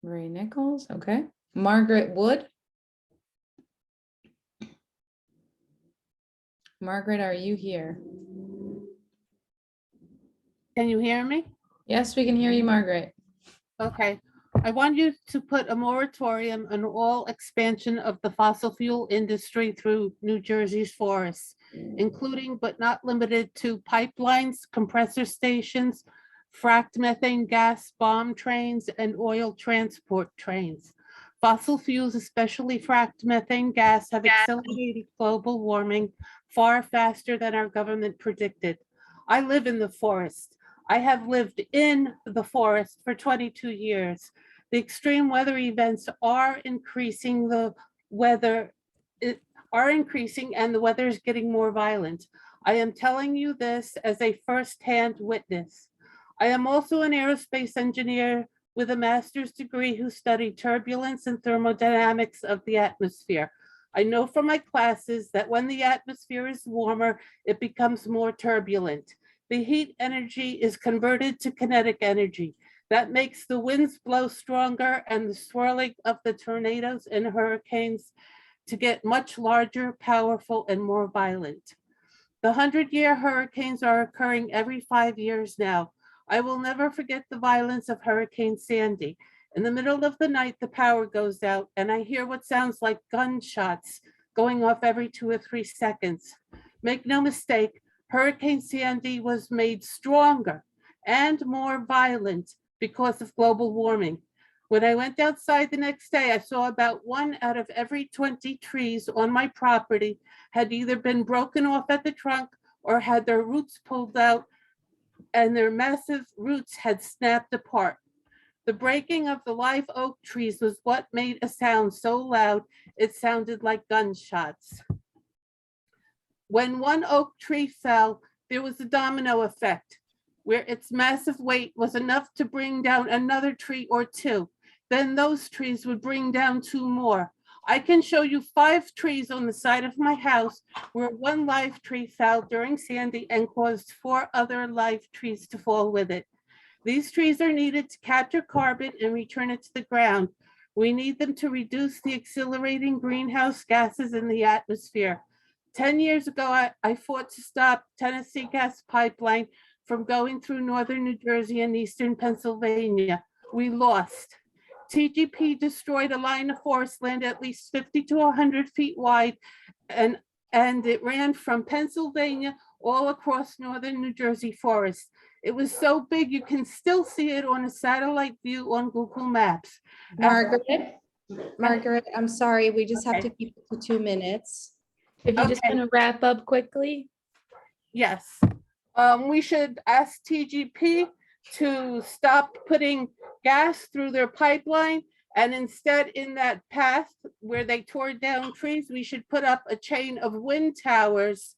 Ray Nichols, okay. Margaret Wood? Margaret, are you here? Can you hear me? Yes, we can hear you, Margaret. Okay. I want you to put a moratorium on all expansion of the fossil fuel industry through New Jersey's forests, including but not limited to pipelines, compressor stations, fracked methane gas bomb trains, and oil transport trains. Fossil fuels, especially fracked methane gas, have accelerated global warming far faster than our government predicted. I live in the forest. I have lived in the forest for 22 years. The extreme weather events are increasing, and the weather is getting more violent. I am telling you this as a firsthand witness. I am also an aerospace engineer with a master's degree who studied turbulence and thermodynamics of the atmosphere. I know from my classes that when the atmosphere is warmer, it becomes more turbulent. The heat energy is converted to kinetic energy. That makes the winds blow stronger and the swirling of the tornadoes and hurricanes to get much larger, powerful, and more violent. The 100-year hurricanes are occurring every 5 years now. I will never forget the violence of Hurricane Sandy. In the middle of the night, the power goes out and I hear what sounds like gunshots going off every 2 or 3 seconds. Make no mistake, Hurricane Sandy was made stronger and more violent because of global warming. When I went outside the next day, I saw about 1 out of every 20 trees on my property had either been broken off at the trunk or had their roots pulled out and their massive roots had snapped apart. The breaking of the live oak trees was what made a sound so loud it sounded like gunshots. When one oak tree fell, there was a domino effect where its massive weight was enough to bring down another tree or 2. Then those trees would bring down 2 more. I can show you 5 trees on the side of my house where 1 live tree fell during Sandy and caused 4 other live trees to fall with it. These trees are needed to capture carbon and return it to the ground. We need them to reduce the accelerating greenhouse gases in the atmosphere. 10 years ago, I fought to stop Tennessee Gas Pipeline from going through northern New Jersey and eastern Pennsylvania. We lost. TGP destroyed a line of forest land at least 50 to 100 feet wide, and it ran from Pennsylvania all across northern New Jersey forest. It was so big you can still see it on a satellite view on Google Maps. Margaret, I'm sorry, we just have to keep it to 2 minutes. If you just want to wrap up quickly. Yes. We should ask TGP to stop putting gas through their pipeline, and instead in that path where they tore down trees, we should put up a chain of wind towers,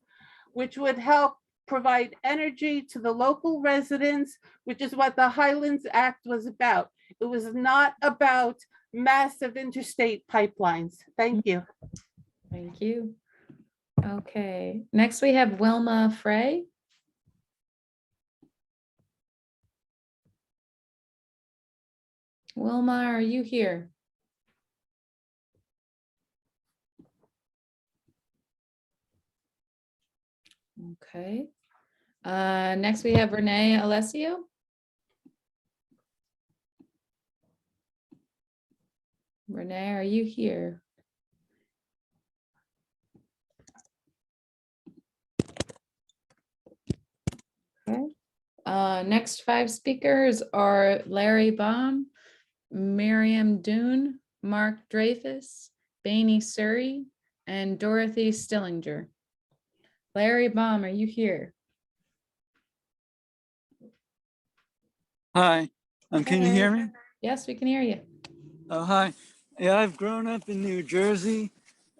which would help provide energy to the local residents, which is what the Highlands Act was about. It was not about massive interstate pipelines. Thank you. Thank you. Okay, next we have Wilma Frey. Wilma, are you here? Okay. Next we have Renee Alessio. Renee, are you here? Okay. Next 5 speakers are Larry Baum, Miriam Doon, Mark Dreyfus, Bainey Surrey, and Dorothy Stillinger. Larry Baum, are you here? Hi, can you hear me? Yes, we can hear you. Oh, hi. Yeah, I've grown up in New Jersey,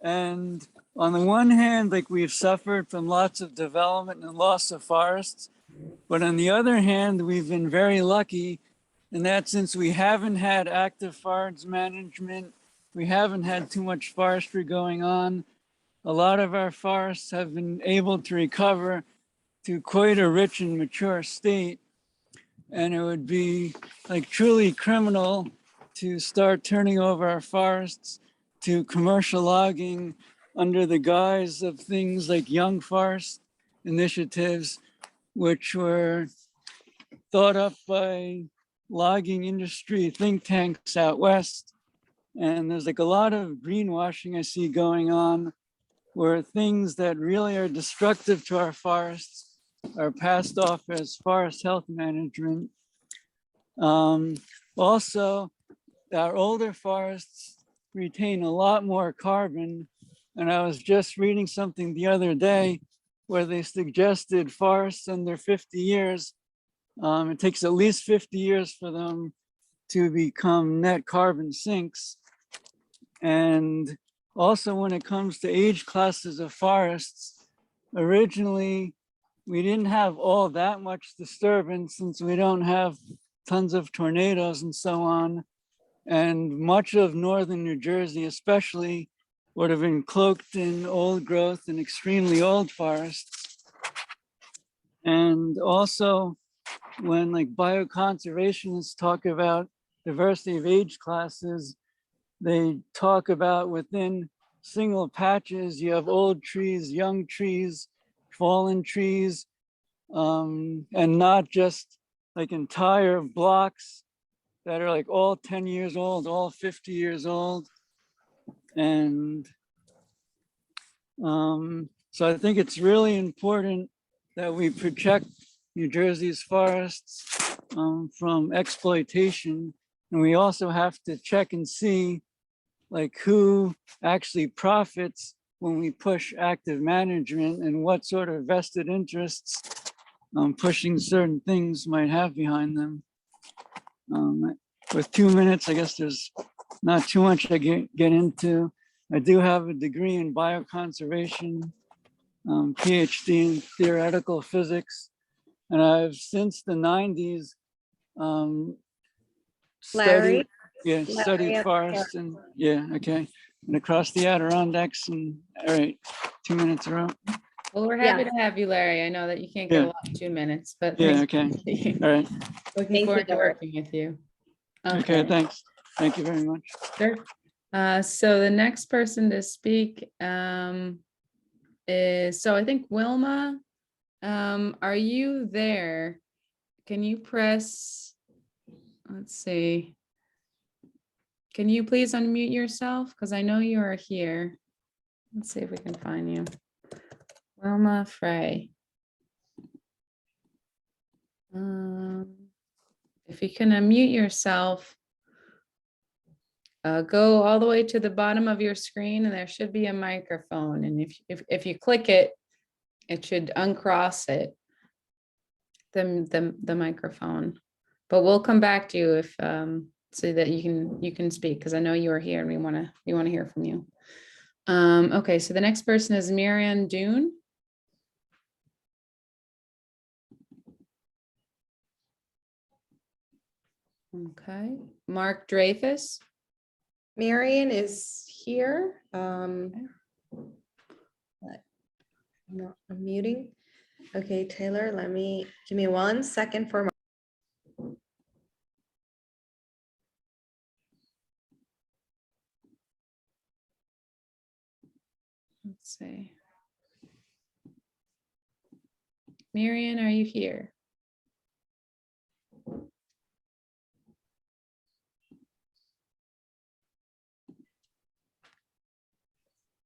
and on the one hand, like we've suffered from lots of development and loss of forests, but on the other hand, we've been very lucky in that since we haven't had active forest management, we haven't had too much forestry going on. A lot of our forests have been able to recover to quite a rich and mature state. And it would be like truly criminal to start turning over our forests to commercial logging under the guise of things like young forest initiatives, which were thought up by logging industry think tanks out west. And there's like a lot of greenwashing I see going on where things that really are destructive to our forests are passed off as forest health management. Also, our older forests retain a lot more carbon. And I was just reading something the other day where they suggested forests under 50 years, it takes at least 50 years for them to become net carbon sinks. And also when it comes to age classes of forests, originally, we didn't have all that much disturbance since we don't have tons of tornadoes and so on. And much of northern New Jersey especially would have been cloaked in old growth and extremely old forests. And also when like bioconservationists talk about diversity of age classes, they talk about within single patches, you have old trees, young trees, fallen trees, and not just like entire blocks that are like all 10 years old, all 50 years old. And so I think it's really important that we protect New Jersey's forests from exploitation. And we also have to check and see like who actually profits when we push active management and what sort of vested interests pushing certain things might have behind them. With 2 minutes, I guess there's not too much I get into. I do have a degree in bioconservation, PhD in theoretical physics, and I've since the 90s Larry? studied forests and okay. And across the Adirondacks and all right, 2 minutes are up. Well, we're happy to have you, Larry. I know that you can't get a lot in 2 minutes, but okay. All right. Looking forward to working with you. Okay, thanks. Thank you very much. Sure. So the next person to speak is, so I think Wilma, are you there? Can you press, let's see. Can you please unmute yourself? Because I know you are here. Let's see if we can find you. Wilma Frey. If you can unmute yourself, go all the way to the bottom of your screen and there should be a microphone. And if you click it, it should uncross it, the microphone. But we'll come back to you if so that you can speak, because I know you are here and we want to hear from you. Okay, so the next person is Miriam Doon. Okay, Mark Dreyfus. Marion is here. I'm muting. Okay, Taylor, give me 1 second for. Let's see. Marion, are you here?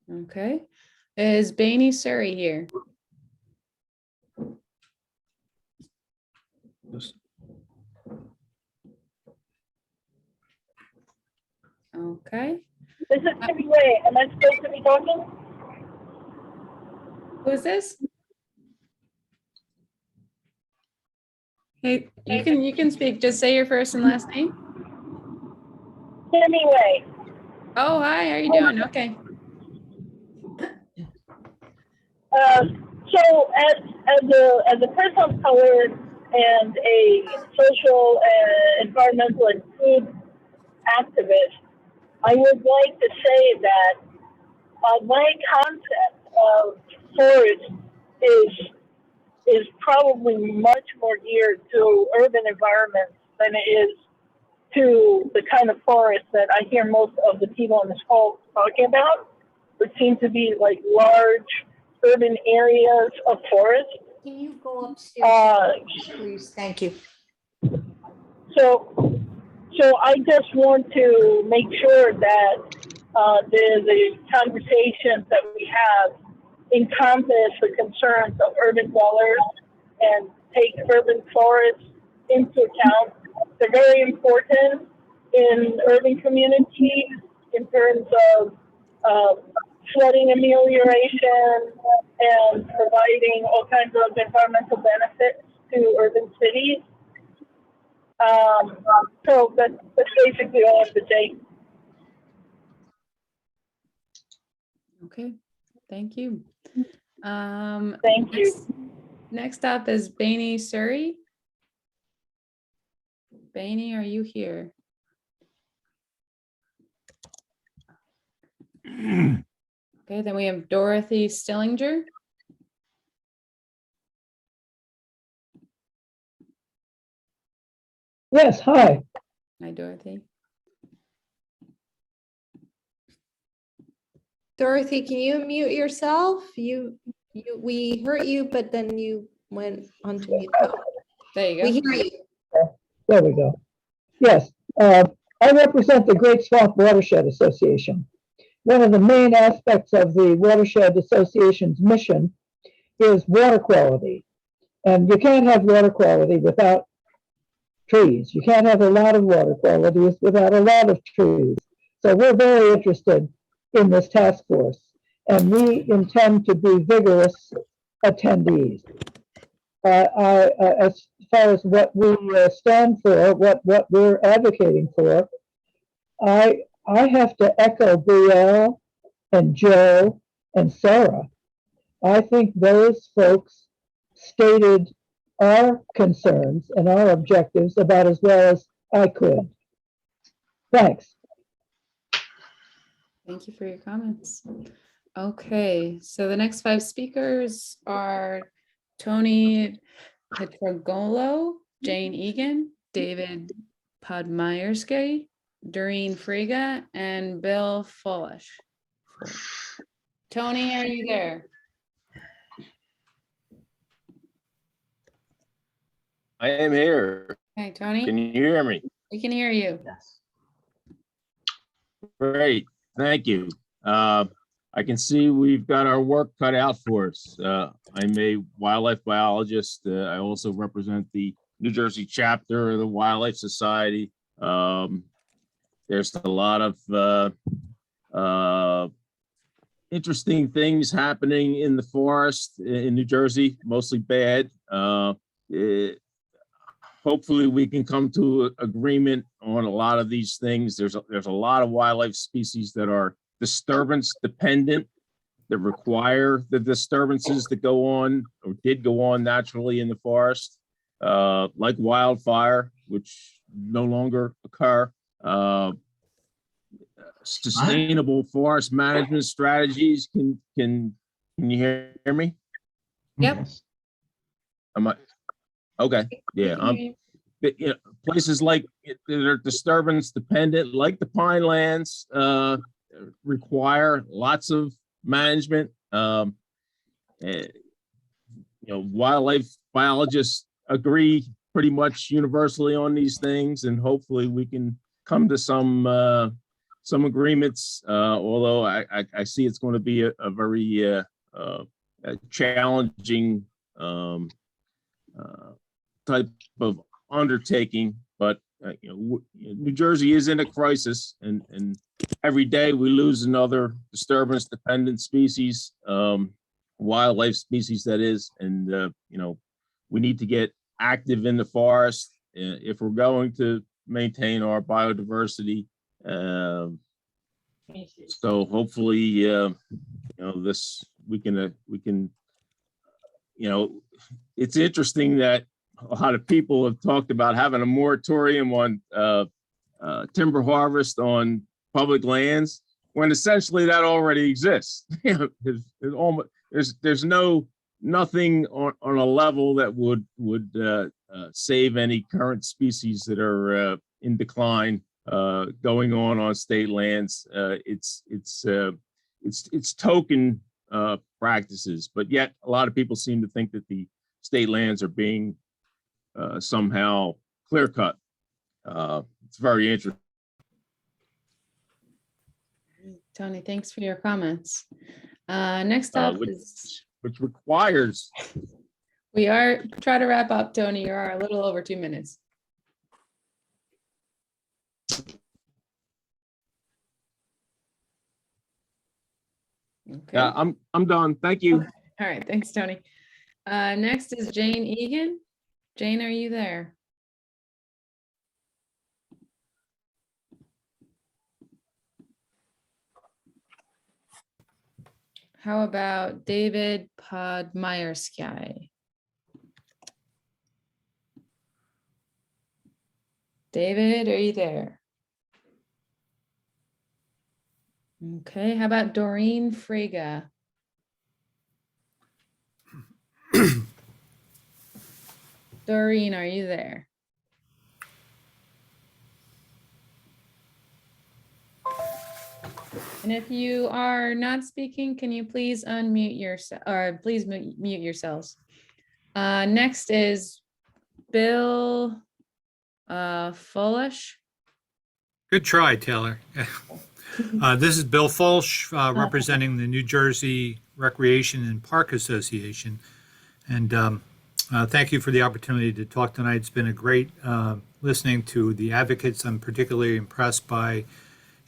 Okay. Is Bainey Surrey here? Okay. This is Timmy Way. Am I supposed to be talking? Who is this? Hey, you can speak. Just say your first and last name. Timmy Way. Oh, hi. How are you doing? Okay. So as a person of color and a social, environmental, and food activist, I would like to say that my concept of forest is probably much more geared to urban environments than it is to the kind of forest that I hear most of the people on this call talking about, which seem to be like large urban areas of forest. Can you go upstairs, please? Thank you. So I just want to make sure that the conversations that we have encompass the concerns of urban dwellers and take urban forests into account. They're very important in urban communities in terms of flooding amelioration and providing all kinds of environmental benefits to urban cities. So that's basically all I have to say. Okay. Thank you. Thank you. Next up is Bainey Surrey. Bainey, are you here? Okay, then we have Dorothy Stillinger. Yes, hi. Hi, Dorothy. Dorothy, can you mute yourself? We heard you, but then you went onto mute. Oh, there you go. We hear you. There we go. Yes, I represent the Great Swamp Watershed Association. One of the main aspects of the Watershed Association's mission is water quality. And you can't have water quality without trees. You can't have a lot of water quality without a lot of trees. So we're very interested in this task force, and we intend to be vigorous attendees. As far as what we stand for, what we're advocating for, I have to echo Brielle and Joe and Sarah. I think those folks stated our concerns and our objectives about as well as I could. Thanks. Thank you for your comments. Okay, so the next 5 speakers are Tony Petrogolo, Jane Egan, David Podmierski, Doreen Friga, and Bill Foolish. Tony, are you there? I am here. Hey, Tony. Can you hear me? We can hear you. Yes. Great, thank you. I can see we've got our work cut out for us. I'm a wildlife biologist. I also represent the New Jersey chapter of the Wildlife Society. There's a lot of interesting things happening in the forest in New Jersey, mostly bad. Hopefully we can come to agreement on a lot of these things. There's a lot of wildlife species that are disturbance dependent, that require the disturbances that go on or did go on naturally in the forest, like wildfire, which no longer occur. Sustainable forest management strategies. Can you hear me? Yep. Am I? Okay. Yeah. You know, places like that are disturbance dependent, like the pine lands, require lots of management. You know, wildlife biologists agree pretty much universally on these things, and hopefully we can come to some agreements. Although I see it's going to be a very challenging type of undertaking, but you know, New Jersey is in a crisis, and every day we lose another disturbance-dependent species, wildlife species that is, and you know, we need to get active in the forest if we're going to maintain our biodiversity. So hopefully, you know, this we can, you know, it's interesting that a lot of people have talked about having a moratorium on timber harvest on public lands, when essentially that already exists. You know, there's nothing on a level that would save any current species that are in decline going on state lands. It's token practices, but yet a lot of people seem to think that the state lands are being somehow clear cut. It's very interesting. Tony, thanks for your comments. Next up which requires. We are try to wrap up, Tony. You are a little over 2 minutes. Okay. Yeah, I'm done. Thank you. Okay. All right, thanks, Tony. Next is Jane Egan. Jane, are you there? How about David Podmyersky? David, are you there? Okay, how about Doreen Frega? Doreen, are you there? And if you are not speaking, can you please unmute yourself, or please mute yourselves? Next is Bill Follish. Good try, Taylor. This is Bill Folsh, representing the New Jersey Recreation and Park Association. And thank you for the opportunity to talk tonight. It's been a great listening to the advocates. I'm particularly impressed by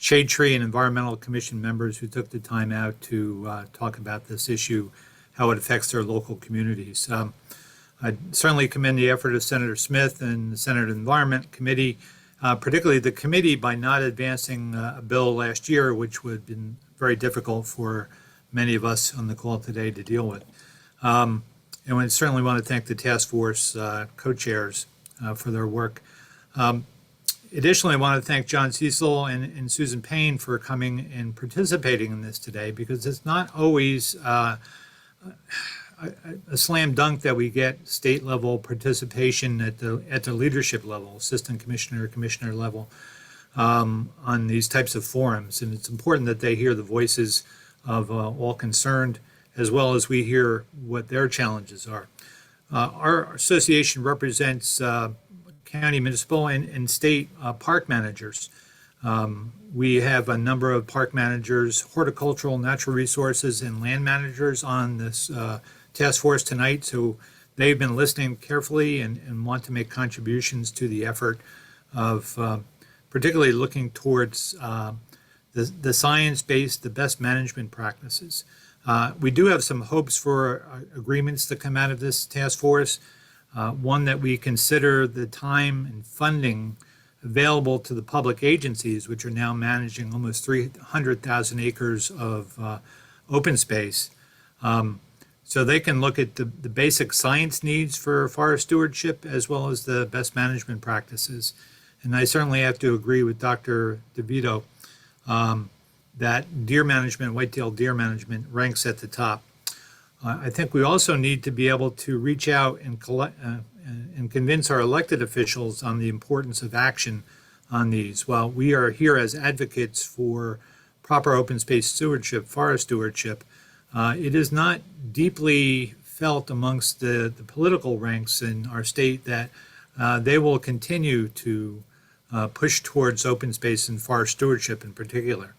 Shade Tree and Environmental Commission members who took the time out to talk about this issue, how it affects their local communities. I certainly commend the effort of Senator Smith and the Senate Environment Committee, particularly the committee, by not advancing a bill last year, which would have been very difficult for many of us on the call today to deal with. And we certainly want to thank the task force co-chairs for their work. Additionally, I want to thank John Cecil and Susan Payne for coming and participating in this today, because it's not always a slam dunk that we get state level participation at the leadership level, assistant commissioner, commissioner level, on these types of forums. And it's important that they hear the voices of all concerned, as well as we hear what their challenges are. Our association represents county, municipal, and state park managers. We have a number of park managers, horticultural, natural resources, and land managers on this task force tonight. So they've been listening carefully and want to make contributions to the effort of particularly looking towards the science-based, the best management practices. We do have some hopes for agreements to come out of this task force. One, that we consider the time and funding available to the public agencies, which are now managing almost 300,000 acres of open space. So they can look at the basic science needs for forest stewardship, as well as the best management practices. And I certainly have to agree with Dr. DeVito that deer management, white-tailed deer management ranks at the top. I think we also need to be able to reach out and and convince our elected officials on the importance of action on these. While we are here as advocates for proper open space stewardship, forest stewardship, it is not deeply felt amongst the political ranks in our state that they will continue to push towards open space and forest stewardship in particular.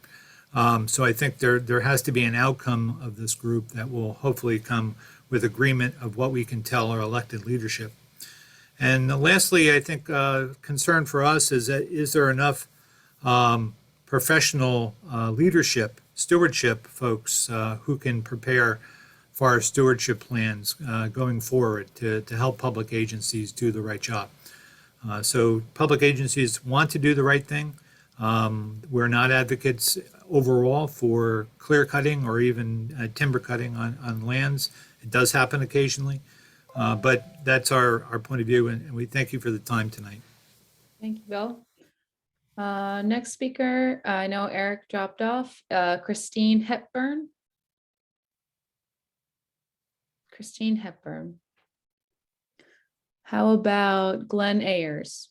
So I think there has to be an outcome of this group that will hopefully come with agreement of what we can tell our elected leadership. And lastly, I think concern for us is that is there enough professional leadership, stewardship folks who can prepare forest stewardship plans going forward to help public agencies do the right job. So public agencies want to do the right thing. We're not advocates overall for clear cutting or even timber cutting on lands. It does happen occasionally, but that's our point of view, and we thank you for the time tonight. Thank you, Bill. Next speaker, I know Eric dropped off. Christine Hepburn. Christine Hepburn. How about Glenn Ayers?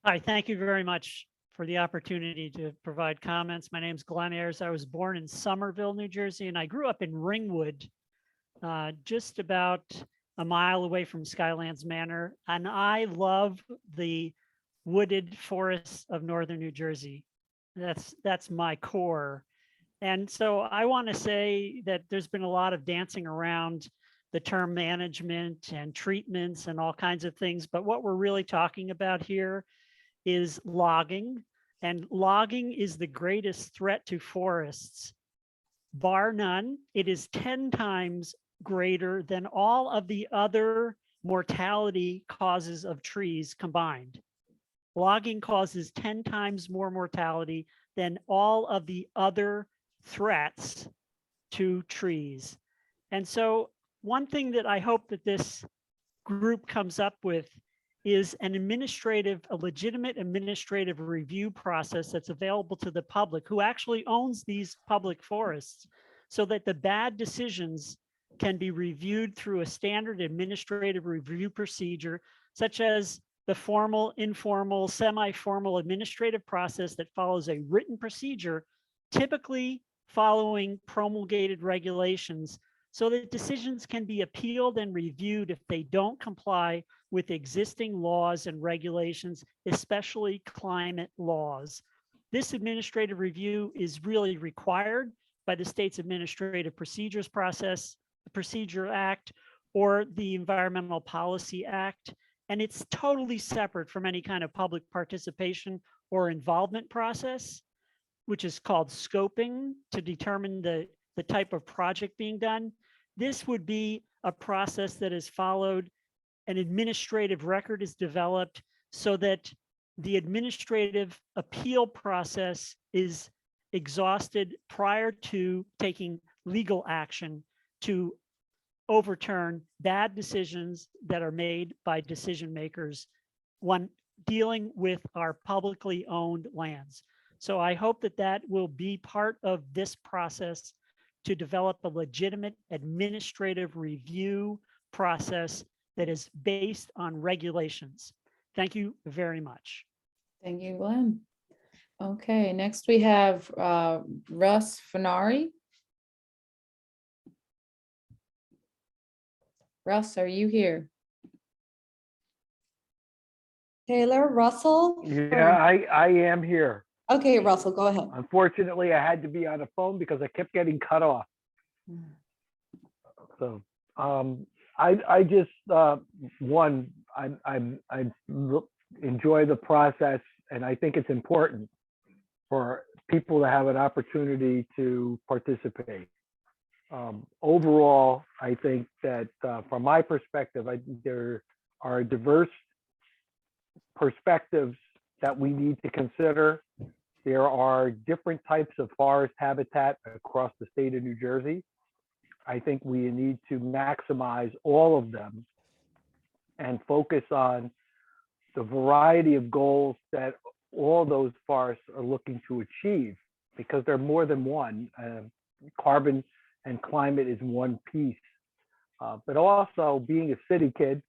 Hi, thank you very much for the opportunity to provide comments. My name is Glenn Ayers. I was born in Somerville, New Jersey, and I grew up in Ringwood, just about a mile away from Skylands Manor. And I love the wooded forests of northern New Jersey. That's my core. And so I want to say that there's been a lot of dancing around the term management and treatments and all kinds of things. But what we're really talking about here is logging. And logging is the greatest threat to forests. Bar none, it is 10 times greater than all of the other mortality causes of trees combined. Logging causes 10 times more mortality than all of the other threats to trees. And so one thing that I hope that this group comes up with is a legitimate administrative review process that's available to the public who actually owns these public forests, so that the bad decisions can be reviewed through a standard administrative review procedure, such as the formal, informal, semi-formal administrative process that follows a written procedure, typically following promulgated regulations, so that decisions can be appealed and reviewed if they don't comply with existing laws and regulations, especially climate laws. This administrative review is really required by the state's Administrative Procedures Process, the Procedure Act, or the Environmental Policy Act. And it's totally separate from any kind of public participation or involvement process, which is called scoping to determine the type of project being done. This would be a process that is followed. An administrative record is developed so that the administrative appeal process is exhausted prior to taking legal action to overturn bad decisions that are made by decision makers when dealing with our publicly owned lands. So I hope that that will be part of this process to develop a legitimate administrative review process that is based on regulations. Thank you very much. Thank you, Glenn. Okay, next we have Russ Fenari. Russ, are you here? Taylor, Russell? Yeah, I am here. Okay, Russell, go ahead. Unfortunately, I had to be on the phone because I kept getting cut off. So I just I enjoy the process, and I think it's important for people to have an opportunity to participate. Overall, I think that from my perspective, there are diverse perspectives that we need to consider. There are different types of forest habitat across the state of New Jersey. I think we need to maximize all of them and focus on the variety of goals that all those forests are looking to achieve, because they're more than one. Carbon and climate is one piece. But also being a city kid,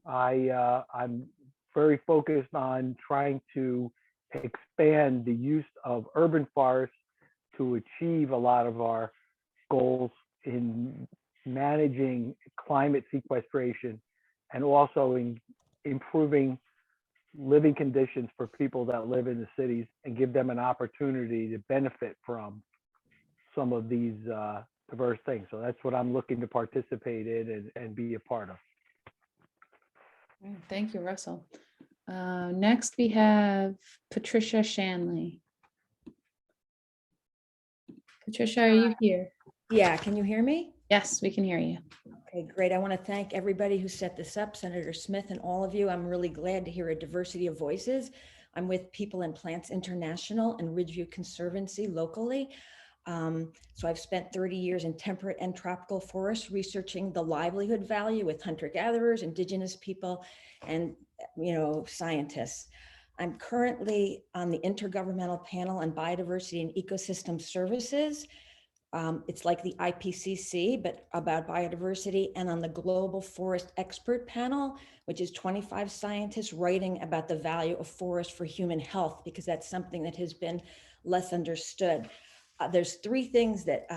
I'm very focused on trying to expand the use of urban forests to achieve a lot of our goals in managing climate sequestration and also in improving living conditions for people that live in the cities and give them an opportunity to benefit from some of these diverse things. So that's what I'm looking to participate in and be a part of. Thank you, Russell. Next, we have Patricia Shanley. Patricia, are you here? Yeah, can you hear me? Yes, we can hear you. Okay, great. I want to thank everybody who set this up, Senator Smith and all of you. I'm really glad to hear a diversity of voices. I'm with People and Plants International and Ridgeview Conservancy locally. So I've spent 30 years in temperate and tropical forests researching the livelihood value with hunter-gatherers, indigenous people, and scientists. I'm currently on the Intergovernmental Panel on Biodiversity and Ecosystem Services. It's like the IPCC, but about biodiversity, and on the Global Forest Expert Panel, which is 25 scientists writing about the value of forest for human health, because that's something that has been less understood. There's three things that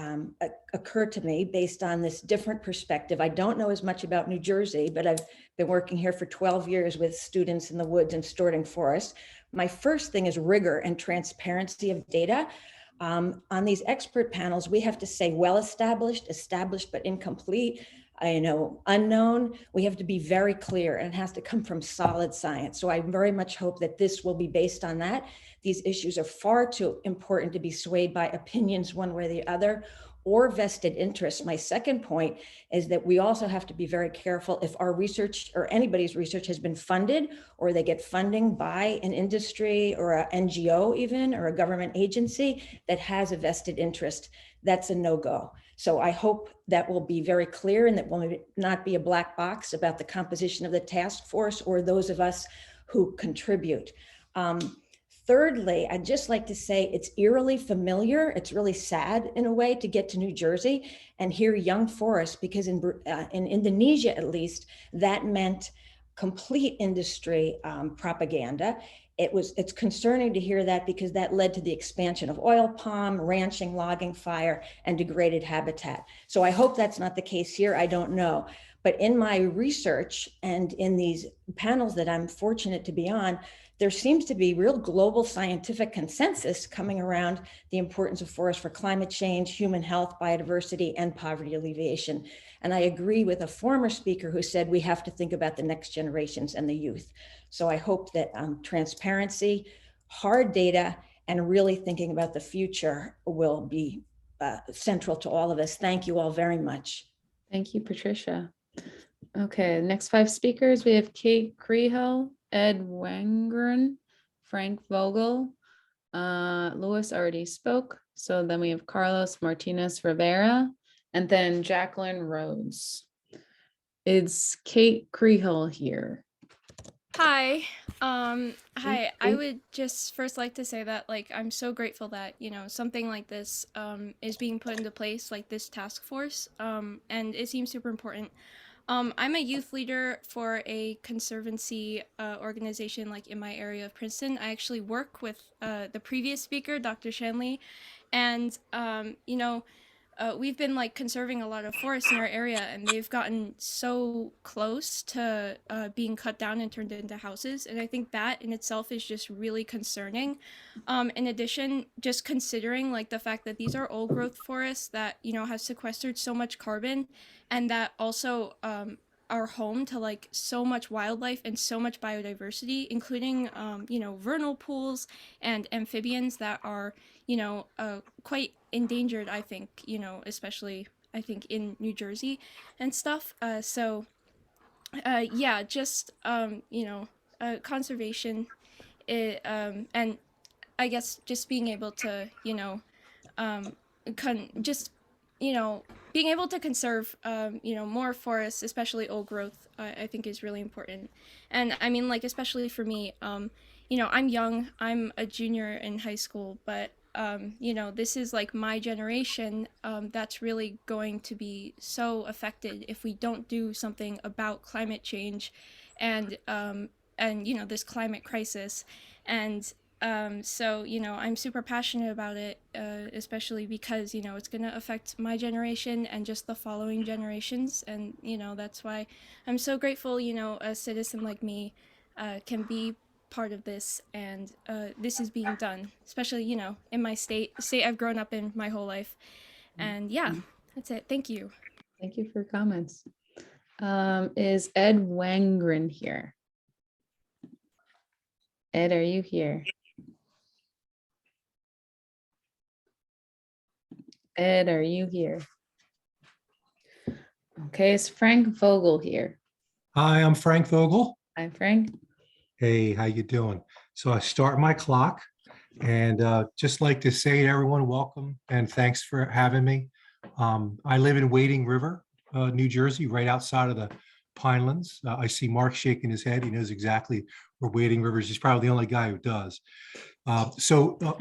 occur to me based on this different perspective. I don't know as much about New Jersey, but I've been working here for 12 years with students in the woods and storing forests. My first thing is rigor and transparency of data. On these expert panels, we have to say well-established, established but incomplete, unknown. We have to be very clear, and it has to come from solid science. So I very much hope that this will be based on that. These issues are far too important to be swayed by opinions one way or the other, or vested interests. My second point is that we also have to be very careful if our research or anybody's research has been funded, or they get funding by an industry or an NGO even, or a government agency that has a vested interest. That's a no-go. So I hope that will be very clear and that will not be a black box about the composition of the task force or those of us who contribute. Thirdly, I'd just like to say it's eerily familiar. It's really sad in a way to get to New Jersey and hear young forests, because in Indonesia, at least, that meant complete industry propaganda. It's concerning to hear that, because that led to the expansion of oil palm, ranching, logging, fire, and degraded habitat. So I hope that's not the case here. I don't know. But in my research and in these panels that I'm fortunate to be on, there seems to be real global scientific consensus coming around the importance of forests for climate change, human health, biodiversity, and poverty alleviation. And I agree with a former speaker who said we have to think about the next generations and the youth. So I hope that transparency, hard data, and really thinking about the future will be central to all of us. Thank you all very much. Thank you, Patricia. Okay, next 5 speakers, we have Kate Crehill, Ed Wangren, Frank Vogel. Louis already spoke. So then we have Carlos Martinez Rivera, and then Jacqueline Rhodes. Is Kate Crehill here? Hi. Hi. I would just first like to say that I'm so grateful that, something like this is being put into place, like this task force. And it seems super important. I'm a youth leader for a conservancy organization in my area of Princeton. I actually work with the previous speaker, Dr. Shanley, and we've been conserving a lot of forests in our area, and they've gotten so close to being cut down and turned into houses. And I think that in itself is just really concerning. In addition, just considering the fact that these are old growth forests that, have sequestered so much carbon, and that also are home to so much wildlife and so much biodiversity, including, vernal pools and amphibians that are, quite endangered, I think, especially I think in New Jersey and stuff. Yeah, just, conservation, and I guess just being able to, just, being able to conserve, more forests, especially old growth, I think is really important. And I mean, like, especially for me, I'm young, I'm a junior in high school, but, this is like my generation that's really going to be so affected if we don't do something about climate change and, this climate crisis. And so, I'm super passionate about it, especially because, it's going to affect my generation and just the following generations. And, that's why I'm so grateful, a citizen like me can be part of this. And this is being done, especially, in my state I've grown up in my whole life. And yeah, that's it. Thank you. Thank you for your comments. Is Ed Wangren here? Ed, are you here? Ed, are you here? Okay, is Frank Vogel here? Hi, I'm Frank Vogel. Hi, Frank. Hey, how you doing? So I start my clock and just like to say to everyone, welcome and thanks for having me. I live in Wading River, New Jersey, right outside of the Pinelands. I see Mark shaking his head. He knows exactly where Wading River is. He's probably the only guy who does.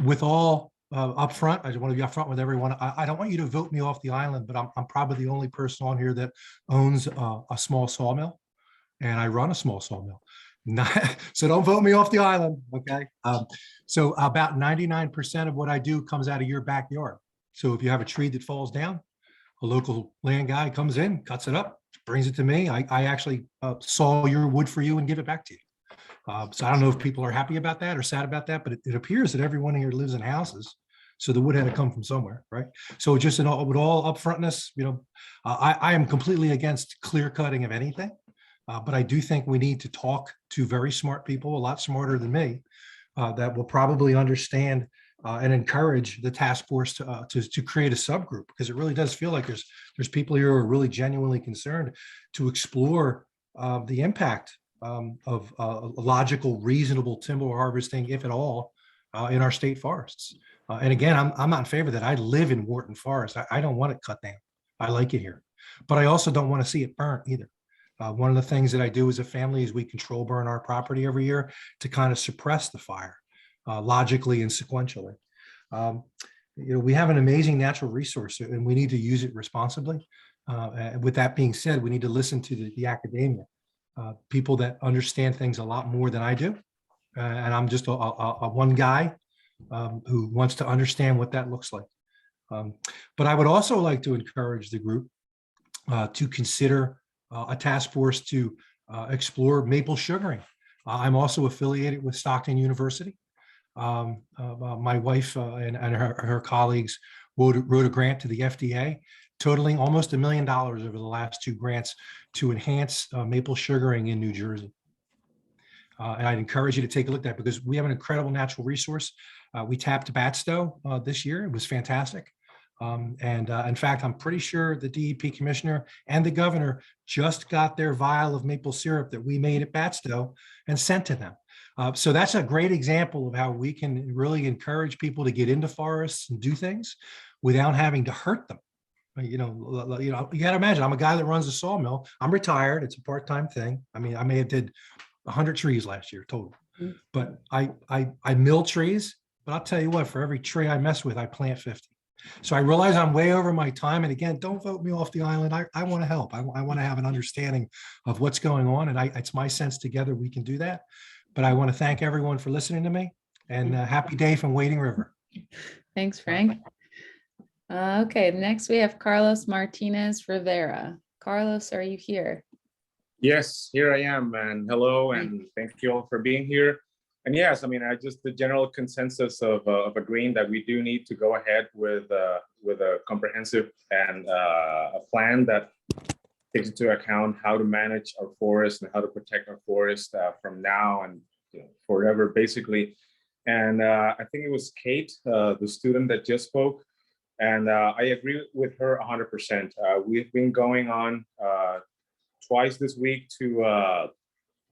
With all up front, I just want to be upfront with everyone. I don't want you to vote me off the island, but I'm probably the only person on here that owns a small sawmill, and I run a small sawmill. So don't vote me off the island, okay? So about 99% of what I do comes out of your backyard. So if you have a tree that falls down, a local land guy comes in, cuts it up, brings it to me. I actually saw your wood for you and give it back to you. So I don't know if people are happy about that or sad about that, but it appears that everyone here lives in houses. So the wood had to come from somewhere, right? So just with all upfrontness, I am completely against clear cutting of anything. But I do think we need to talk to very smart people, a lot smarter than me, that will probably understand and encourage the task force to create a subgroup, because it really does feel like there's people here who are really genuinely concerned to explore the impact of logical, reasonable timber harvesting, if at all, in our state forests. And again, I'm not in favor of that. I live in Wharton Forest. I don't want it cut down. I like it here, but I also don't want to see it burnt either. One of the things that I do as a family is we control burn our property every year to kind of suppress the fire logically and sequentially. We have an amazing natural resource and we need to use it responsibly. And with that being said, we need to listen to the academia, people that understand things a lot more than I do. And I'm just a one guy who wants to understand what that looks like. But I would also like to encourage the group to consider a task force to explore maple sugaring. I'm also affiliated with Stockton University. My wife and her colleagues wrote a grant to the FDA totaling almost $1 million over the last 2 grants to enhance maple sugaring in New Jersey. And I'd encourage you to take a look at that because we have an incredible natural resource. We tapped Batstow this year. It was fantastic. In fact, I'm pretty sure the DEP commissioner and the governor just got their vial of maple syrup that we made at Batstow and sent to them. So that's a great example of how we can really encourage people to get into forests and do things without having to hurt them. You got to imagine, I'm a guy that runs a sawmill. I'm retired. It's a part-time thing. I mean, I may have did 100 trees last year total, but I mill trees. But I'll tell you what, for every tree I mess with, I plant 50. So I realize I'm way over my time. And again, don't vote me off the island. I want to help. I want to have an understanding of what's going on. And it's my sense together we can do that. But I want to thank everyone for listening to me and happy day from Wading River. Thanks, Frank. Okay, next we have Carlos Martinez Rivera. Carlos, are you here? Yes, here I am, and hello, and thank you all for being here. And yes, I mean, the general consensus of agreeing that we do need to go ahead with a comprehensive and a plan that takes into account how to manage our forests and how to protect our forests from now and forever, basically. And I think it was Kate, the student that just spoke, and I agree with her 100%. We've been going on twice this week to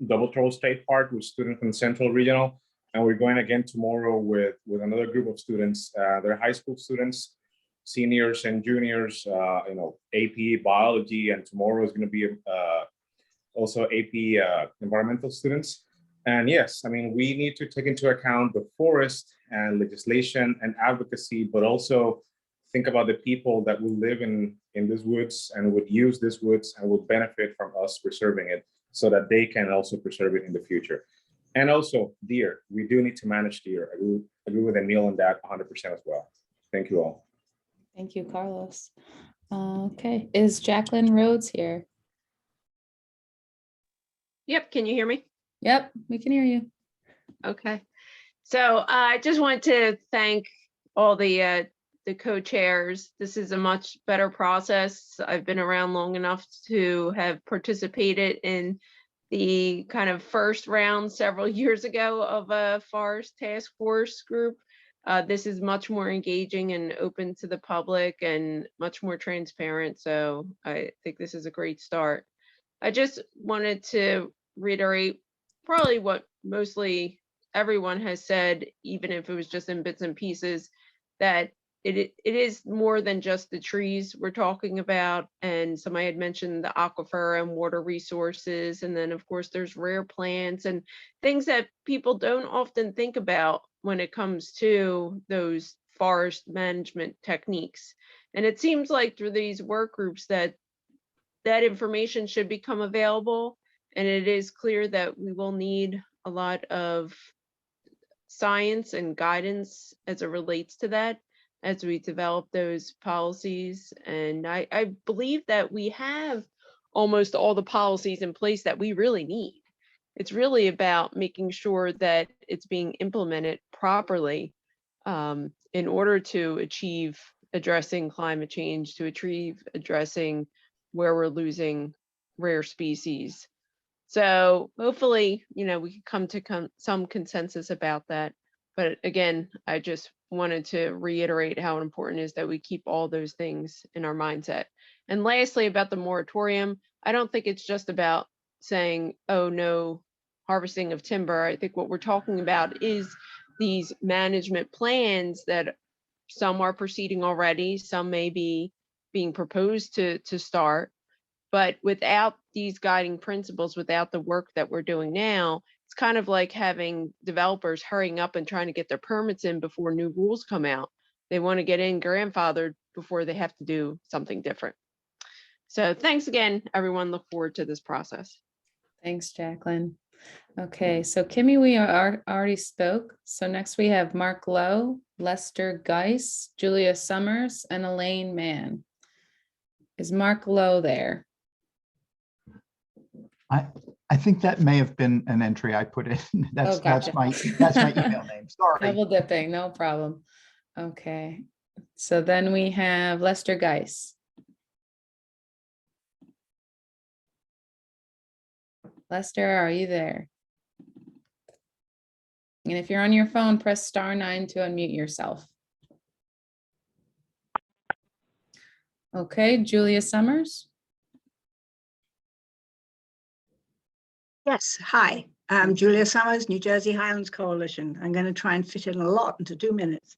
Double Trouble State Park with students from Central Regional, and we're going again tomorrow with another group of students. They're high school students, seniors and juniors, AP biology, and tomorrow is going to be also AP environmental students. And yes, I mean, we need to take into account the forest and legislation and advocacy, but also think about the people that will live in these woods and would use these woods and will benefit from us preserving it so that they can also preserve it in the future. And also deer, we do need to manage deer. I agree with Emil on that 100% as well. Thank you all. Thank you, Carlos. Okay, is Jacqueline Rhodes here? Yep, can you hear me? Yep, we can hear you. Okay. So I just want to thank all the co-chairs. This is a much better process. I've been around long enough to have participated in the kind of first round several years ago of a forest task force group. This is much more engaging and open to the public and much more transparent. So I think this is a great start. I just wanted to reiterate probably what mostly everyone has said, even if it was just in bits and pieces, that it is more than just the trees we're talking about. And somebody had mentioned the aquifer and water resources. And then of course there's rare plants and things that people don't often think about when it comes to those forest management techniques. And it seems like through these work groups that information should become available. And it is clear that we will need a lot of science and guidance as it relates to that as we develop those policies. And I believe that we have almost all the policies in place that we really need. It's really about making sure that it's being implemented properly in order to achieve addressing climate change, to achieve addressing where we're losing rare species. So hopefully, we can come to some consensus about that. But again, I just wanted to reiterate how important it is that we keep all those things in our mindset. And lastly, about the moratorium, I don't think it's just about saying, oh, no harvesting of timber. I think what we're talking about is these management plans that some are proceeding already, some may be being proposed to start. But without these guiding principles, without the work that we're doing now, it's kind of like having developers hurrying up and trying to get their permits in before new rules come out. They want to get in grandfathered before they have to do something different. So thanks again, everyone. Look forward to this process. Thanks, Jacqueline. Okay, so Kimmy, we already spoke. So next we have Mark Lowe, Lester Geis, Julia Summers, and Elaine Mann. Is Mark Lowe there? I think that may have been an entry I put in. That's gotcha. that's my email name. Sorry. Double dipping, no problem. Okay, so then we have Lester Geis. Lester, are you there? And if you're on your phone, press *9 to unmute yourself. Okay, Julia Summers. Yes, hi, I'm Julia Summers, New Jersey Highlands Coalition. I'm going to try and fit in a lot into 2 minutes.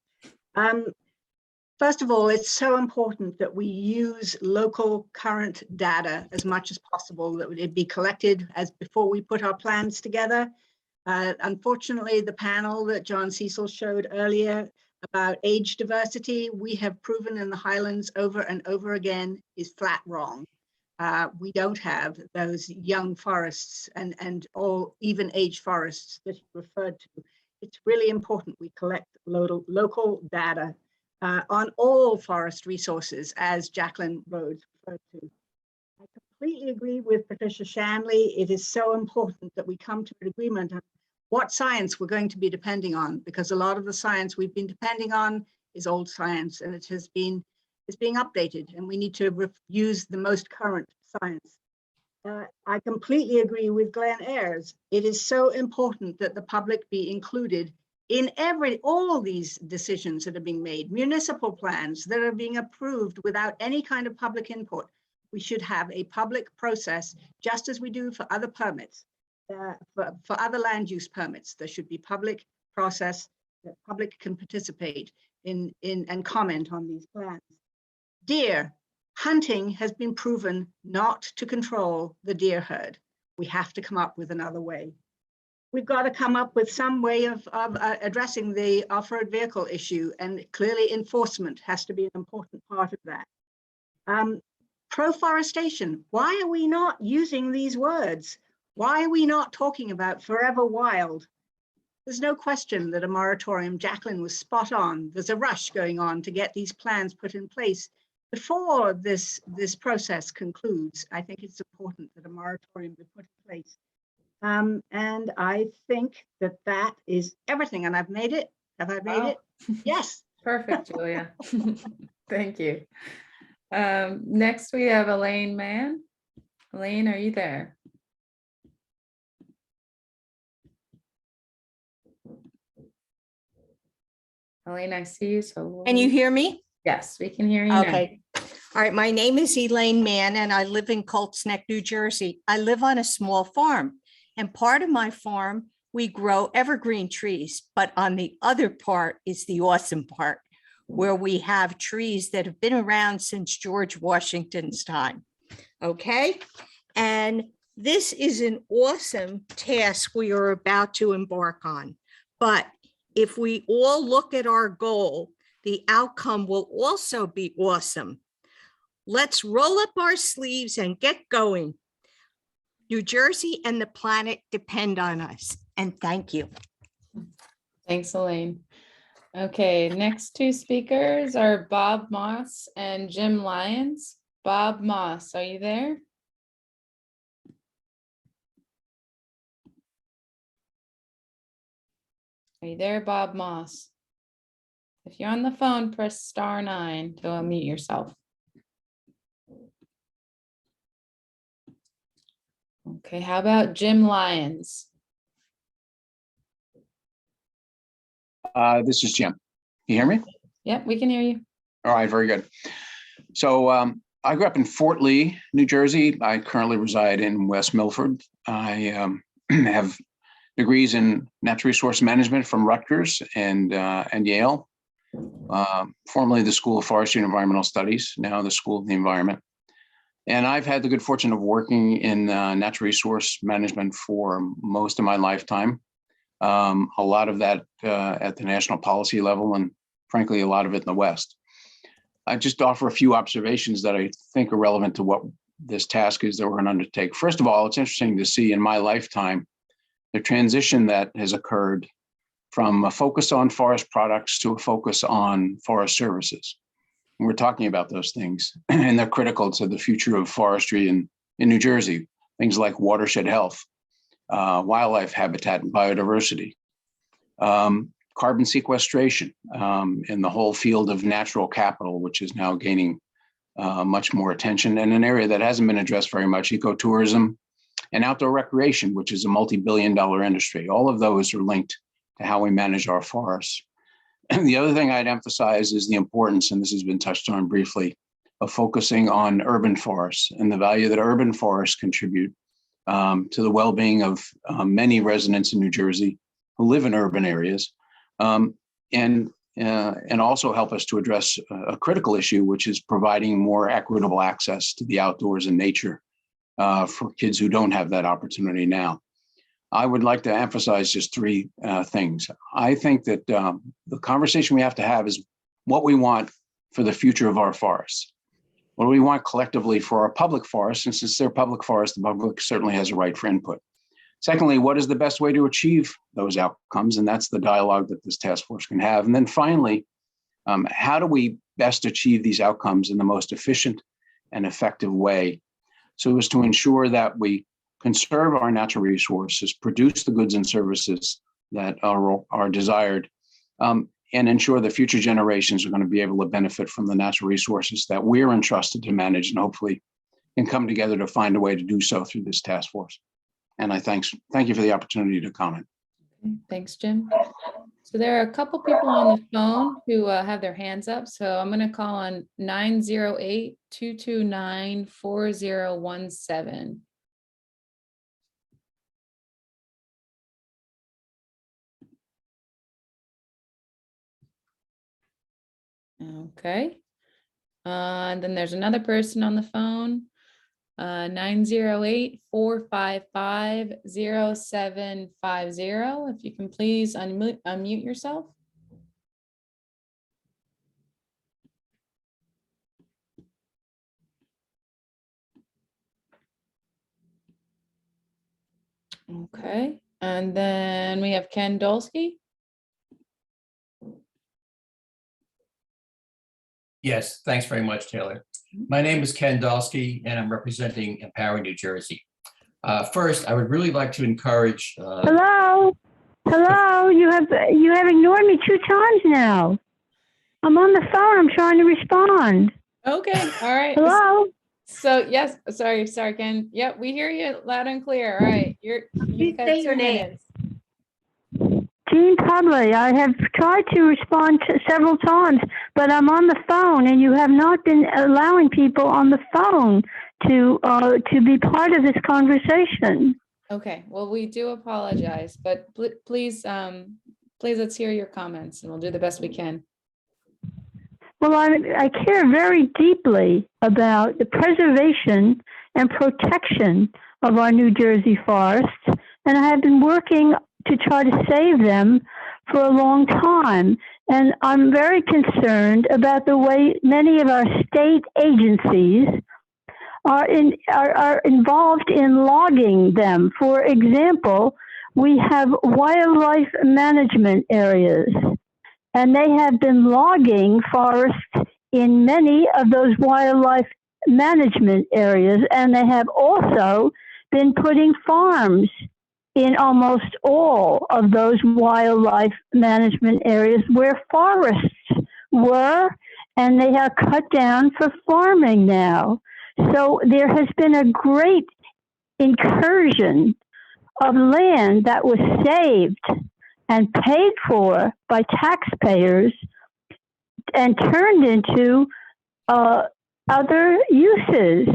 First of all, it's so important that we use local current data as much as possible, that it be collected as before we put our plans together. Unfortunately, the panel that John Cecil showed earlier about age diversity, we have proven in the Highlands over and over again is flat wrong. We don't have those young forests and all even age forests that you referred to. It's really important we collect local data on all forest resources, as Jacqueline Rhodes referred to. I completely agree with Patricia Shanley. It is so important that we come to an agreement on what science we're going to be depending on, because a lot of the science we've been depending on is old science, and it's being updated, and we need to use the most current science. I completely agree with Glenn Ayers. It is so important that the public be included in all these decisions that are being made, municipal plans that are being approved without any kind of public input. We should have a public process, just as we do for other permits, for other land use permits. There should be public process that public can participate. and comment on these plans. Deer hunting has been proven not to control the deer herd. We have to come up with another way. We've got to come up with some way of addressing the off-road vehicle issue, and clearly enforcement has to be an important part of that. Proforestation, why are we not using these words? Why are we not talking about forever wild? There's no question that a moratorium, Jacqueline was spot on. There's a rush going on to get these plans put in place before this process concludes. I think it's important that a moratorium be put in place. And I think that that is everything. And I've made it. Have I made it? Yes. Perfect, Julia. Thank you. Next, we have Elaine Mann. Elaine, are you there? Elaine, I see you. So Can you hear me? Yes, we can hear you now. Okay. All right. My name is Elaine Mann and I live in Colts Neck, New Jersey. I live on a small farm, and part of my farm, we grow evergreen trees, but on the other part is the awesome part, where we have trees that have been around since George Washington's time. Okay. And this is an awesome task we are about to embark on. But if we all look at our goal, the outcome will also be awesome. Let's roll up our sleeves and get going. New Jersey and the planet depend on us. And thank you. Thanks, Elaine. Okay, next two speakers are Bob Moss and Jim Lyons. Bob Moss, are you there? Are you there, Bob Moss? If you're on the phone, press *9 to unmute yourself. Okay, how about Jim Lyons? This is Jim. You hear me? Yep, we can hear you. All right, very good. So I grew up in Fort Lee, New Jersey. I currently reside in West Milford. I have degrees in natural resource management from Rutgers and Yale, formerly the School of Forestry and Environmental Studies, now the School of the Environment. And I've had the good fortune of working in natural resource management for most of my lifetime. A lot of that at the national policy level, and frankly, a lot of it in the West. I just offer a few observations that I think are relevant to what this task is that we're going to undertake. First of all, it's interesting to see in my lifetime the transition that has occurred from a focus on forest products to a focus on forest services. And we're talking about those things, and they're critical to the future of forestry in New Jersey. Things like watershed health, wildlife habitat and biodiversity, carbon sequestration in the whole field of natural capital, which is now gaining much more attention, and an area that hasn't been addressed very much, ecotourism and outdoor recreation, which is a multi-billion-dollar industry. All of those are linked to how we manage our forests. And the other thing I'd emphasize is the importance, and this has been touched on briefly, of focusing on urban forests and the value that urban forests contribute to the well-being of many residents in New Jersey who live in urban areas, and also help us to address a critical issue, which is providing more equitable access to the outdoors and nature for kids who don't have that opportunity now. I would like to emphasize just three things. I think that the conversation we have to have is what we want for the future of our forests. What do we want collectively for our public forests? And since they're public forests, the public certainly has a right for input. Secondly, what is the best way to achieve those outcomes? And that's the dialogue that this task force can have. And then finally, how do we best achieve these outcomes in the most efficient and effective way so as to ensure that we conserve our natural resources, produce the goods and services that are desired, and ensure that future generations are going to be able to benefit from the natural resources that we're entrusted to manage, and hopefully can come together to find a way to do so through this task force. And I thank you for the opportunity to comment. Okay, thanks, Jim. So there are a couple people on the phone who have their hands up. So I'm going to call on 908-229-4017. Okay. And then there's another person on the phone. 908-455-0750. If you can please unmute yourself. Okay, and then we have Ken Dolsky. Yes, thanks very much, Taylor. My name is Ken Dolsky, and I'm representing Empower New Jersey. First, I would really like to encourage. Hello, hello. You have ignored me 2 times now. I'm on the phone. I'm trying to respond. Okay, all right. Hello. So yes, sorry, Ken. Yep, we hear you loud and clear. All right, you've got 2 minutes. Jean Pudley, I have tried to respond several times, but I'm on the phone, and you have not been allowing people on the phone to be part of this conversation. Okay, well, we do apologize, but please, let's hear your comments, and we'll do the best we can. Well, I care very deeply about the preservation and protection of our New Jersey forests, and I have been working to try to save them for a long time. And I'm very concerned about the way many of our state agencies are involved in logging them. For example, we have wildlife management areas, and they have been logging forests in many of those wildlife management areas, and they have also been putting farms in almost all of those wildlife management areas where forests were, and they are cut down for farming now. So there has been a great incursion of land that was saved and paid for by taxpayers and turned into other uses.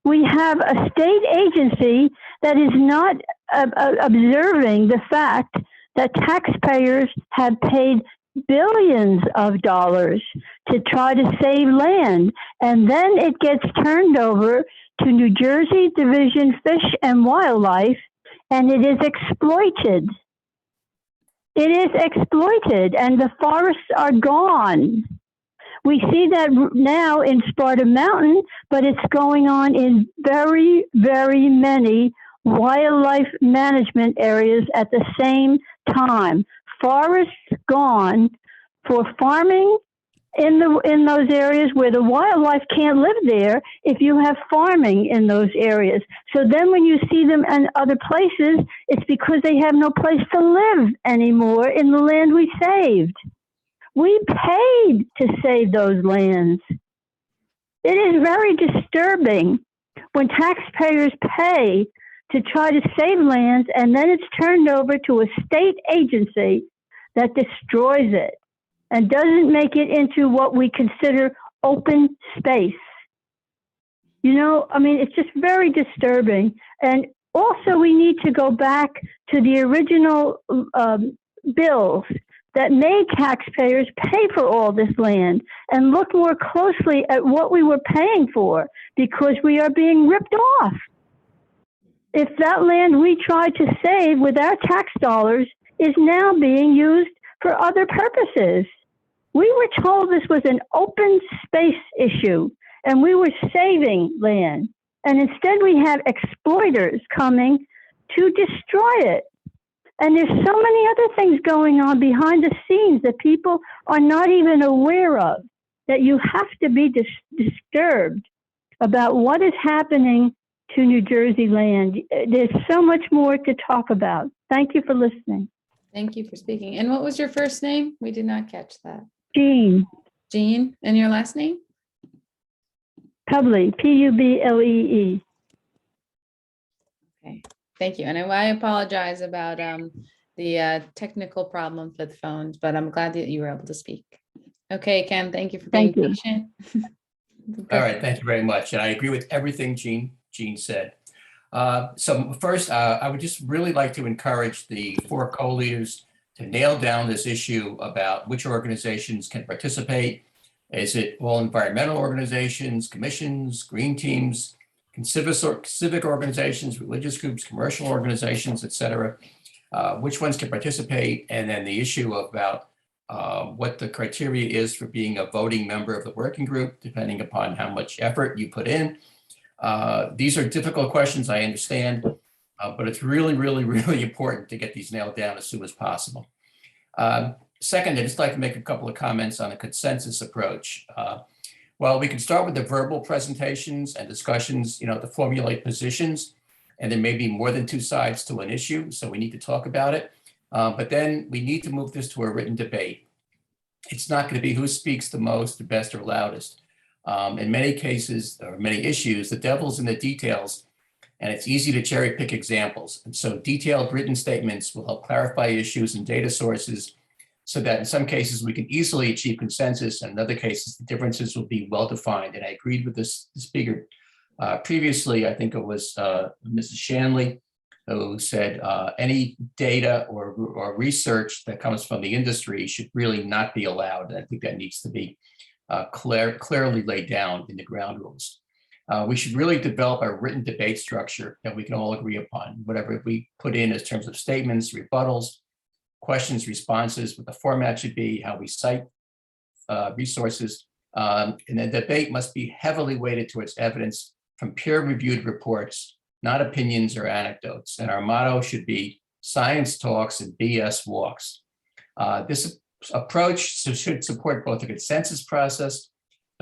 We have a state agency that is not observing the fact that taxpayers have paid billions of dollars to try to save land, and then it gets turned over to New Jersey Division Fish and Wildlife, and it is exploited. It is exploited, and the forests are gone. We see that now in Sparta Mountain, but it's going on in very, very many wildlife management areas at the same time. Forests gone for farming in those areas where the wildlife can't live there if you have farming in those areas. So then when you see them in other places, it's because they have no place to live anymore in the land we saved. We paid to save those lands. It is very disturbing when taxpayers pay to try to save lands, and then it's turned over to a state agency that destroys it and doesn't make it into what we consider open space. You know, I mean, it's just very disturbing. And also we need to go back to the original bills that made taxpayers pay for all this land and look more closely at what we were paying for, because we are being ripped off. If that land we tried to save with our tax dollars is now being used for other purposes. We were told this was an open space issue and we were saving land. And instead we have exploiters coming to destroy it. And there's so many other things going on behind the scenes that people are not even aware of, that you have to be disturbed about what is happening to New Jersey land. There's so much more to talk about. Thank you for listening. Thank you for speaking. And what was your first name? We did not catch that. Jean. Jean, and your last name? Publee, P-U-B-L-E-E. Okay, thank you. And I apologize about the technical problems with phones, but I'm glad that you were able to speak. Okay, Ken, thank you for being patient. All right, thank you very much. And I agree with everything Jean said. So first, I would just really like to encourage the 4 co-leaders to nail down this issue about which organizations can participate. Is it all environmental organizations, commissions, green teams, civic organizations, religious groups, commercial organizations, et cetera? Which ones can participate? And then the issue about what the criteria is for being a voting member of the working group, depending upon how much effort you put in. These are difficult questions, I understand, but it's really, really, really important to get these nailed down as soon as possible. Second, I'd just like to make a couple of comments on a consensus approach. Well, we can start with the verbal presentations and discussions, to formulate positions, and there may be more than two sides to an issue, so we need to talk about it. But then we need to move this to a written debate. It's not going to be who speaks the most, the best, or loudest. In many cases, or many issues, the devil's in the details, and it's easy to cherry pick examples. And so detailed written statements will help clarify issues and data sources so that in some cases we can easily achieve consensus, and in other cases the differences will be well defined. And I agreed with the speaker previously. I think it was Mrs. Shanley, who said any data or research that comes from the industry should really not be allowed. And I think that needs to be clearly laid down in the ground rules. We should really develop a written debate structure that we can all agree upon, whatever we put in terms of statements, rebuttals, questions, responses, what the format should be, how we cite resources. And the debate must be heavily weighted towards evidence from peer-reviewed reports, not opinions or anecdotes. And our motto should be science talks and BS walks. This approach should support both the consensus process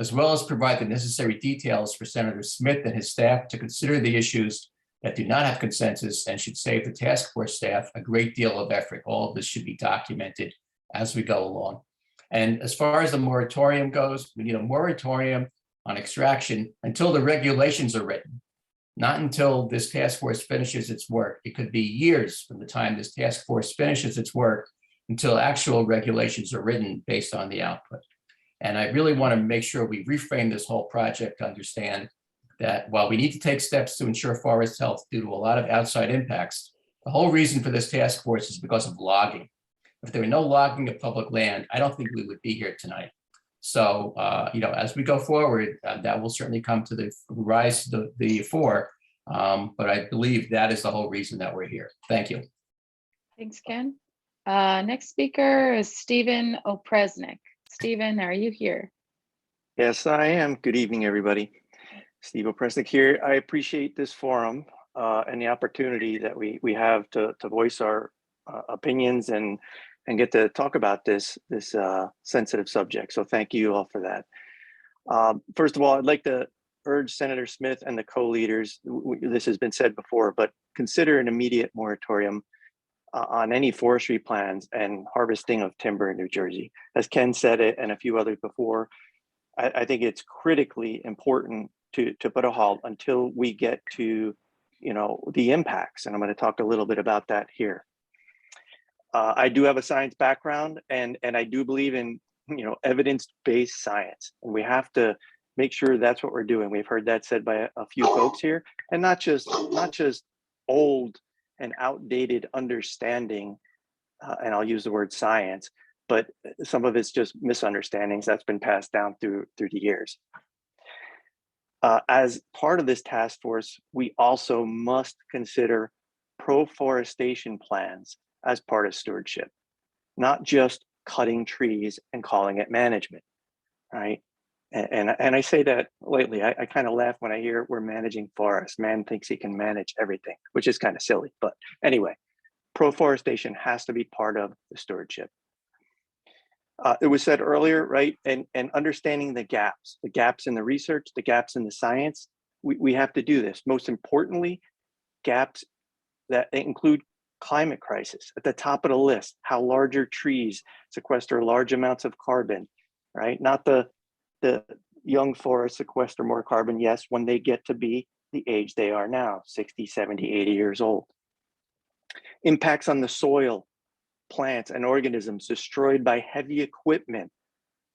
as well as provide the necessary details for Senator Smith and his staff to consider the issues that do not have consensus, and should save the task force staff a great deal of effort. All of this should be documented as we go along. And as far as the moratorium goes, we need a moratorium on extraction until the regulations are written, not until this task force finishes its work. It could be years from the time this task force finishes its work until actual regulations are written based on the output. And I really want to make sure we reframe this whole project to understand that while we need to take steps to ensure forest health due to a lot of outside impacts, the whole reason for this task force is because of logging. If there were no logging of public land, I don't think we would be here tonight. So, as we go forward, that will certainly come to rise to the fore. But I believe that is the whole reason that we're here. Thank you. Thanks, Ken. Next speaker is Stephen Opresnik. Stephen, are you here? Yes, I am. Good evening, everybody. Steve Opresnik here. I appreciate this forum and the opportunity that we have to voice our opinions and get to talk about this sensitive subject. So thank you all for that. First of all, I'd like to urge Senator Smith and the co-leaders, this has been said before, but consider an immediate moratorium on any forestry plans and harvesting of timber in New Jersey. As Ken said it and a few others before, I think it's critically important to put a halt until we get to the impacts, and I'm going to talk a little bit about that here. I do have a science background, and I do believe in evidence-based science, and we have to make sure that's what we're doing. We've heard that said by a few folks here, and not just old and outdated understanding, and I'll use the word science, but some of it's just misunderstandings that's been passed down through the years. As part of this task force, we also must consider pro-forestation plans as part of stewardship, not just cutting trees and calling it management, right? And I say that lately, I kind of laugh when I hear we're managing forests. Man thinks he can manage everything, which is kind of silly. But anyway, pro-forestation has to be part of the stewardship. It was said earlier, right? And understanding the gaps in the research, the gaps in the science, we have to do this. Most importantly, gaps that include climate crisis at the top of the list, how larger trees sequester large amounts of carbon, right? Not the young forests sequester more carbon, yes, when they get to be the age they are now, 60, 70, 80 years old. Impacts on the soil, plants, and organisms destroyed by heavy equipment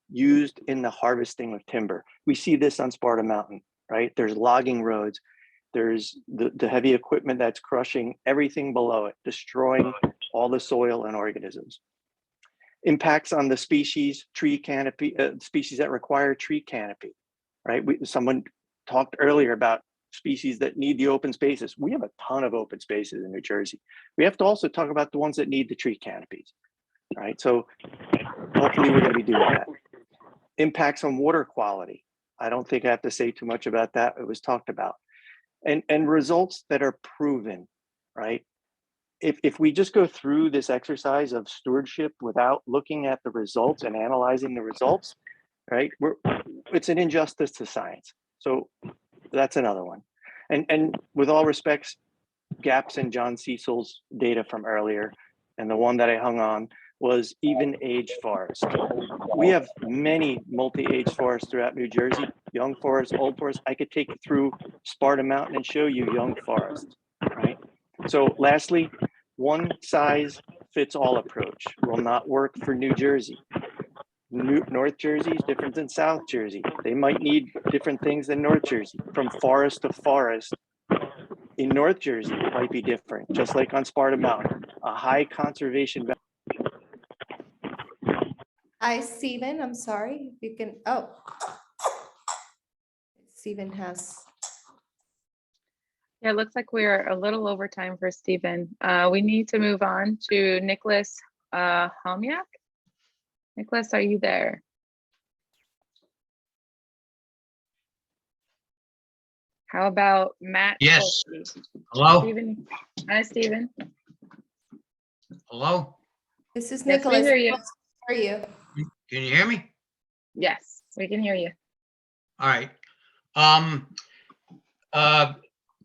used in the harvesting of timber. We see this on Sparta Mountain, right? There's logging roads, there's the heavy equipment that's crushing everything below it, destroying all the soil and organisms. Impacts on the species, tree canopy, species that require tree canopy, right? Someone talked earlier about species that need the open spaces. We have a ton of open spaces in New Jersey. We have to also talk about the ones that need the tree canopies, right? So hopefully we're going to be doing that. Impacts on water quality. I don't think I have to say too much about that. It was talked about. And results that are proven, right? If we just go through this exercise of stewardship without looking at the results and analyzing the results, right? It's an injustice to science. So that's another one. And with all respects, gaps in John Cecil's data from earlier, and the one that I hung on was even age forest. We have many multi-age forests throughout New Jersey, young forests, old forests. I could take you through Sparta Mountain and show you young forests, right? So lastly, one size fits all approach will not work for New Jersey. North Jersey is different than South Jersey. They might need different things than North Jersey. From forest to forest in North Jersey might be different, just like on Sparta Mountain, a high conservation. Hi, Stephen. I'm sorry. You can, oh. Stephen has. Yeah, it looks like we're a little over time for Stephen. We need to move on to Nicholas Homyak. Nicholas, are you there? How about Matt? Yes. Polsky? Hello? Stephen. Hi, Stephen. Hello? This is Yes, we Nicholas. hear you. How are you? Can you hear me? Yes, we can hear you. All right.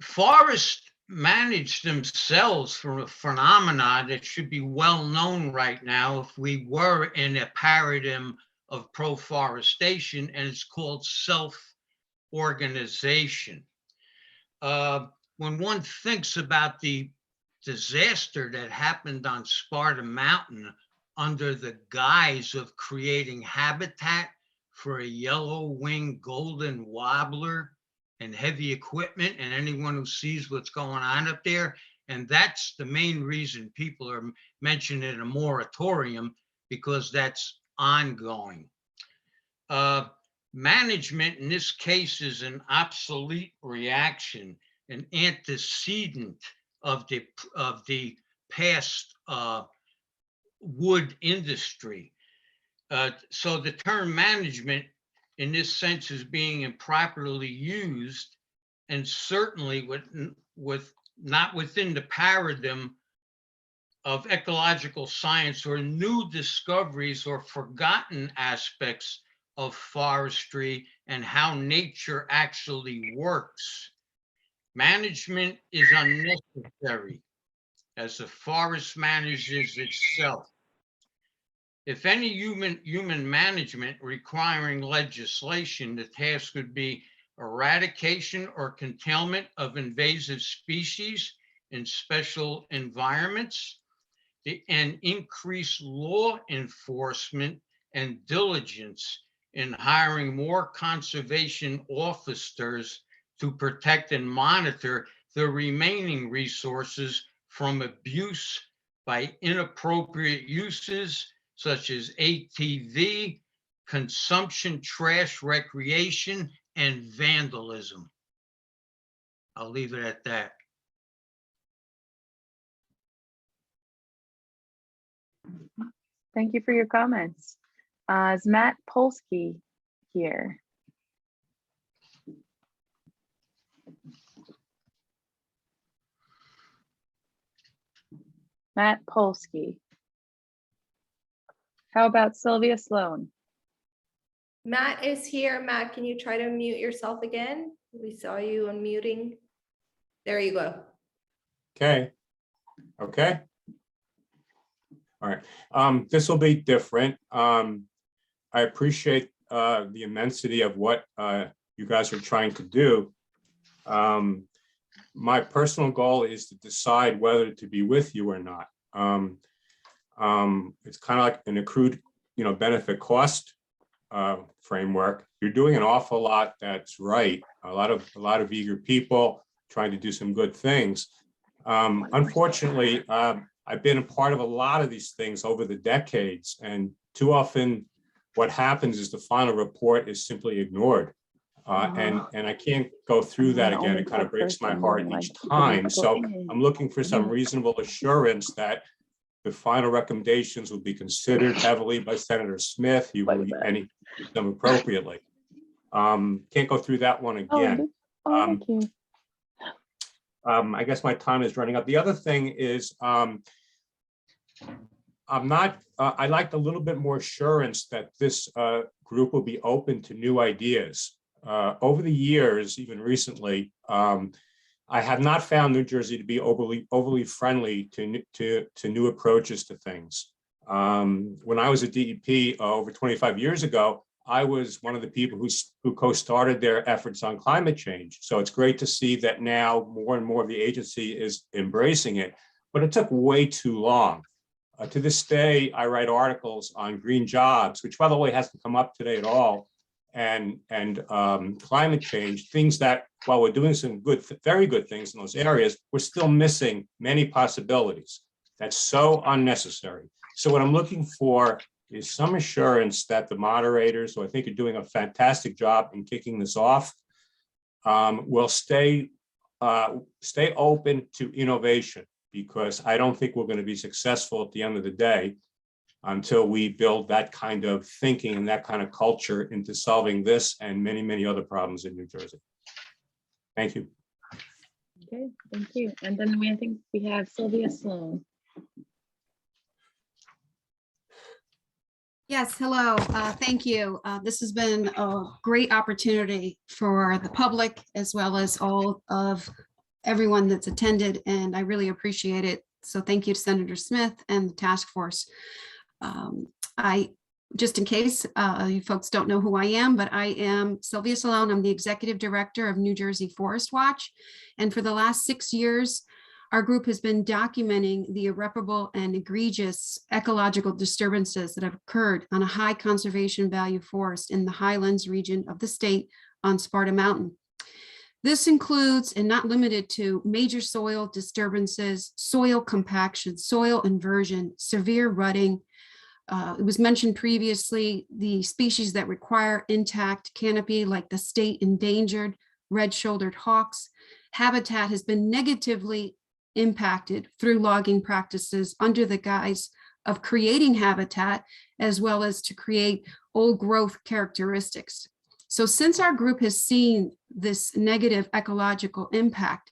Forests manage themselves from a phenomena that should be well known right now if we were in a paradigm of proforestation, and it's called self-organization. When one thinks about the disaster that happened on Sparta Mountain under the guise of creating habitat for a yellow-winged golden wobbler and heavy equipment, and anyone who sees what's going on up there. And that's the main reason people are mentioning a moratorium, because that's ongoing. Management in this case is an obsolete reaction, an antecedent of the past wood industry. So the term management in this sense is being improperly used, and certainly with not within the paradigm of ecological science or new discoveries or forgotten aspects of forestry and how nature actually works. Management is unnecessary as the forest manages itself. If any human management requiring legislation, the task would be eradication or curtailment of invasive species in special environments, and increase law enforcement and diligence in hiring more conservation officers to protect and monitor the remaining resources from abuse by inappropriate uses such as ATV, consumption, trash, recreation, and vandalism. I'll leave it at that. Thank you for your comments. Is Matt Polsky here? Matt Polsky. How about Sylvia Sloan? Matt is here. Matt, can you try to mute yourself again? We saw you unmuting. There you go. Okay. Okay. All right. This will be different. I appreciate the immensity of what you guys are trying to do. My personal goal is to decide whether to be with you or not. It's kind of like an accrued, benefit cost framework. You're doing an awful lot that's right. A lot of eager people trying to do some good things. Unfortunately, I've been a part of a lot of these things over the decades, and too often what happens is the final report is simply ignored. And I can't go through that again. It kind of breaks my heart each time. So I'm looking for some reasonable assurance that the final recommendations will be considered heavily by Senator Smith. He will any them appropriately. Can't go through that one again. I guess my time is running up. The other thing is I liked a little bit more assurance that this group will be open to new ideas. Over the years, even recently, I have not found New Jersey to be overly friendly to new approaches to things. When I was at DEP over 25 years ago, I was one of the people who co-started their efforts on climate change. So it's great to see that now more and more of the agency is embracing it, but it took way too long. To this day, I write articles on green jobs, which by the way hasn't come up today at all, and climate change, things that while we're doing some good, very good things in those areas, we're still missing many possibilities. That's so unnecessary. So what I'm looking for is some assurance that the moderators, who I think are doing a fantastic job in kicking this off, will stay open to innovation, because I don't think we're going to be successful at the end of the day until we build that kind of thinking and that kind of culture into solving this and many, many other problems in New Jersey. Thank you. Okay, thank you. And then I think we have Sylvia Sloan. Yes, hello. Thank you. This has been a great opportunity for the public as well as all of everyone that's attended, and I really appreciate it. So thank you to Senator Smith and the task force. Just in case you folks don't know who I am, but I am Sylvia Sloan. I'm the Executive Director of New Jersey Forest Watch. And for the last 6 years, our group has been documenting the irreparable and egregious ecological disturbances that have occurred on a high conservation value forest in the highlands region of the state on Sparta Mountain. This includes, and not limited to, major soil disturbances, soil compaction, soil inversion, severe rutting. It was mentioned previously, the species that require intact canopy, like the state endangered red-shouldered hawks. Habitat has been negatively impacted through logging practices under the guise of creating habitat, as well as to create old growth characteristics. So since our group has seen this negative ecological impact,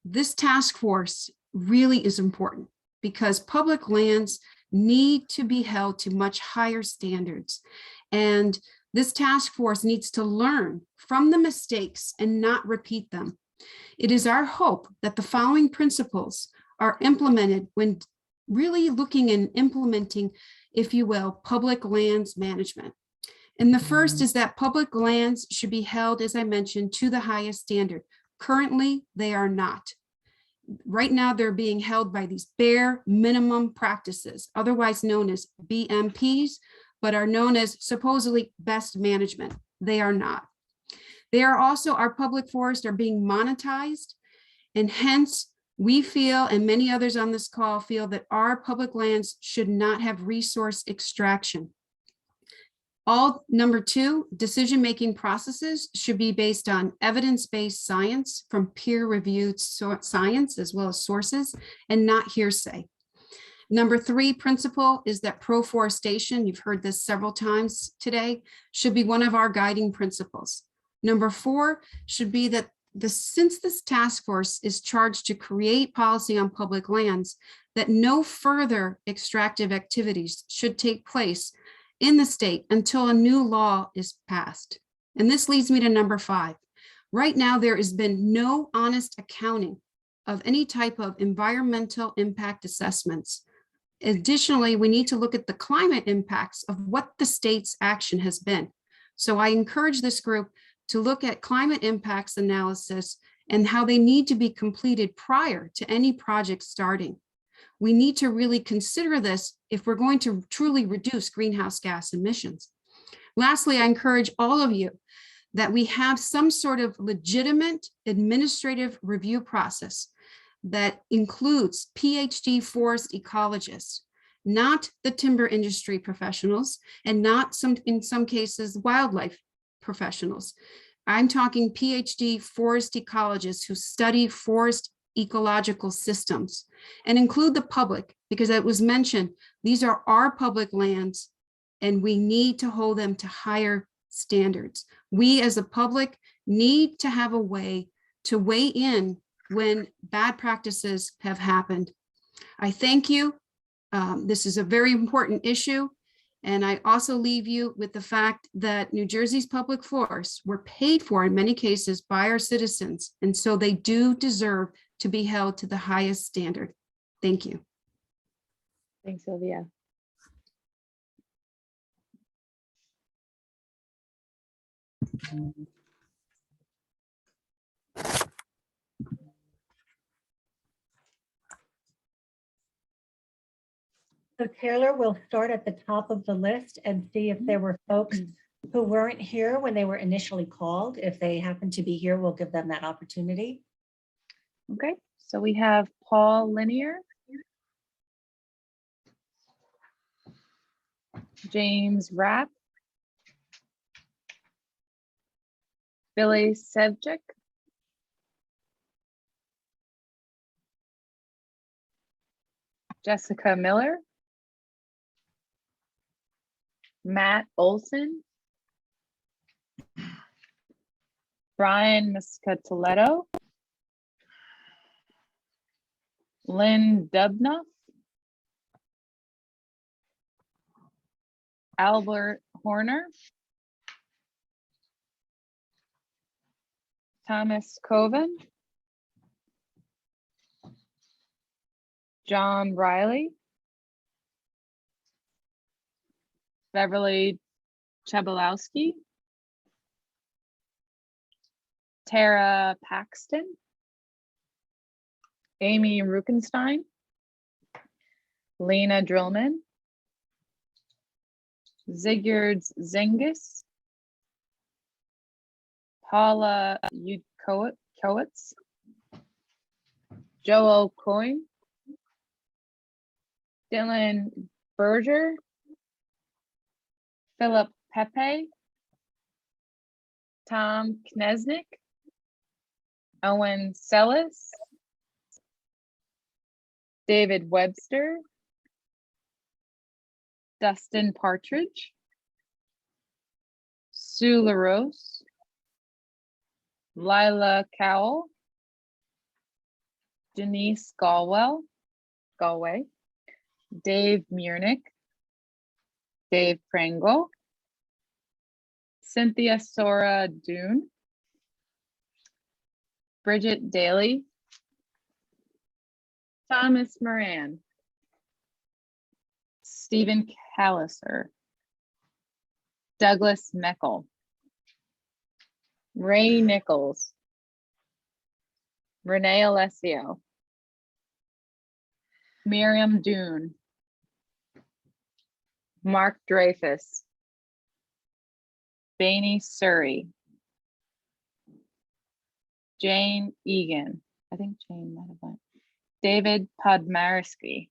this task force really is important, because public lands need to be held to much higher standards. And this task force needs to learn from the mistakes and not repeat them. It is our hope that the following principles are implemented when really looking and implementing, if you will, public lands management. And the first is that public lands should be held, as I mentioned, to the highest standard. Currently, they are not. Right now, they're being held by these bare minimum practices, otherwise known as BMPs, but are known as supposedly best management. They are not. They are also, our public forests are being monetized, and hence we feel, and many others on this call feel, that our public lands should not have resource extraction. Number two, decision-making processes should be based on evidence-based science from peer-reviewed science as well as sources, and not hearsay. Number three principle is that proforestation, you've heard this several times today, should be one of our guiding principles. Number four should be that since this task force is charged to create policy on public lands, that no further extractive activities should take place in the state until a new law is passed. And this leads me to number five. Right now, there has been no honest accounting of any type of environmental impact assessments. Additionally, we need to look at the climate impacts of what the state's action has been. So I encourage this group to look at climate impacts analysis and how they need to be completed prior to any project starting. We need to really consider this if we're going to truly reduce greenhouse gas emissions. Lastly, I encourage all of you that we have some sort of legitimate administrative review process that includes PhD forest ecologists, not the timber industry professionals, and not in some cases, wildlife professionals. I'm talking PhD forest ecologists who study forest ecological systems, and include the public, because it was mentioned, these are our public lands and we need to hold them to higher standards. We as a public need to have a way to weigh in when bad practices have happened. I thank you. This is a very important issue. And I also leave you with the fact that New Jersey's public forests were paid for in many cases by our citizens. And so they do deserve to be held to the highest standard. Thank you. Thanks, Sylvia. So Taylor, we'll start at the top of the list and see if there were folks who weren't here when they were initially called. If they happen to be here, we'll give them that opportunity. Okay, so we have Paul Linear, James Rapp, Billy Sevchik, Jessica Miller, Matt Olson, Brian Muscateletto, Lynn Dubnoff, Albert Horner, Thomas Coven, John Riley, Beverly Chabalowski, Tara Paxton, Amy Rukenstein, Lena Drillman, Zigurd Zengis, Paula Yudkowitz, Joel Coyne, Dylan Berger, Philip Pepe, Tom Knesnik, Owen Sellis, David Webster, Dustin Partridge, Sue LaRose, Lila Cowell, Denise Galway, Dave Miernick, Dave Prangle, Cynthia Sora Dune, Bridget Daly, Thomas Moran, Stephen Calliser, Douglas Meckel, Ray Nichols, Renee Alessio, Miriam Dune, Mark Dreyfus, Bainey Surrey, Jane Egan, I think Jane might have went, David Podmarsky,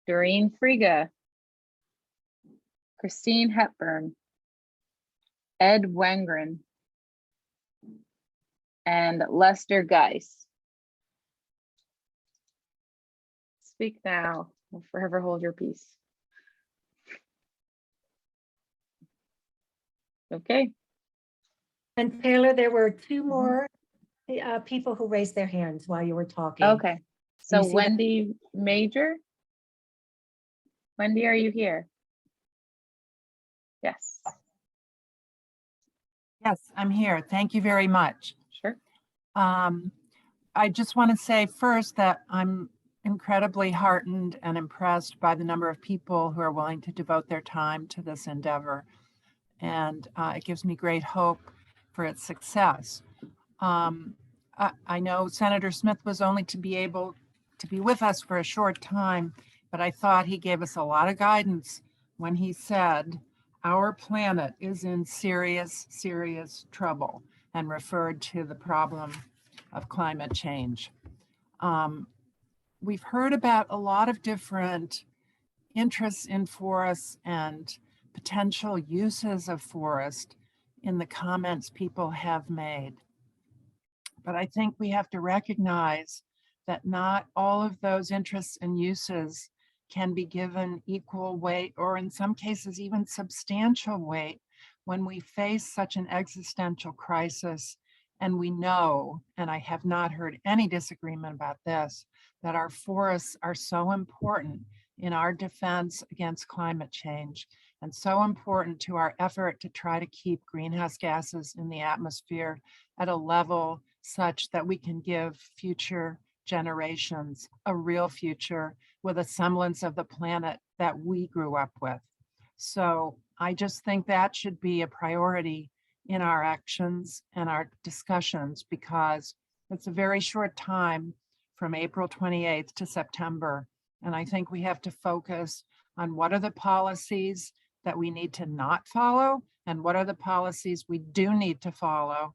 Doreen Friga, Christine Hepburn, Ed Wengren, and Lester Geis. Speak now or forever hold your peace. Okay. And Taylor, there were two more people who raised their hands while you were talking. Okay. So You see that? Wendy Major. Wendy, are you here? Yes. Yes, I'm here. Thank you very much. Sure. I just want to say first that I'm incredibly heartened and impressed by the number of people who are willing to devote their time to this endeavor. And it gives me great hope for its success. I know Senator Smith was only to be able to be with us for a short time, but I thought he gave us a lot of guidance when he said, our planet is in serious, serious trouble, and referred to the problem of climate change. We've heard about a lot of different interests in forests and potential uses of forest in the comments people have made. But I think we have to recognize that not all of those interests and uses can be given equal weight, or in some cases even substantial weight, when we face such an existential crisis. And we know, and I have not heard any disagreement about this, that our forests are so important in our defense against climate change and so important to our effort to try to keep greenhouse gases in the atmosphere at a level such that we can give future generations a real future with a semblance of the planet that we grew up with. So I just think that should be a priority in our actions and our discussions, because it's a very short time from April 28th to September. And I think we have to focus on what are the policies that we need to not follow and what are the policies we do need to follow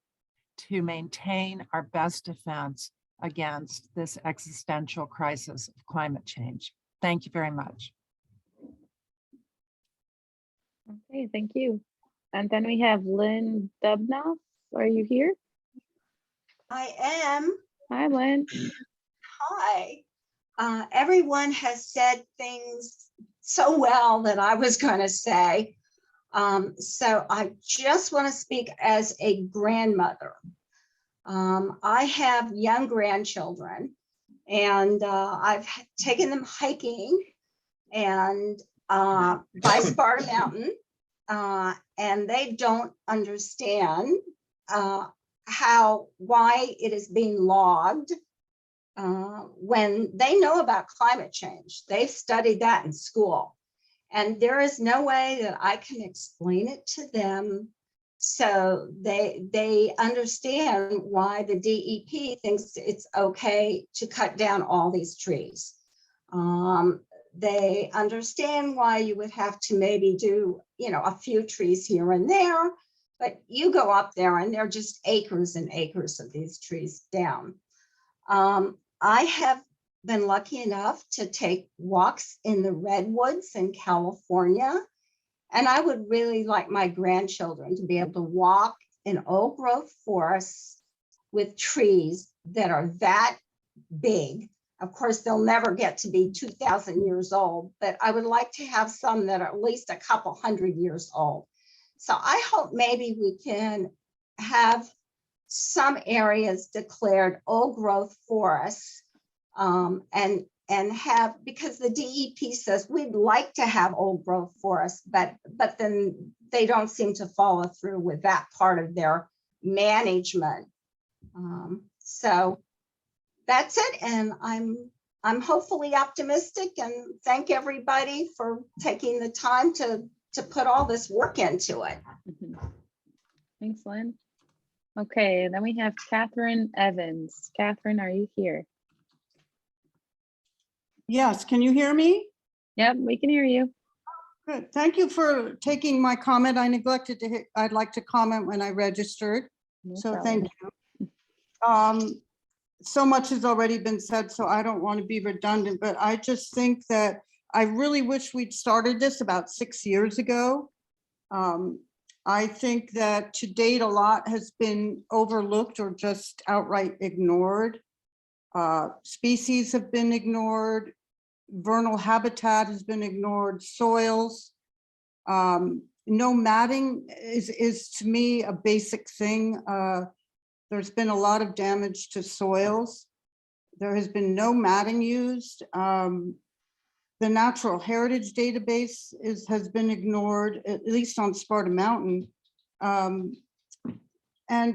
to maintain our best defense against this existential crisis of climate change. Thank you very much. Okay, thank you. And then we have Lynn Dubnoff. Are you here? I am. Hi, Lynn. Hi. Everyone has said things so well that I was going to say. So I just want to speak as a grandmother. I have young grandchildren, and I've taken them hiking and by Sparta Mountain, and they don't understand why it is being logged when they know about climate change. They've studied that in school, and there is no way that I can explain it to them so they understand why the DEP thinks it's okay to cut down all these trees. They understand why you would have to maybe do, a few trees here and there, but you go up there and there are just acres and acres of these trees down. I have been lucky enough to take walks in the redwoods in California, and I would really like my grandchildren to be able to walk in old growth forests with trees that are that big. Of course, they'll never get to be 2,000 years old, but I would like to have some that are at least a couple hundred years old. So I hope maybe we can have some areas declared old growth forests, and have, because the DEP says we'd like to have old growth forests, but then they don't seem to follow through with that part of their management. So that's it, and I'm hopefully optimistic, and thank everybody for taking the time to put all this work into it. Thanks, Lynn. Okay, then we have Catherine Evans. Catherine, are you here? Yes, can you hear me? Yep, we can hear you. Good. Thank you for taking my comment. I neglected to hit, I'd like to comment when I registered. So thank you. So much has already been said, so I don't want to be redundant, but I just think that I really wish we'd started this about 6 years ago. I think that to date, a lot has been overlooked or just outright ignored. Species have been ignored. Vernal habitat has been ignored. Soils. No matting is to me a basic thing. There's been a lot of damage to soils. There has been no matting used. The natural heritage database has been ignored, at least on Sparta Mountain. And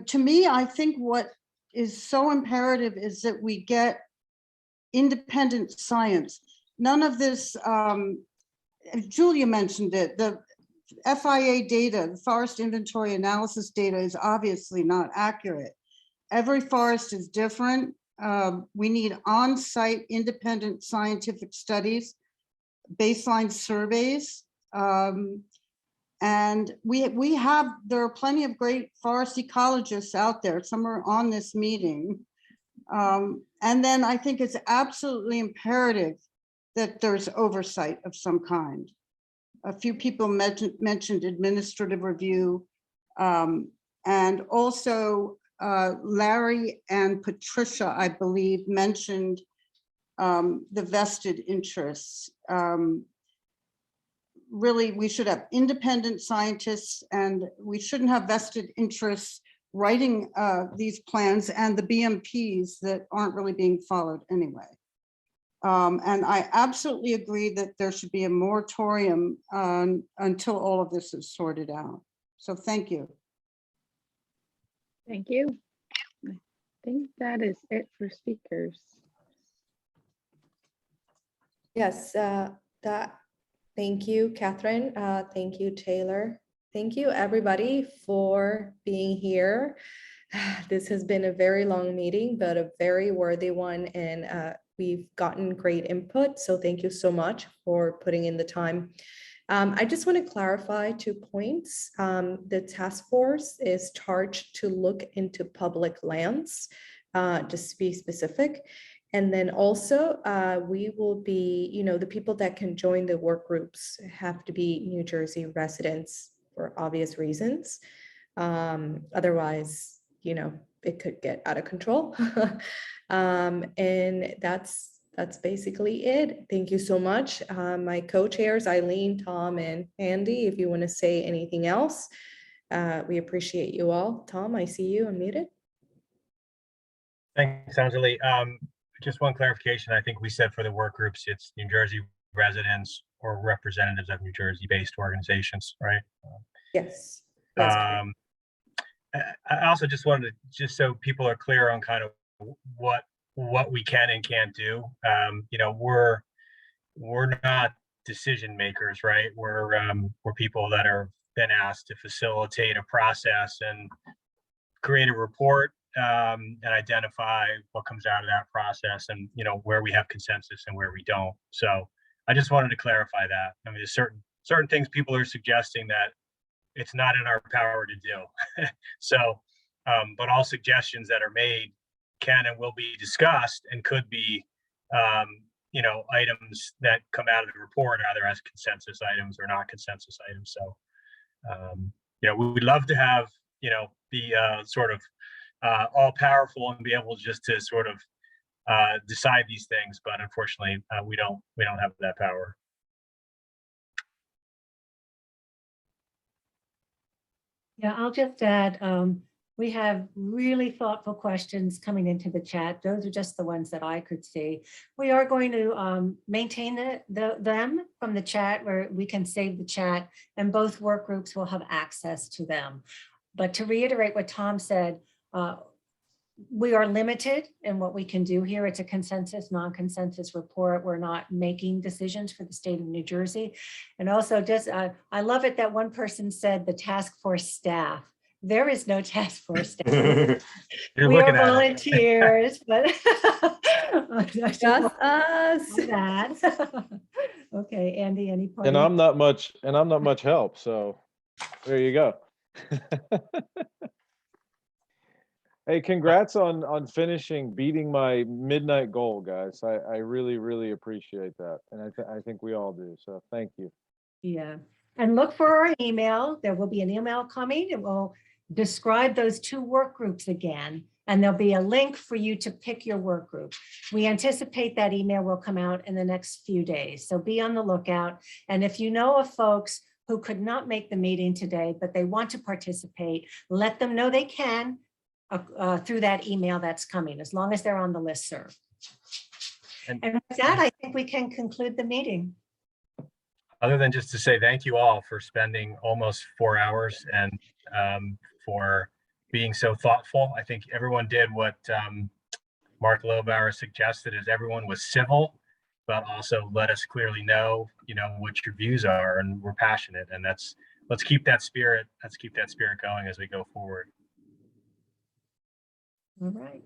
to me, I think what is so imperative is that we get independent science. None of this, Julia mentioned it, the FIA data, the forest inventory analysis data is obviously not accurate. Every forest is different. We need on-site independent scientific studies, baseline surveys. And there are plenty of great forest ecologists out there. Some are on this meeting. And then I think it's absolutely imperative that there's oversight of some kind. A few people mentioned administrative review. And also Larry and Patricia, I believe, mentioned the vested interests. Really, we should have independent scientists, and we shouldn't have vested interests writing these plans and the BMPs that aren't really being followed anyway. And I absolutely agree that there should be a moratorium until all of this is sorted out. So thank you. Thank you. I think that is it for speakers. Yes, thank you, Catherine. Thank you, Taylor. Thank you, everybody, for being here. This has been a very long meeting, but a very worthy one, and we've gotten great input. So thank you so much for putting in the time. I just want to clarify 2 points. The task force is charged to look into public lands, just to be specific. And then also we will be, the people that can join the work groups have to be New Jersey residents for obvious reasons. Otherwise, it could get out of control. And that's basically it. Thank you so much. My co-chairs, Eileen, Tom, and Andy, if you want to say anything else, we appreciate you all. Tom, I see you unmuted. Thanks, Anjali. Just one clarification. I think we said for the work groups, it's New Jersey residents or representatives of New Jersey-based organizations, right? Yes. I also just wanted to, just so people are clear on kind of what we can and can't do. We're not decision makers, right? We're people that are been asked to facilitate a process and create a report and identify what comes out of that process, and where we have consensus and where we don't. So I just wanted to clarify that. I mean, there's certain things people are suggesting that it's not in our power to do. So, but all suggestions that are made can and will be discussed and could be, items that come out of the report either as consensus items or not consensus items. So, we would love to have, be sort of all powerful and be able just to sort of decide these things, but unfortunately, we don't have that power. Yeah, I'll just add, we have really thoughtful questions coming into the chat. Those are just the ones that I could see. We are going to maintain them from the chat where we can save the chat, and both work groups will have access to them. But to reiterate what Tom said, we are limited in what we can do here. It's a consensus, non-consensus report. We're not making decisions for the state of New Jersey. And also just, I love it that one person said the task force staff. There is no task force staff. We are volunteers, but just us. Okay, Andy, any point? And I'm not much help. So there you go. Hey, congrats on finishing, beating my midnight goal, guys. I really, really appreciate that. And I think we all do. So thank you. Yeah. And look for our email. There will be an email coming. It will describe those 2 work groups again. And there'll be a link for you to pick your work group. We anticipate that email will come out in the next few days. So be on the lookout. And if you know of folks who could not make the meeting today, but they want to participate, let them know they can. Through that email that's coming, as long as they're on the listserv. And with that, I think we can conclude the meeting. Other than just to say thank you all for spending almost 4 hours and for being so thoughtful. I think everyone did what Mark Lobauer suggested, is everyone was civil, but also let us clearly know, what your views are, and we're passionate, and let's keep that spirit going as we go forward. All right.